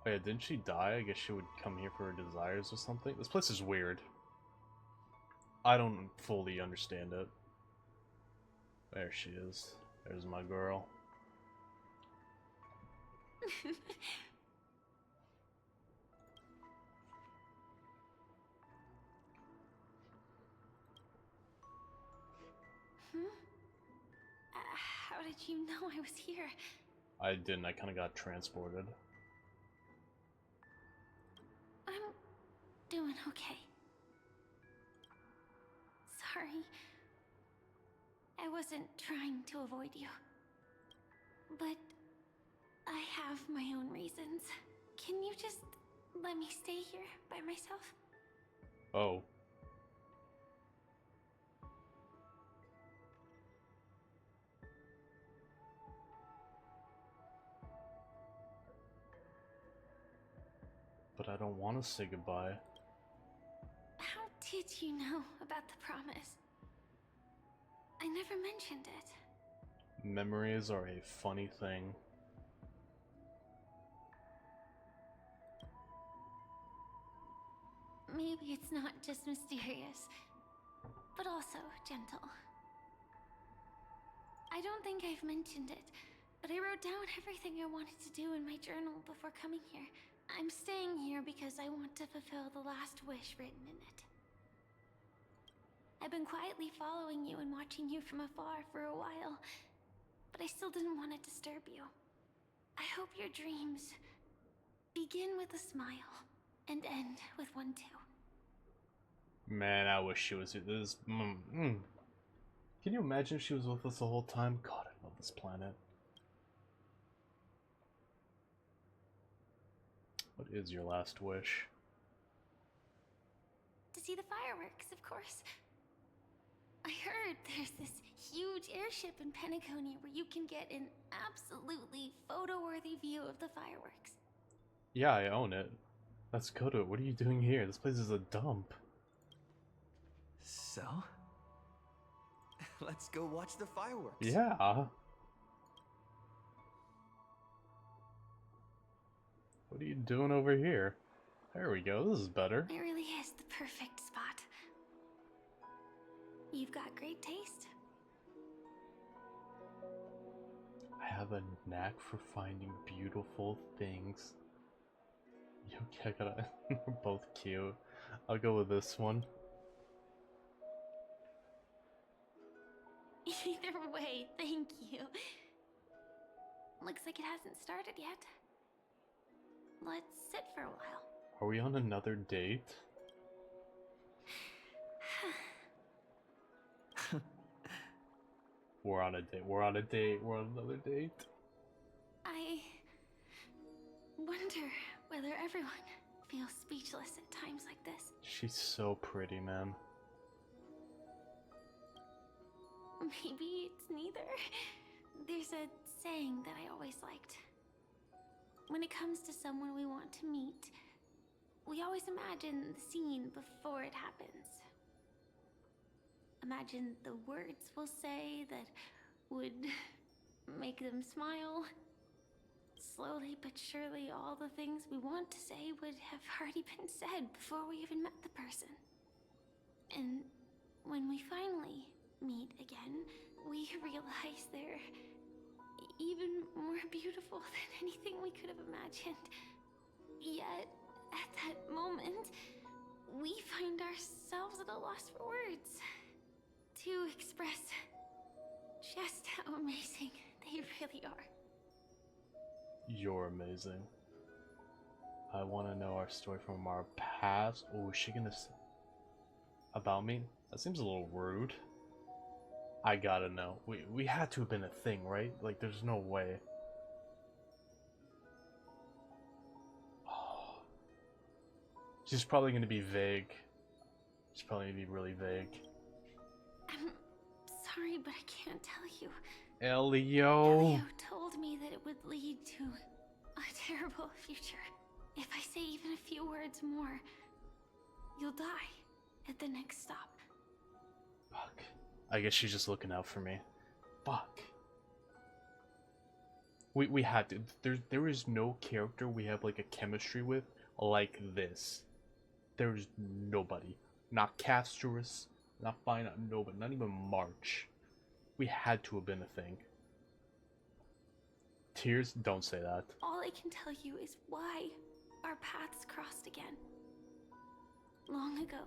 [SPEAKER 1] Oh yeah, didn't she die? I guess she would come here for her desires or something. This place is weird. I don't fully understand it. There she is. There's my girl.
[SPEAKER 3] How did you know I was here?
[SPEAKER 1] I didn't. I kind of got transported.
[SPEAKER 3] I'm doing okay. Sorry. I wasn't trying to avoid you. But I have my own reasons. Can you just let me stay here by myself?
[SPEAKER 1] Oh. But I don't want to say goodbye.
[SPEAKER 3] How did you know about the promise? I never mentioned it.
[SPEAKER 1] Memories are a funny thing.
[SPEAKER 3] Maybe it's not just mysterious, but also gentle. I don't think I've mentioned it, but I wrote down everything I wanted to do in my journal before coming here. I'm staying here because I want to fulfill the last wish written in it. I've been quietly following you and watching you from afar for a while, but I still didn't want to disturb you. I hope your dreams begin with a smile and end with one too.
[SPEAKER 1] Man, I wish she was here. This. Can you imagine if she was with us the whole time? God, I love this planet. What is your last wish?
[SPEAKER 3] To see the fireworks, of course. I heard there's this huge airship in Penacony where you can get an absolutely photo-worthy view of the fireworks.
[SPEAKER 1] Yeah, I own it. Let's go to it. What are you doing here? This place is a dump.
[SPEAKER 8] So? Let's go watch the fireworks.
[SPEAKER 1] Yeah. What are you doing over here? There we go. This is better.
[SPEAKER 3] It really is the perfect spot. You've got great taste.
[SPEAKER 1] I have a knack for finding beautiful things. Okay, I gotta. We're both cute. I'll go with this one.
[SPEAKER 3] Either way, thank you. Looks like it hasn't started yet. let's sit for a while.
[SPEAKER 1] Are we on another date? We're on a date. We're on a date. We're on another date.
[SPEAKER 3] I wonder whether everyone feels speechless at times like this.
[SPEAKER 1] She's so pretty, man.
[SPEAKER 3] Maybe it's neither. There's a saying that I always liked. When it comes to someone we want to meet, we always imagine the scene before it happens. Imagine the words we'll say that would make them smile. Slowly but surely, all the things we want to say would have already been said before we even met the person. And when we finally meet again, we realize they're even more beautiful than anything we could have imagined. Yet, at that moment, we find ourselves at a loss for words to express just how amazing they really are.
[SPEAKER 1] You're amazing. I want to know our story from our past. Oh, is she gonna say about me? That seems a little rude. I gotta know. We had to have been a thing, right? Like, there's no way. Oh. She's probably gonna be vague. She's probably gonna be really vague.
[SPEAKER 3] I'm sorry, but I can't tell you.
[SPEAKER 1] Elio.
[SPEAKER 3] Elio told me that it would lead to a terrible future. If I say even a few words more, you'll die at the next stop.
[SPEAKER 1] Fuck. I guess she's just looking out for me. Fuck. We had to. There is no character we have like a chemistry with like this. There's nobody. Not Castorus, not Fine, nobody, not even March. We had to have been a thing. Tears, don't say that.
[SPEAKER 3] All I can tell you is why our paths crossed again. Long ago,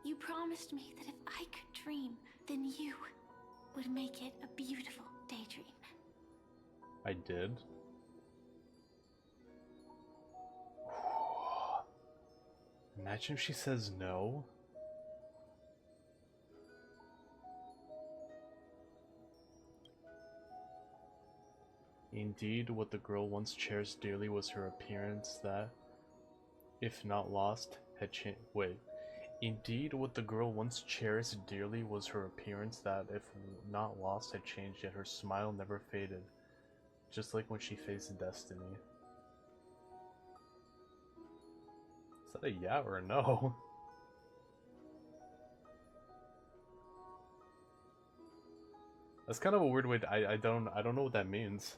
[SPEAKER 3] you promised me that if I could dream, then you would make it a beautiful daydream.
[SPEAKER 1] I did. Imagine if she says no. Indeed, what the girl once cherished dearly was her appearance that, if not lost, had changed. Wait. Indeed, what the girl once cherished dearly was her appearance that, if not lost, had changed, yet her smile never faded. Just like when she faced destiny. Is that a yeah or a no? That's kind of a weird way to, I don't know what that means.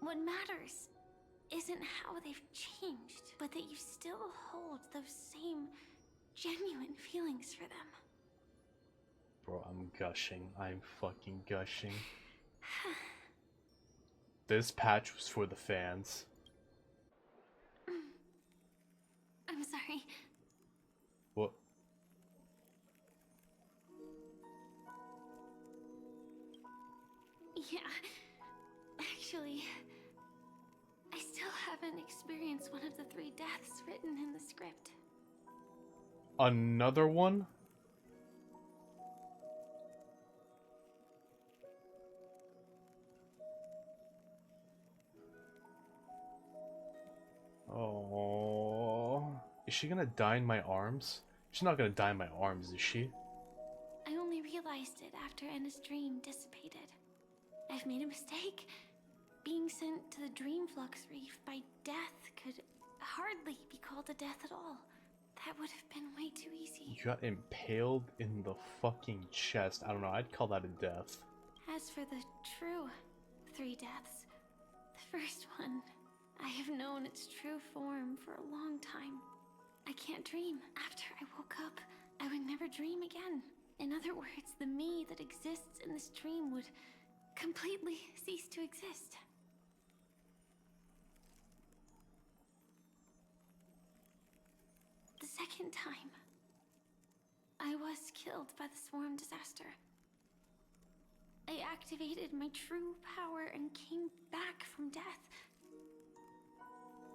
[SPEAKER 3] What matters isn't how they've changed, but that you still hold those same genuine feelings for them.
[SPEAKER 1] Bro, I'm gushing. I'm fucking gushing. This patch was for the fans.
[SPEAKER 3] I'm sorry.
[SPEAKER 1] What?
[SPEAKER 3] Yeah, actually, I still haven't experienced one of the 3 deaths written in the script.
[SPEAKER 1] Another one? Oh, is she gonna die in my arms? She's not gonna die in my arms, is she?
[SPEAKER 3] I only realized it after Anna's dream dissipated. I've made a mistake. Being sent to the Dream Flux Reef by death could hardly be called a death at all. That would have been way too easy.
[SPEAKER 1] You got impaled in the fucking chest. I don't know, I'd call that a death.
[SPEAKER 3] As for the true 3 deaths, the first one, I have known its true form for a long time. I can't dream. After I woke up, I would never dream again. In other words, the me that exists in this dream would completely cease to exist. The second time, I was killed by the swarm disaster. I activated my true power and came back from death.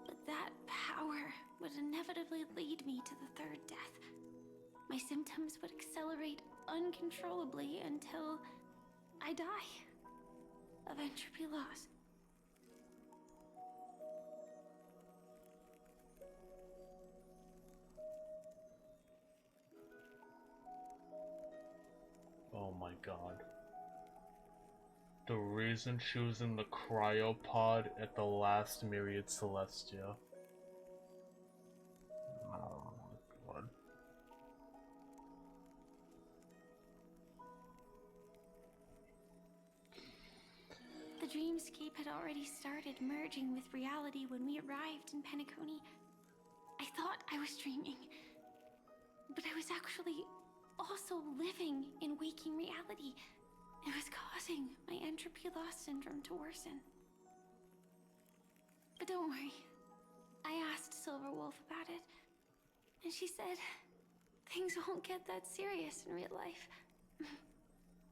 [SPEAKER 3] But that power would inevitably lead me to the third death. My symptoms would accelerate uncontrollably until I die of entropy loss.
[SPEAKER 1] Oh my god. The reason she was in the cryopod at the last Myriad Celestia. Oh my god.
[SPEAKER 3] The dreamscape had already started merging with reality when we arrived in Penacony. I thought I was dreaming, but I was actually also living in waking reality. It was causing my entropy loss syndrome to worsen. But don't worry. I asked Silverwolf about it, and she said things won't get that serious in real life.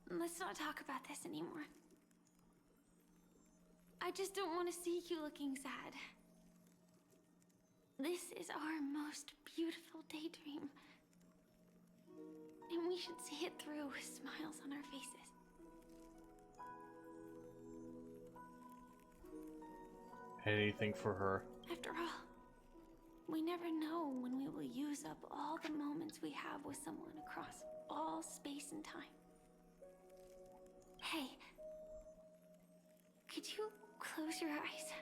[SPEAKER 3] Let's not talk about this anymore. I just don't want to see you looking sad. This is our most beautiful daydream, and we should see it through with smiles on our faces.
[SPEAKER 1] Anything for her.
[SPEAKER 3] After all, we never know when we will use up all the moments we have with someone across all space and time. Hey, could you close your eyes?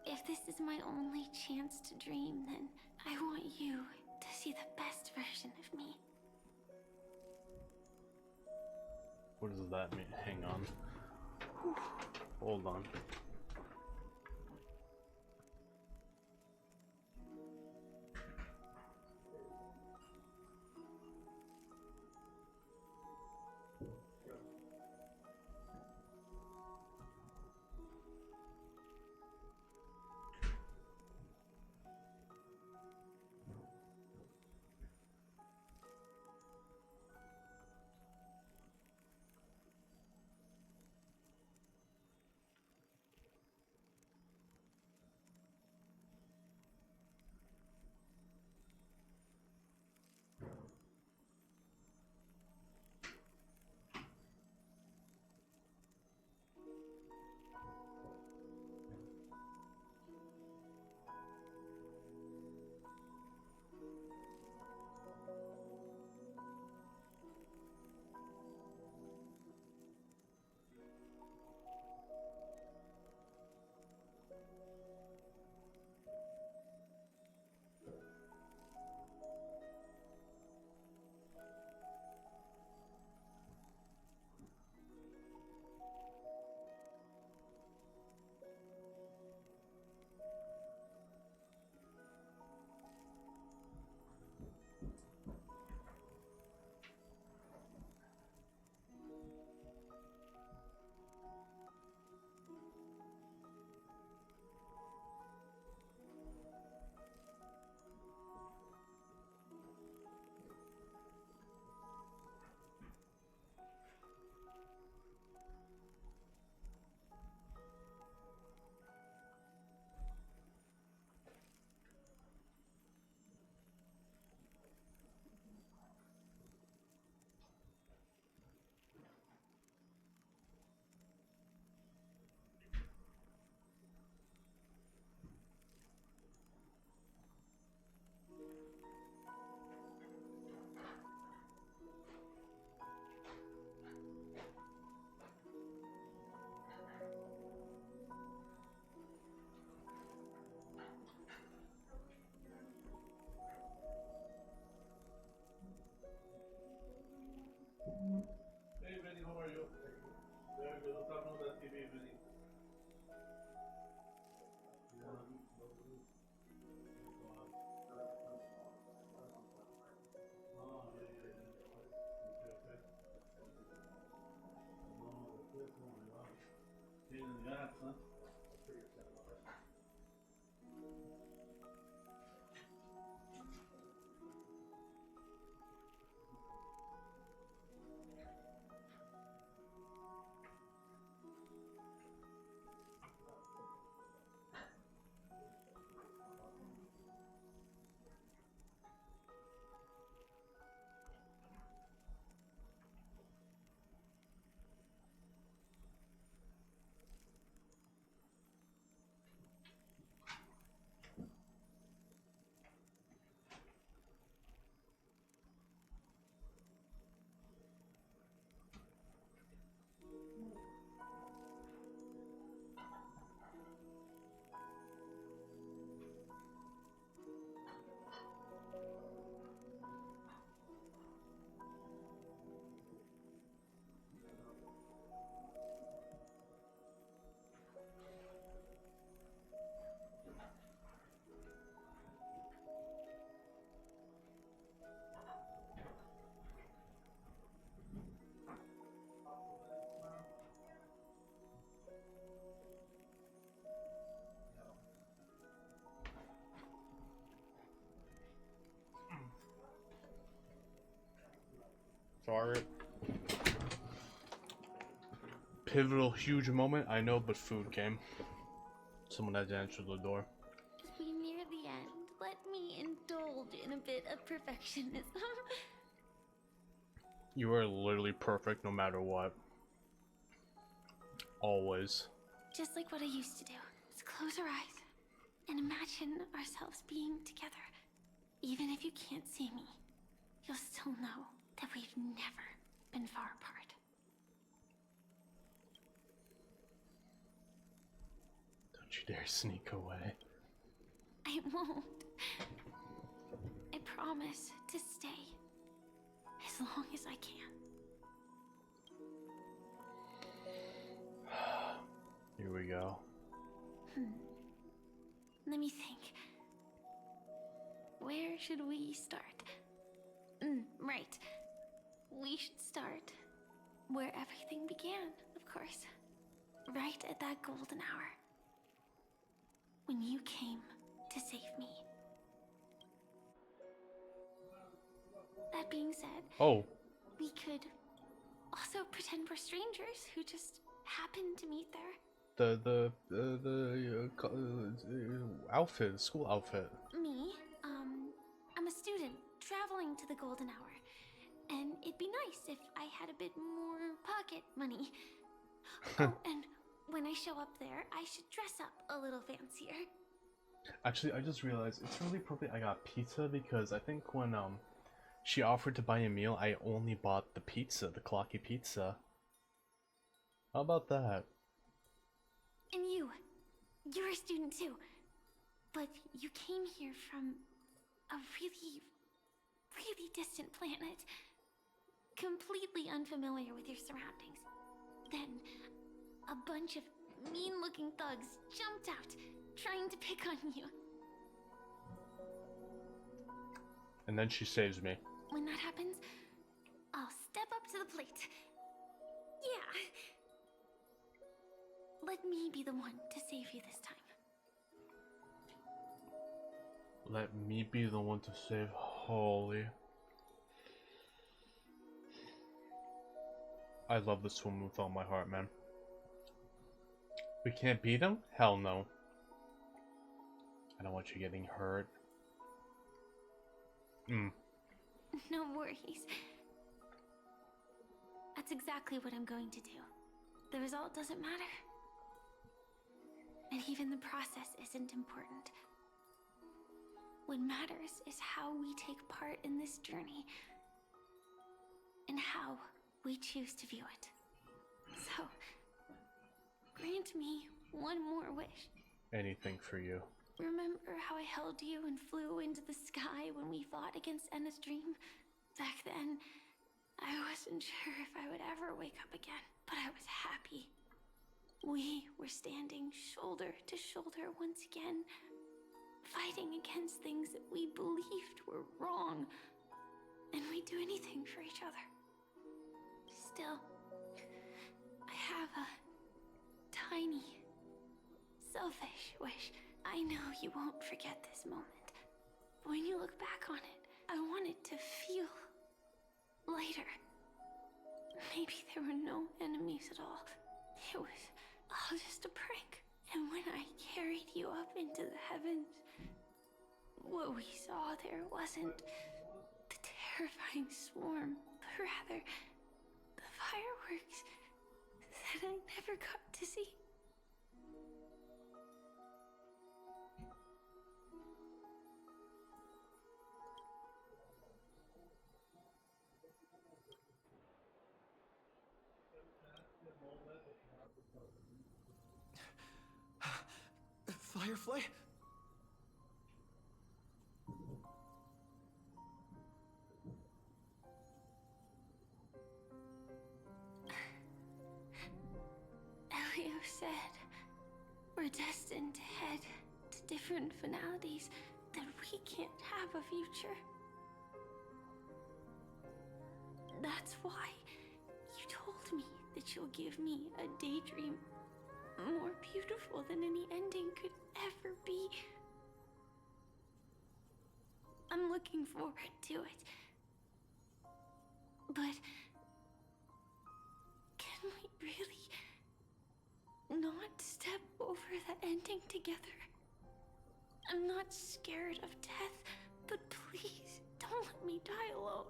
[SPEAKER 3] If this is my only chance to dream, then I want you to see the best version of me.
[SPEAKER 1] What does that mean? Hang on. Hold on.
[SPEAKER 18] Hey Benny, how are you? Very good. What's happening with that TV, Benny? Pain in the ass, huh?
[SPEAKER 1] start. Pivotal, huge moment, I know, but food came. Someone had to answer the door.
[SPEAKER 3] As we near the end, let me indulge in a bit of perfectionism.
[SPEAKER 1] You are literally perfect no matter what. Always.
[SPEAKER 3] Just like what I used to do. Let's close our eyes and imagine ourselves being together. Even if you can't see me, you'll still know that we've never been far apart.
[SPEAKER 1] Don't you dare sneak away.
[SPEAKER 3] I won't. I promise to stay as long as I can.
[SPEAKER 1] Here we go.
[SPEAKER 3] Let me think. Where should we start? Right. We should start where everything began, of course. Right at that golden hour. When you came to save me. That being said, we could also pretend we're strangers who just happened to meet there.
[SPEAKER 1] The outfit, school outfit.
[SPEAKER 3] Me, I'm a student traveling to the golden hour. And it'd be nice if I had a bit more pocket money. Oh, and when I show up there, I should dress up a little fancier.
[SPEAKER 1] Actually, I just realized it's really probably I got pizza because I think when she offered to buy a meal, I only bought the pizza, the clocky pizza. How about that?
[SPEAKER 3] And you're a student too. But you came here from a really, really distant planet. Completely unfamiliar with your surroundings. Then, a bunch of mean-looking thugs jumped out, trying to pick on you.
[SPEAKER 1] And then she saves me.
[SPEAKER 3] When that happens, I'll step up to the plate. Yeah. Let me be the one to save you this time.
[SPEAKER 1] Let me be the one to save Holly. I love this woman with all my heart, man. We can't beat him? Hell no. I don't want you getting hurt.
[SPEAKER 3] No worries. That's exactly what I'm going to do. The result doesn't matter. And even the process isn't important. What matters is how we take part in this journey. And how we choose to view it. So, grant me one more wish.
[SPEAKER 1] Anything for you.
[SPEAKER 3] Remember how I held you and flew into the sky when we fought against Enna's dream? Back then, I wasn't sure if I would ever wake up again, but I was happy. We were standing shoulder to shoulder once again, fighting against things that we believed were wrong, and we'd do anything for each other. Still, I have a tiny, selfish wish. I know you won't forget this moment. But when you look back on it, I want it to feel lighter. Maybe there were no enemies at all. It was all just a prank. And when I carried you up into the heavens, what we saw there wasn't the terrifying swarm, but rather the fireworks that I never got to see.
[SPEAKER 8] Firefly?
[SPEAKER 3] Elio said we're destined to head to different finalities, that we can't have a future. That's why you told me that you'll give me a daydream more beautiful than any ending could ever be. I'm looking forward to it. But can we really not step over the ending together? I'm not scared of death, but please don't let me die alone.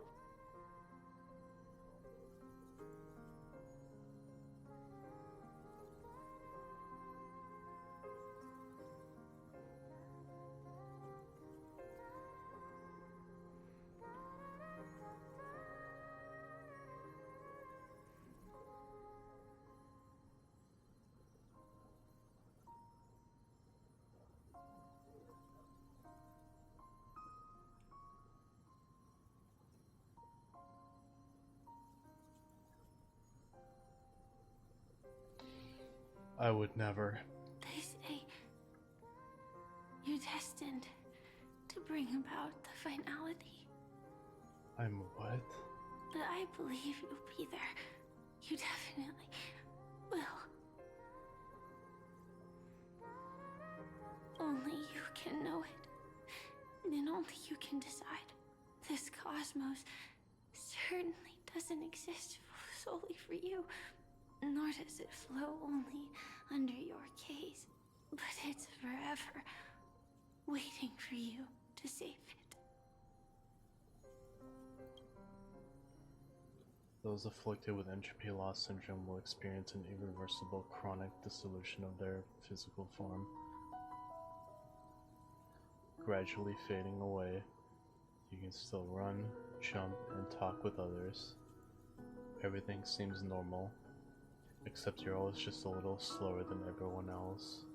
[SPEAKER 1] I would never.
[SPEAKER 3] They say you're destined to bring about the finality.
[SPEAKER 1] I'm what?
[SPEAKER 3] But I believe you'll be there. You definitely will. Only you can know it. And only you can decide. This cosmos certainly doesn't exist solely for you. Nor does it flow only under your gaze. But it's forever waiting for you to save it.
[SPEAKER 1] Those afflicted with entropy loss syndrome will experience an irreversible chronic dissolution of their physical form. Gradually fading away, you can still run, jump, and talk with others. Everything seems normal, except you're always just a little slower than everyone else.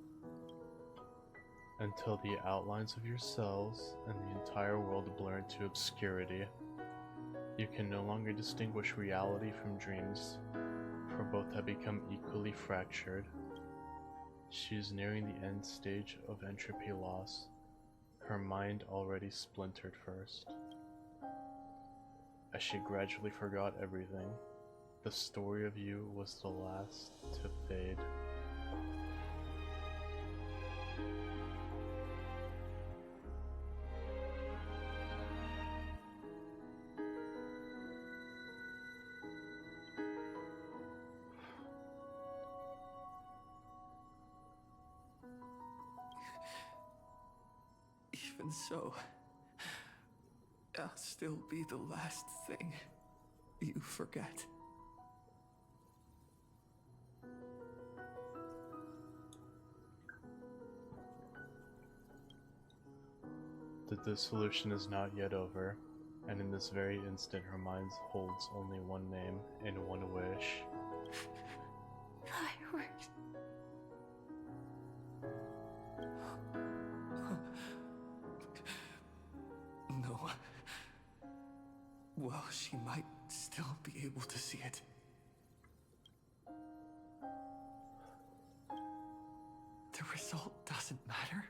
[SPEAKER 1] Until the outlines of your cells and the entire world blur into obscurity. You can no longer distinguish reality from dreams, for both have become equally fractured. She is nearing the end stage of entropy loss, her mind already splintered first. As she gradually forgot everything, the story of you was the last to fade.
[SPEAKER 8] Even so, I'll still be the last thing you forget.
[SPEAKER 1] The dissolution is not yet over, and in this very instant her mind holds only one name and one wish.
[SPEAKER 3] Fireworks.
[SPEAKER 8] No. Well, she might still be able to see it. The result doesn't matter.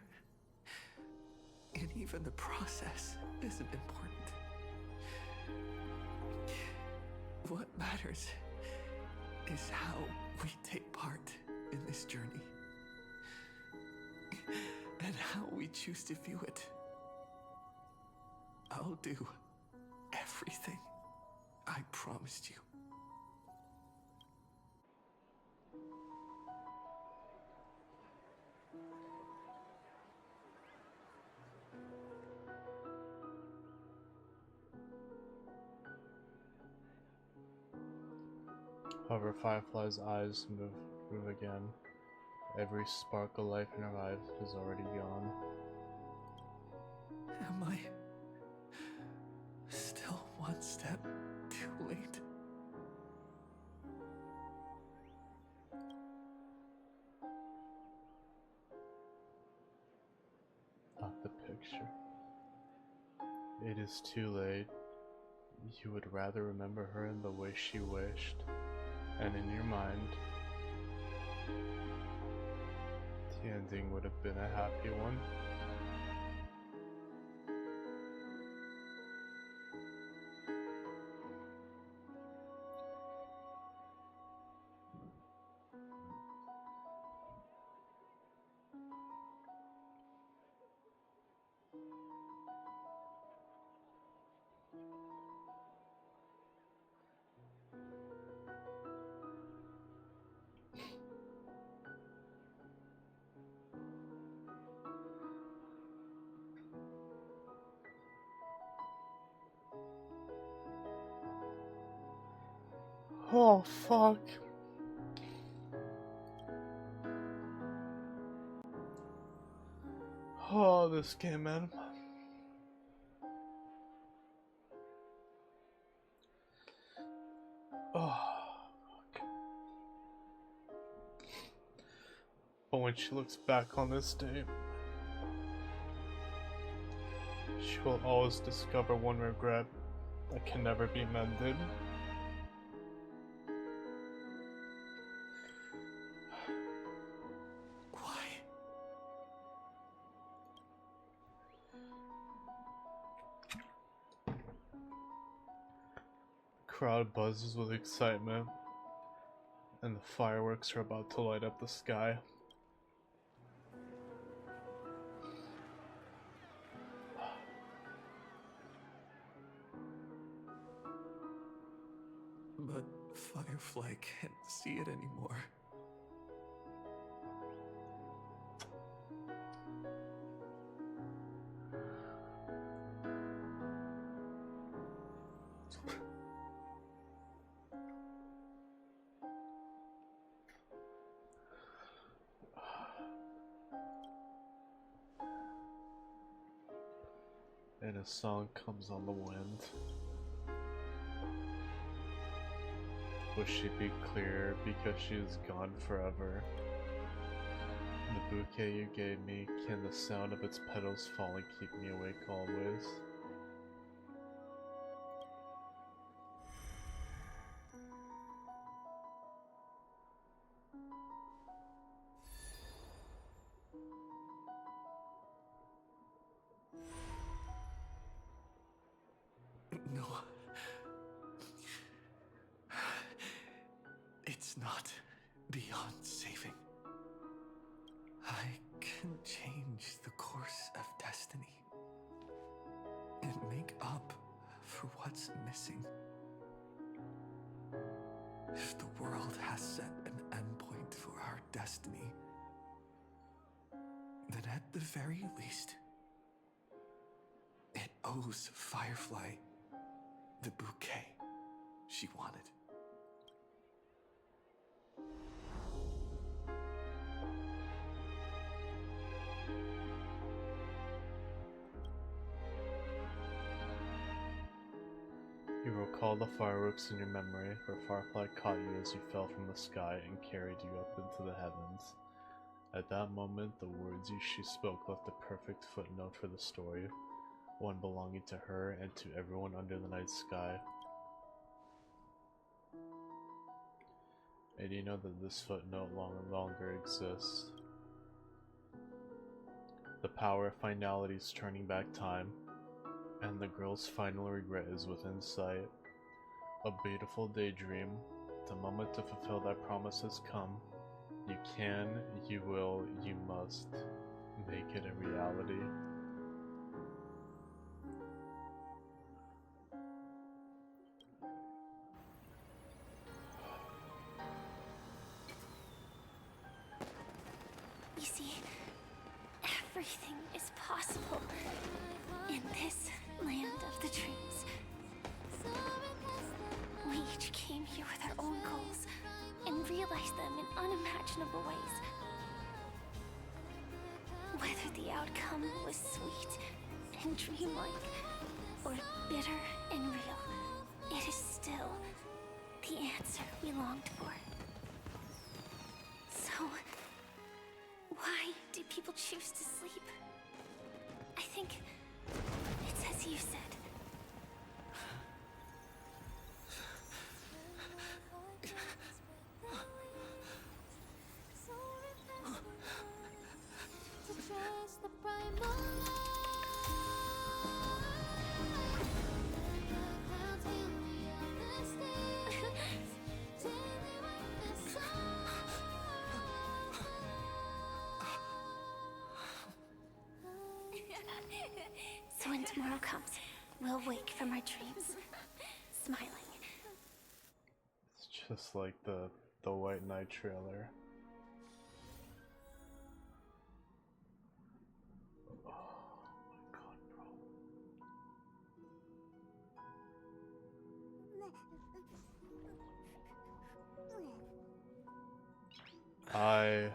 [SPEAKER 8] And even the process isn't important. What matters is how we take part in this journey. And how we choose to view it. I'll do everything I promised you.
[SPEAKER 1] However, Firefly's eyes move again. Every spark of life in her eyes is already gone.
[SPEAKER 8] Am I still one step too late?
[SPEAKER 1] Not the picture. It is too late. You would rather remember her in the way she wished, and in your mind, the ending would have been a happy one. Oh, fuck. Oh, this game, man. Oh, fuck. But when she looks back on this day, she will always discover one regret that can never be mended.
[SPEAKER 8] Why?
[SPEAKER 1] The crowd buzzes with excitement, and the fireworks are about to light up the sky.
[SPEAKER 8] But Firefly can't see it anymore.
[SPEAKER 1] And a song comes on the wind. Will she be clear because she is gone forever? The bouquet you gave me, can the sound of its petals falling keep me awake always?
[SPEAKER 8] No. It's not beyond saving. I can change the course of destiny and make up for what's missing. If the world has set an endpoint for our destiny, then at the very least, it owes Firefly the bouquet she wanted.
[SPEAKER 1] You recall the fireworks in your memory, where Firefly caught you as you fell from the sky and carried you up into the heavens. At that moment, the words she spoke left a perfect footnote for the story, one belonging to her and to everyone under the night sky. And you know that this footnote no longer exists. The power of finality is turning back time, and the girl's final regret is within sight. A beautiful daydream. The moment to fulfill that promise has come. You can, you will, you must make it a reality.
[SPEAKER 3] You see, everything is possible in this land of the dreams. We each came here with our own goals and realized them in unimaginable ways. Whether the outcome was sweet and dreamlike, or bitter and real, it is still the answer we longed for. So, why do people choose to sleep? I think it's as you said. So when tomorrow comes, we'll wake from our dreams, smiling.
[SPEAKER 1] It's just like the White Knight trailer. I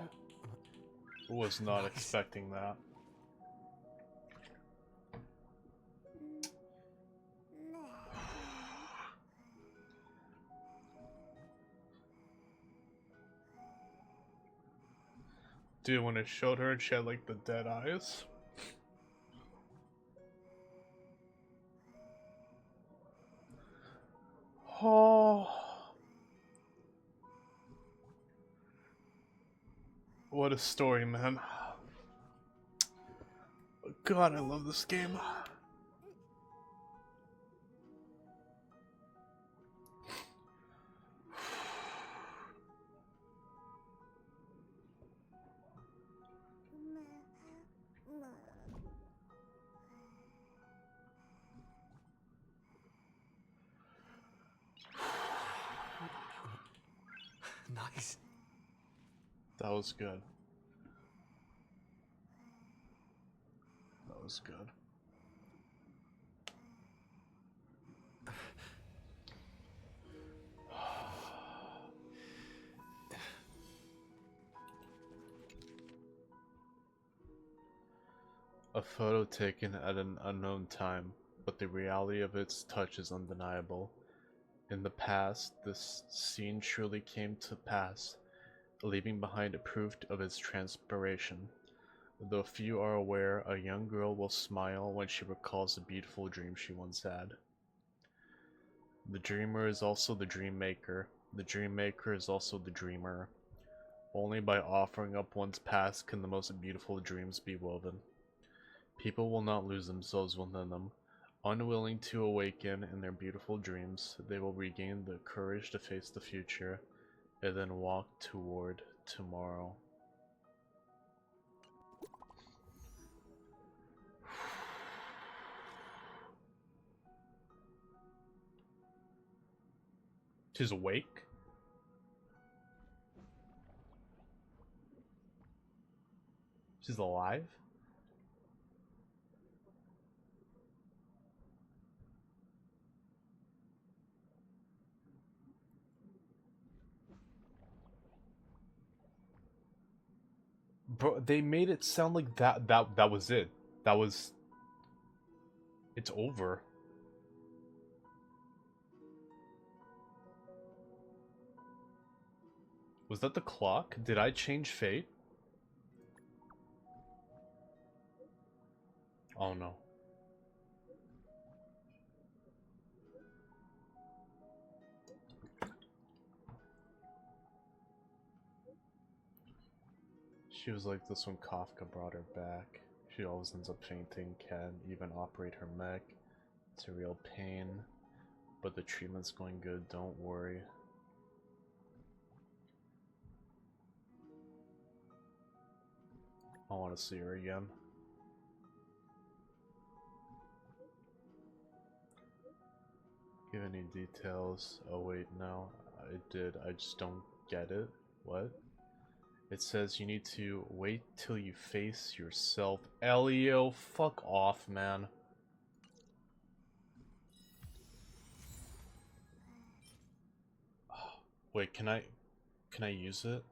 [SPEAKER 1] was not expecting that. Dude, when it showed her and she had like the dead eyes. Oh. What a story, man. God, I love this game.
[SPEAKER 8] Nice.
[SPEAKER 1] That was good. That was good. A photo taken at an unknown time, but the reality of its touch is undeniable. In the past, this scene truly came to pass, leaving behind a proof of its transpiration. Though few are aware, a young girl will smile when she recalls a beautiful dream she once had. The dreamer is also the dream maker. The dream maker is also the dreamer. Only by offering up one's past can the most beautiful dreams be woven. People will not lose themselves within them. Unwilling to awaken in their beautiful dreams, they will regain the courage to face the future and then walk toward tomorrow. She's awake? She's alive? Bro, they made it sound like that was it. That was... It's over. Was that the clock? Did I change fate? Oh no. She was like this when Kafka brought her back. She always ends up fainting, can't even operate her mech. It's a real pain. But the treatment's going good, don't worry. I want to see her again. Give any details? Oh wait, no. I did, I just don't get it. What? It says you need to wait till you face yourself. Elio, fuck off, man. Wait, can I use it?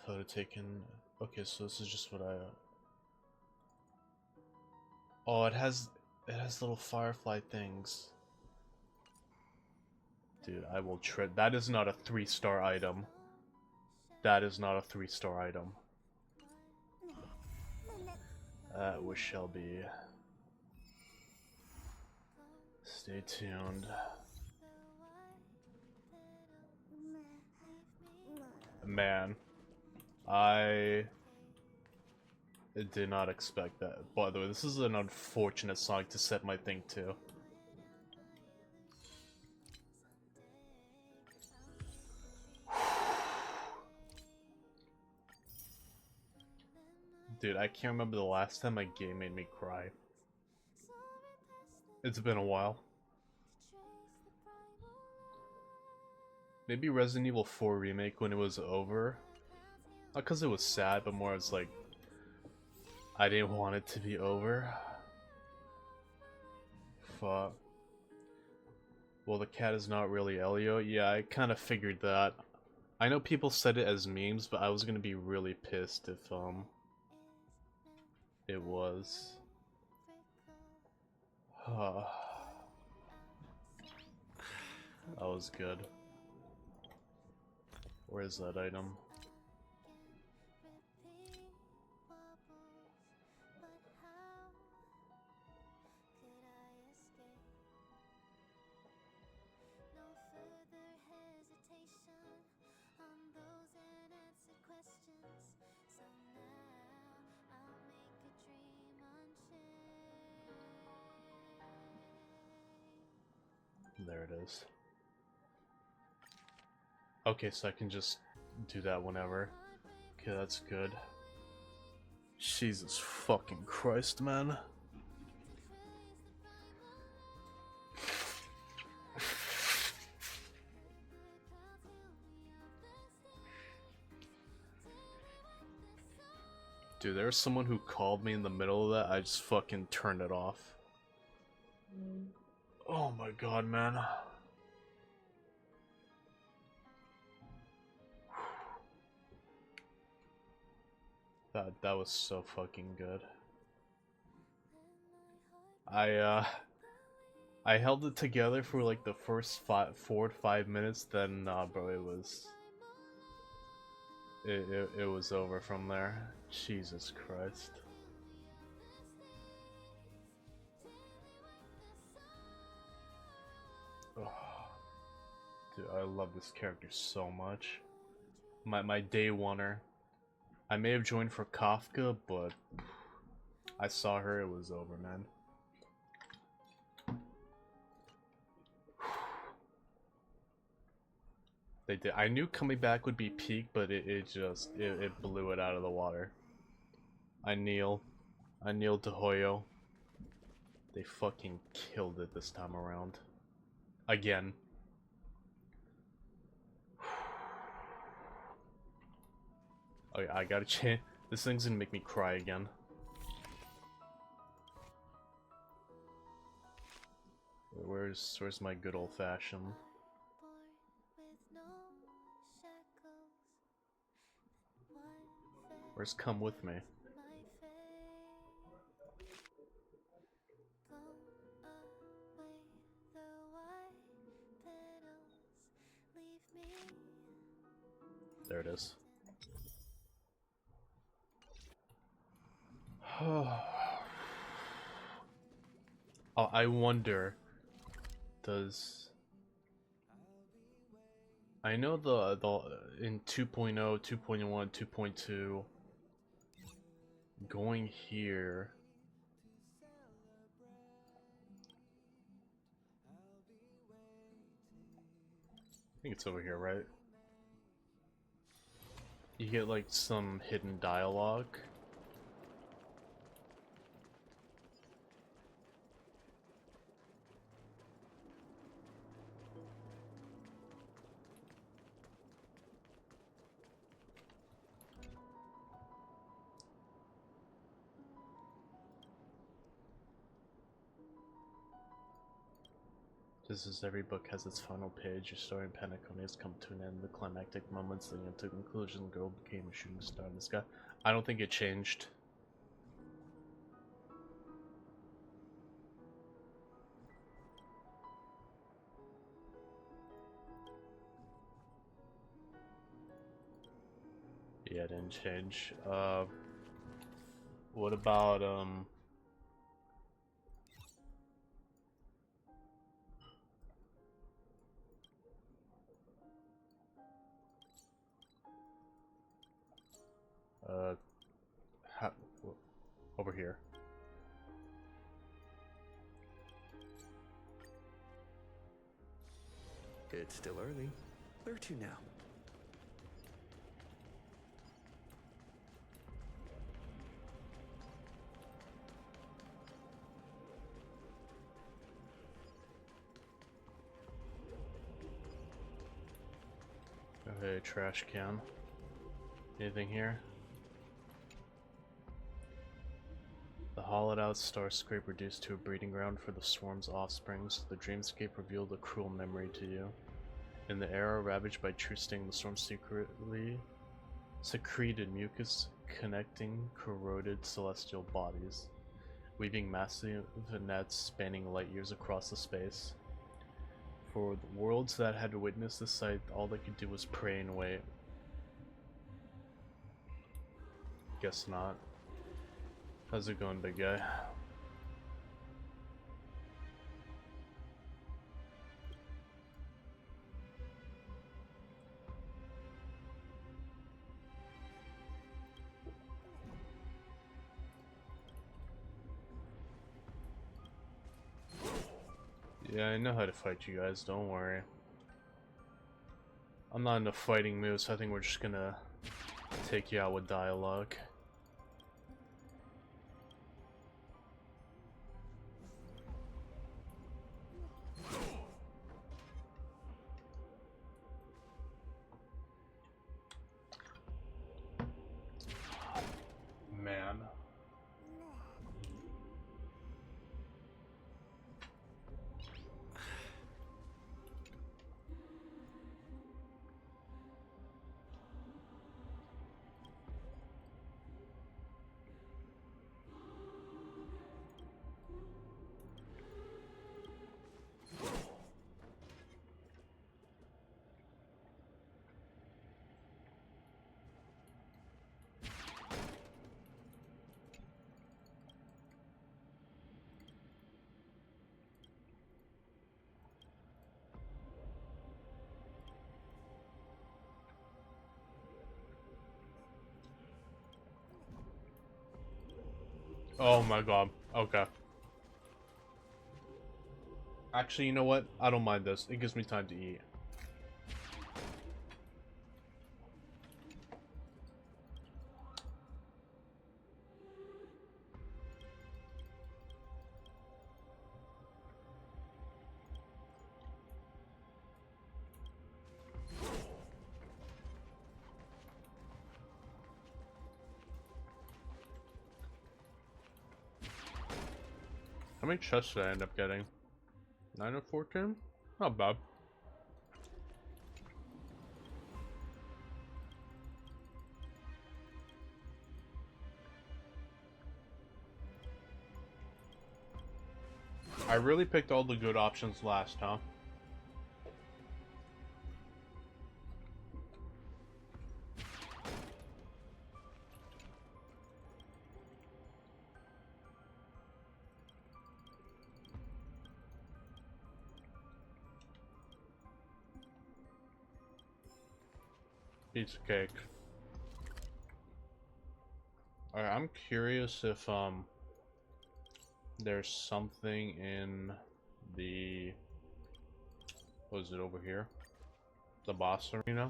[SPEAKER 1] Photo taken. Okay, so this is just what I. Oh, it has little firefly things. Dude, I will tread. That is not a 3-star item. That is not a 3-star item. That was shall be. Stay tuned. Man, I did not expect that. By the way, this is an unfortunate song to set my thing to. Dude, I can't remember the last time a game made me cry. It's been a while. Maybe Resident Evil 4 Remake when it was over. Not because it was sad, but more as like, I didn't want it to be over. Fuck. Well, the cat is not really Elio. Yeah, I kind of figured that. I know people said it as memes, but I was gonna be really pissed if it was. That was good. Where is that item? There it is. Okay, so I can just do that whenever. Okay, that's good. Jesus fucking Christ, man. Dude, there was someone who called me in the middle of that. I just fucking turned it off. Oh my god, man. That was so fucking good. I held it together for like the first 4 to 5 minutes, then nah, bro, it was over from there. Jesus Christ. Oh, dude, I love this character so much. My day oneer. I may have joined for Kafka, but I saw her, it was over, man. They did. I knew coming back would be peak, but it blew it out of the water. I kneel to Hoyo. They fucking killed it this time around. Again. Okay, I gotta change. This thing's gonna make me cry again. Where's my good old fashioned? Where's Come With Me? There it is. Oh, I wonder, does... I know the in 2.0, 2.1, 2.2, going here... I think it's over here, right? You get like some hidden dialogue. Just as every book has its final page, your story in Penacony has come to an end. The climactic moments leading up to conclusion, the girl became a shooting star in the sky. I don't think it changed. Yeah, it didn't change. What about, over here.
[SPEAKER 8] It's still early. Where to now?
[SPEAKER 1] Okay, trash can. Anything here? The hollowed-out star scrape reduced to a breeding ground for the swarm's offsprings. The dreamscape revealed a cruel memory to you. In the era ravaged by True-Sting, the storm secreted mucus connecting corroded celestial bodies, weaving massive nets spanning light years across the space. For the worlds that had witnessed the sight, all they could do was pray and wait. Guess not. How's it going, big guy? Yeah, I know how to fight you guys, don't worry. I'm not into fighting moves, so I think we're just gonna take you out with dialogue. Man. Oh my god. Okay. Actually, you know what? I don't mind this. It gives me time to eat. How many chests did I end up getting? 9 of 14? Not bad. I really picked all the good options last, huh? Piece of cake. Alright, I'm curious if there's something in the, what is it over here? The boss arena?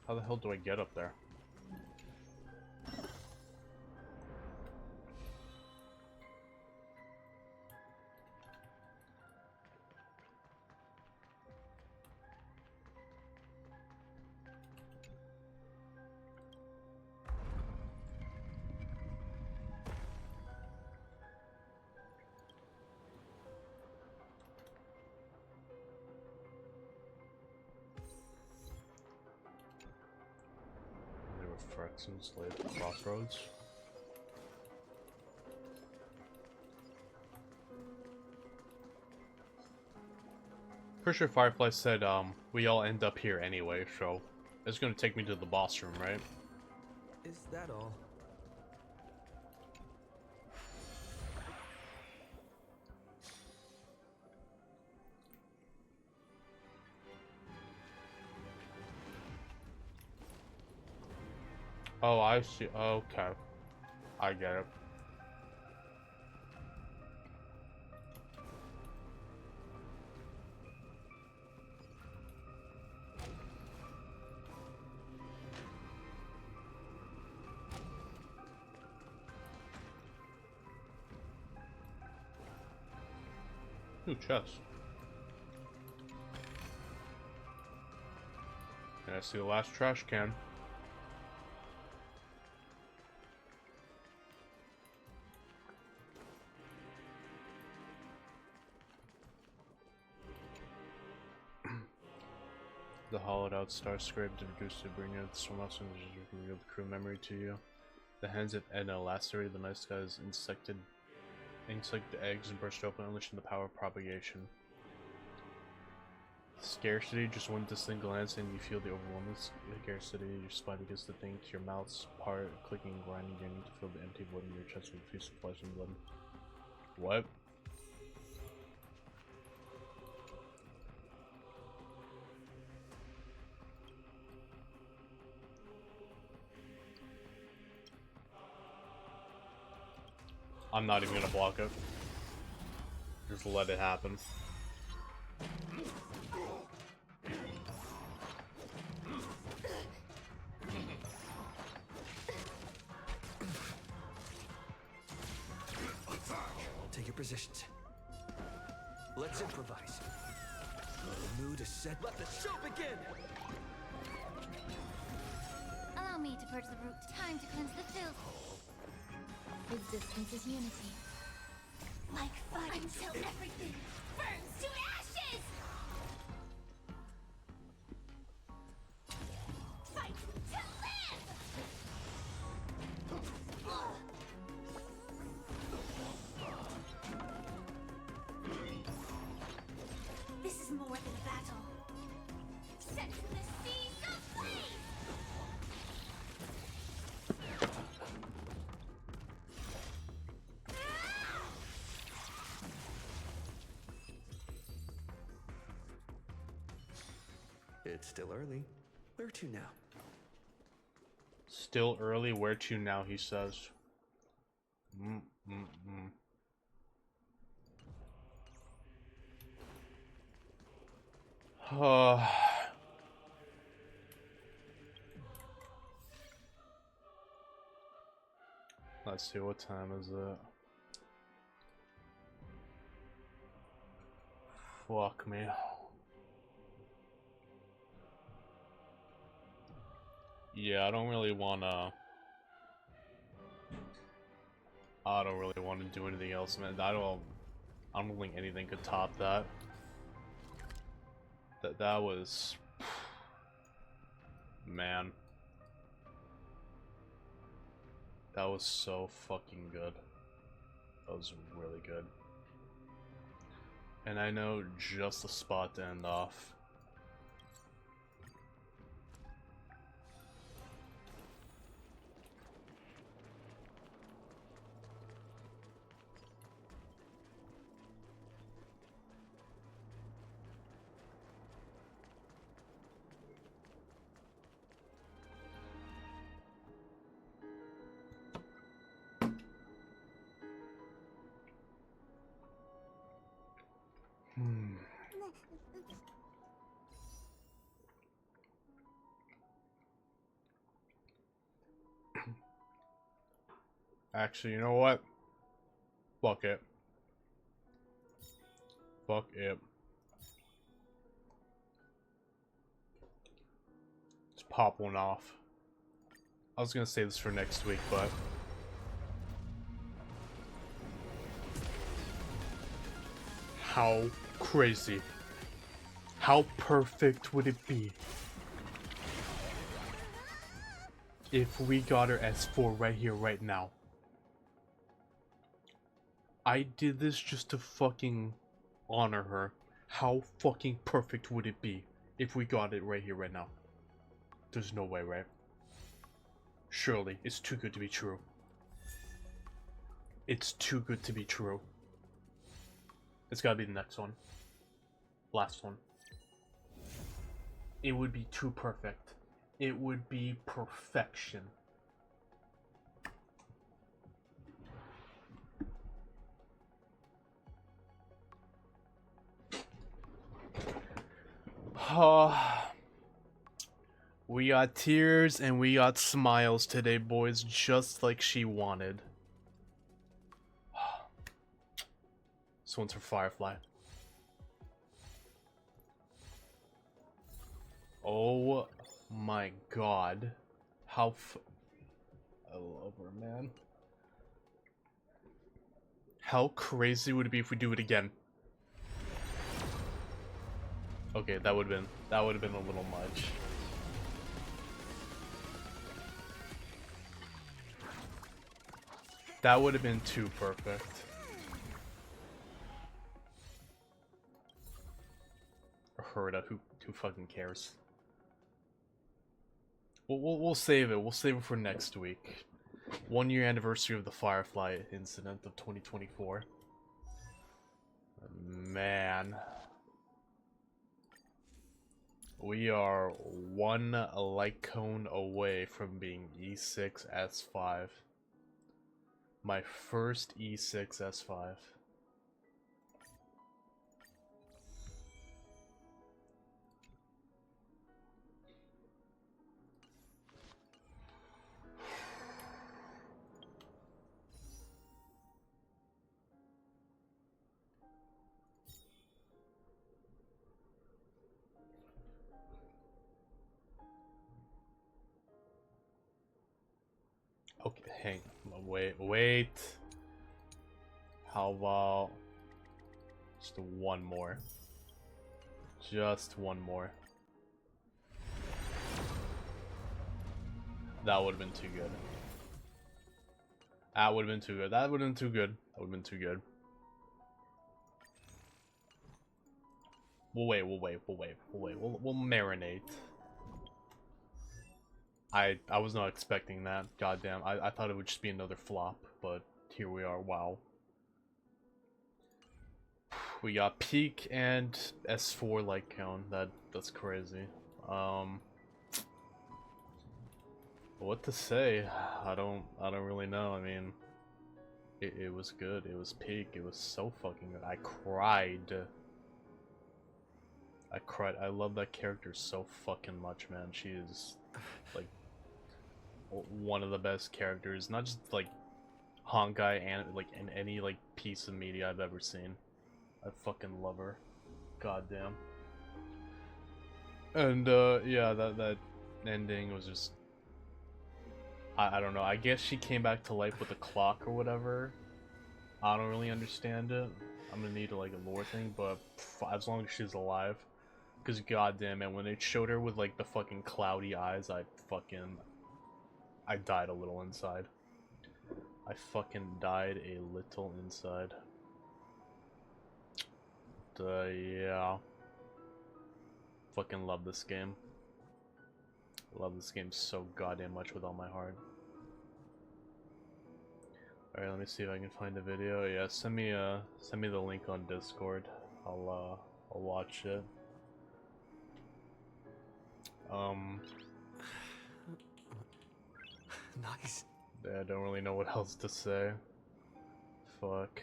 [SPEAKER 1] How the hell do I get up there? There were frets enslaved at the crossroads. Pretty sure Firefly said we all end up here anyway, so it's gonna take me to the boss room, right?
[SPEAKER 8] Is that all?
[SPEAKER 1] Oh, I see. Okay. I get it. Ooh, chest. And I see the last trash can. The hollowed out star scrape to reduce to bring it from us and reveal the crew memory to you. The hands of Edna lacerated the night skies, insect eggs and burst open, unleashing the power of propagation. Scarcity, just one distinct glance and you feel the overwhelming scarcity. Your spine begins to think, your mouth's part, clicking and grinding, yearning to fill the empty void in your chest with a piece of flesh and blood. What? I'm not even gonna block it. Just let it happen.
[SPEAKER 22] Take your positions. Let's improvise. The mood is set. Let the show begin!
[SPEAKER 14] Allow me to purge the root. Time to cleanse the filth.
[SPEAKER 13] Existence is unity.
[SPEAKER 14] Like fire until everything burns to ashes! Fight to live! This is more than a battle. Set the seas ablaze!
[SPEAKER 22] It's still early. Where to now?
[SPEAKER 1] Still early, where to now, he says. Let's see, what time is it? Fuck me. Yeah, I don't really wanna do anything else, man. I don't think anything could top that. That was, man. That was so fucking good. That was really good. And I know just the spot to end off. Actually, you know what? Fuck it. Fuck it. Let's pop one off. I was gonna save this for next week, but... How crazy. How perfect would it be if we got her S4 right here, right now? I did this just to fucking honor her. How fucking perfect would it be if we got it right here, right now? There's no way, right? Surely, it's too good to be true. It's too good to be true. It's gotta be the next one. Last one. It would be too perfect. It would be perfection. We got tears and we got smiles today, boys, just like she wanted. This one's for Firefly. Oh my god. How I love her, man. How crazy would it be if we do it again? Okay, that would have been a little much. That would have been too perfect. Herda, who fucking cares? We'll save it. We'll save it for next week. 1 year anniversary of the Firefly incident of 2024. Man. We are one light cone away from being E6 S5. My first E6 S5. Okay, hang on, wait. How about just one more? Just one more. That would have been too good. That would have been too good. That would have been too good. That would have been too good. We'll wait. We'll marinate. I was not expecting that. Goddamn. I thought it would just be another flop, but here we are. Wow. We got peak and S4 light cone. That's crazy. What to say? I don't really know. I mean, it was good. It was peak. It was so fucking good. I cried. I love that character so fucking much, man. She is like one of the best characters, not just like Honkai and like in any like piece of media I've ever seen. I fucking love her. Goddamn. And yeah, that ending was just I don't know. I guess she came back to life with a clock or whatever. I don't really understand it. I'm gonna need like a lore thing, but as long as she's alive. Because goddamn it, when it showed her with like the fucking cloudy eyes, I died a little inside. I fucking died a little inside. Yeah. Fucking love this game. Love this game so goddamn much with all my heart. Alright, let me see if I can find a video. Yeah, send me the link on Discord. I'll watch it.
[SPEAKER 22] Nice.
[SPEAKER 1] Yeah, I don't really know what else to say. Fuck.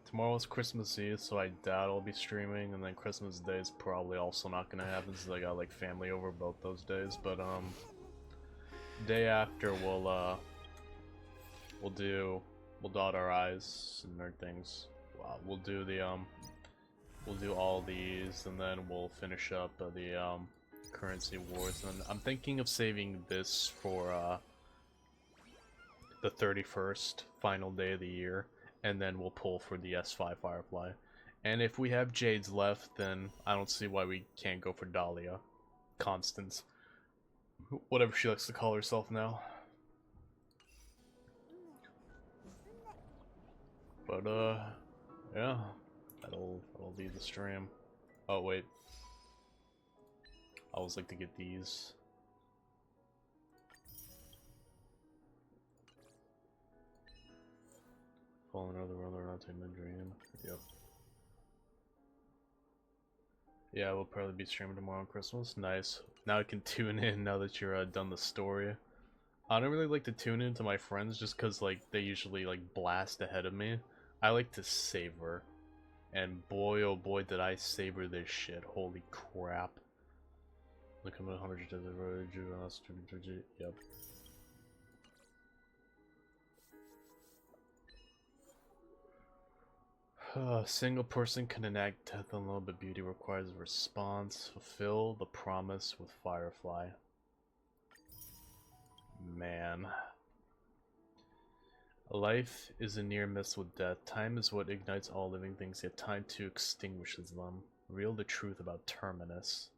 [SPEAKER 1] Tomorrow's Christmas Eve, so I doubt I'll be streaming, and then Christmas Day is probably also not gonna happen since I got like family over both those days. But day after we'll dot our I's and nerd things. We'll do all these, and then we'll finish up the currency wars. And I'm thinking of saving this for the 31st final day of the year, and then we'll pull for the S5 Firefly. And if we have Jades left, then I don't see why we can't go for Dahlia. Constance. Whatever she likes to call herself now. But yeah, that'll be the stream. Oh wait, I always like to get these. Fall another other not take my dream. Yep. Yeah, we'll probably be streaming tomorrow on Christmas. Nice. Now I can tune in now that you're done the story. I don't really like to tune in to my friends just because like they usually like blast ahead of me. I like to savor. And boy oh boy did I savor this shit. Holy crap. Look at 100 to the road, yep. Single person can enact death alone, but beauty requires a response. Fulfill the promise with Firefly. Man. Life is a near miss with death. Time is what ignites all living things, yet time too extinguishes them. Reveal the truth about Terminus.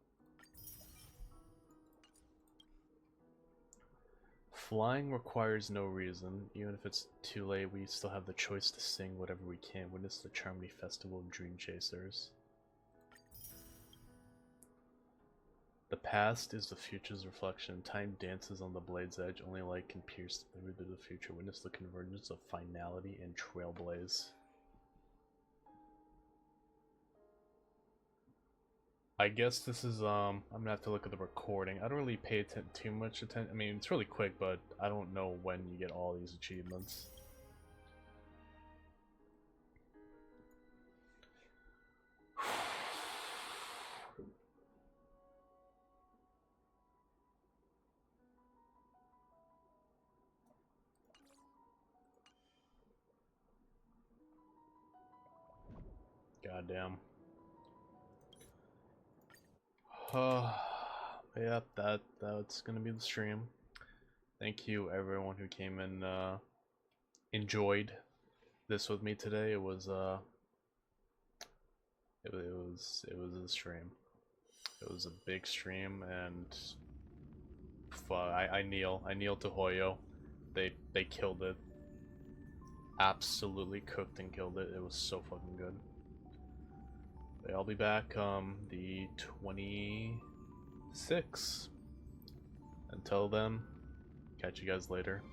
[SPEAKER 1] Flying requires no reason. Even if it's too late, we still have the choice to sing whatever we can. Witness the Charmony Festival of Dream Chasers. The past is the future's reflection. Time dances on the blade's edge. Only light can pierce through to the future. Witness the convergence of finality and trailblaze. I guess this is, I'm gonna have to look at the recording. I don't really pay too much attention. I mean, it's really quick, but I don't know when you get all these achievements. Goddamn. Yeah, that's gonna be the stream. Thank you everyone who came and enjoyed this with me today. It was a stream. It was a big stream, and I kneel to Hoyo. They killed it. Absolutely cooked and killed it. It was so fucking good. But I'll be back the 26th. Until then, catch you guys later.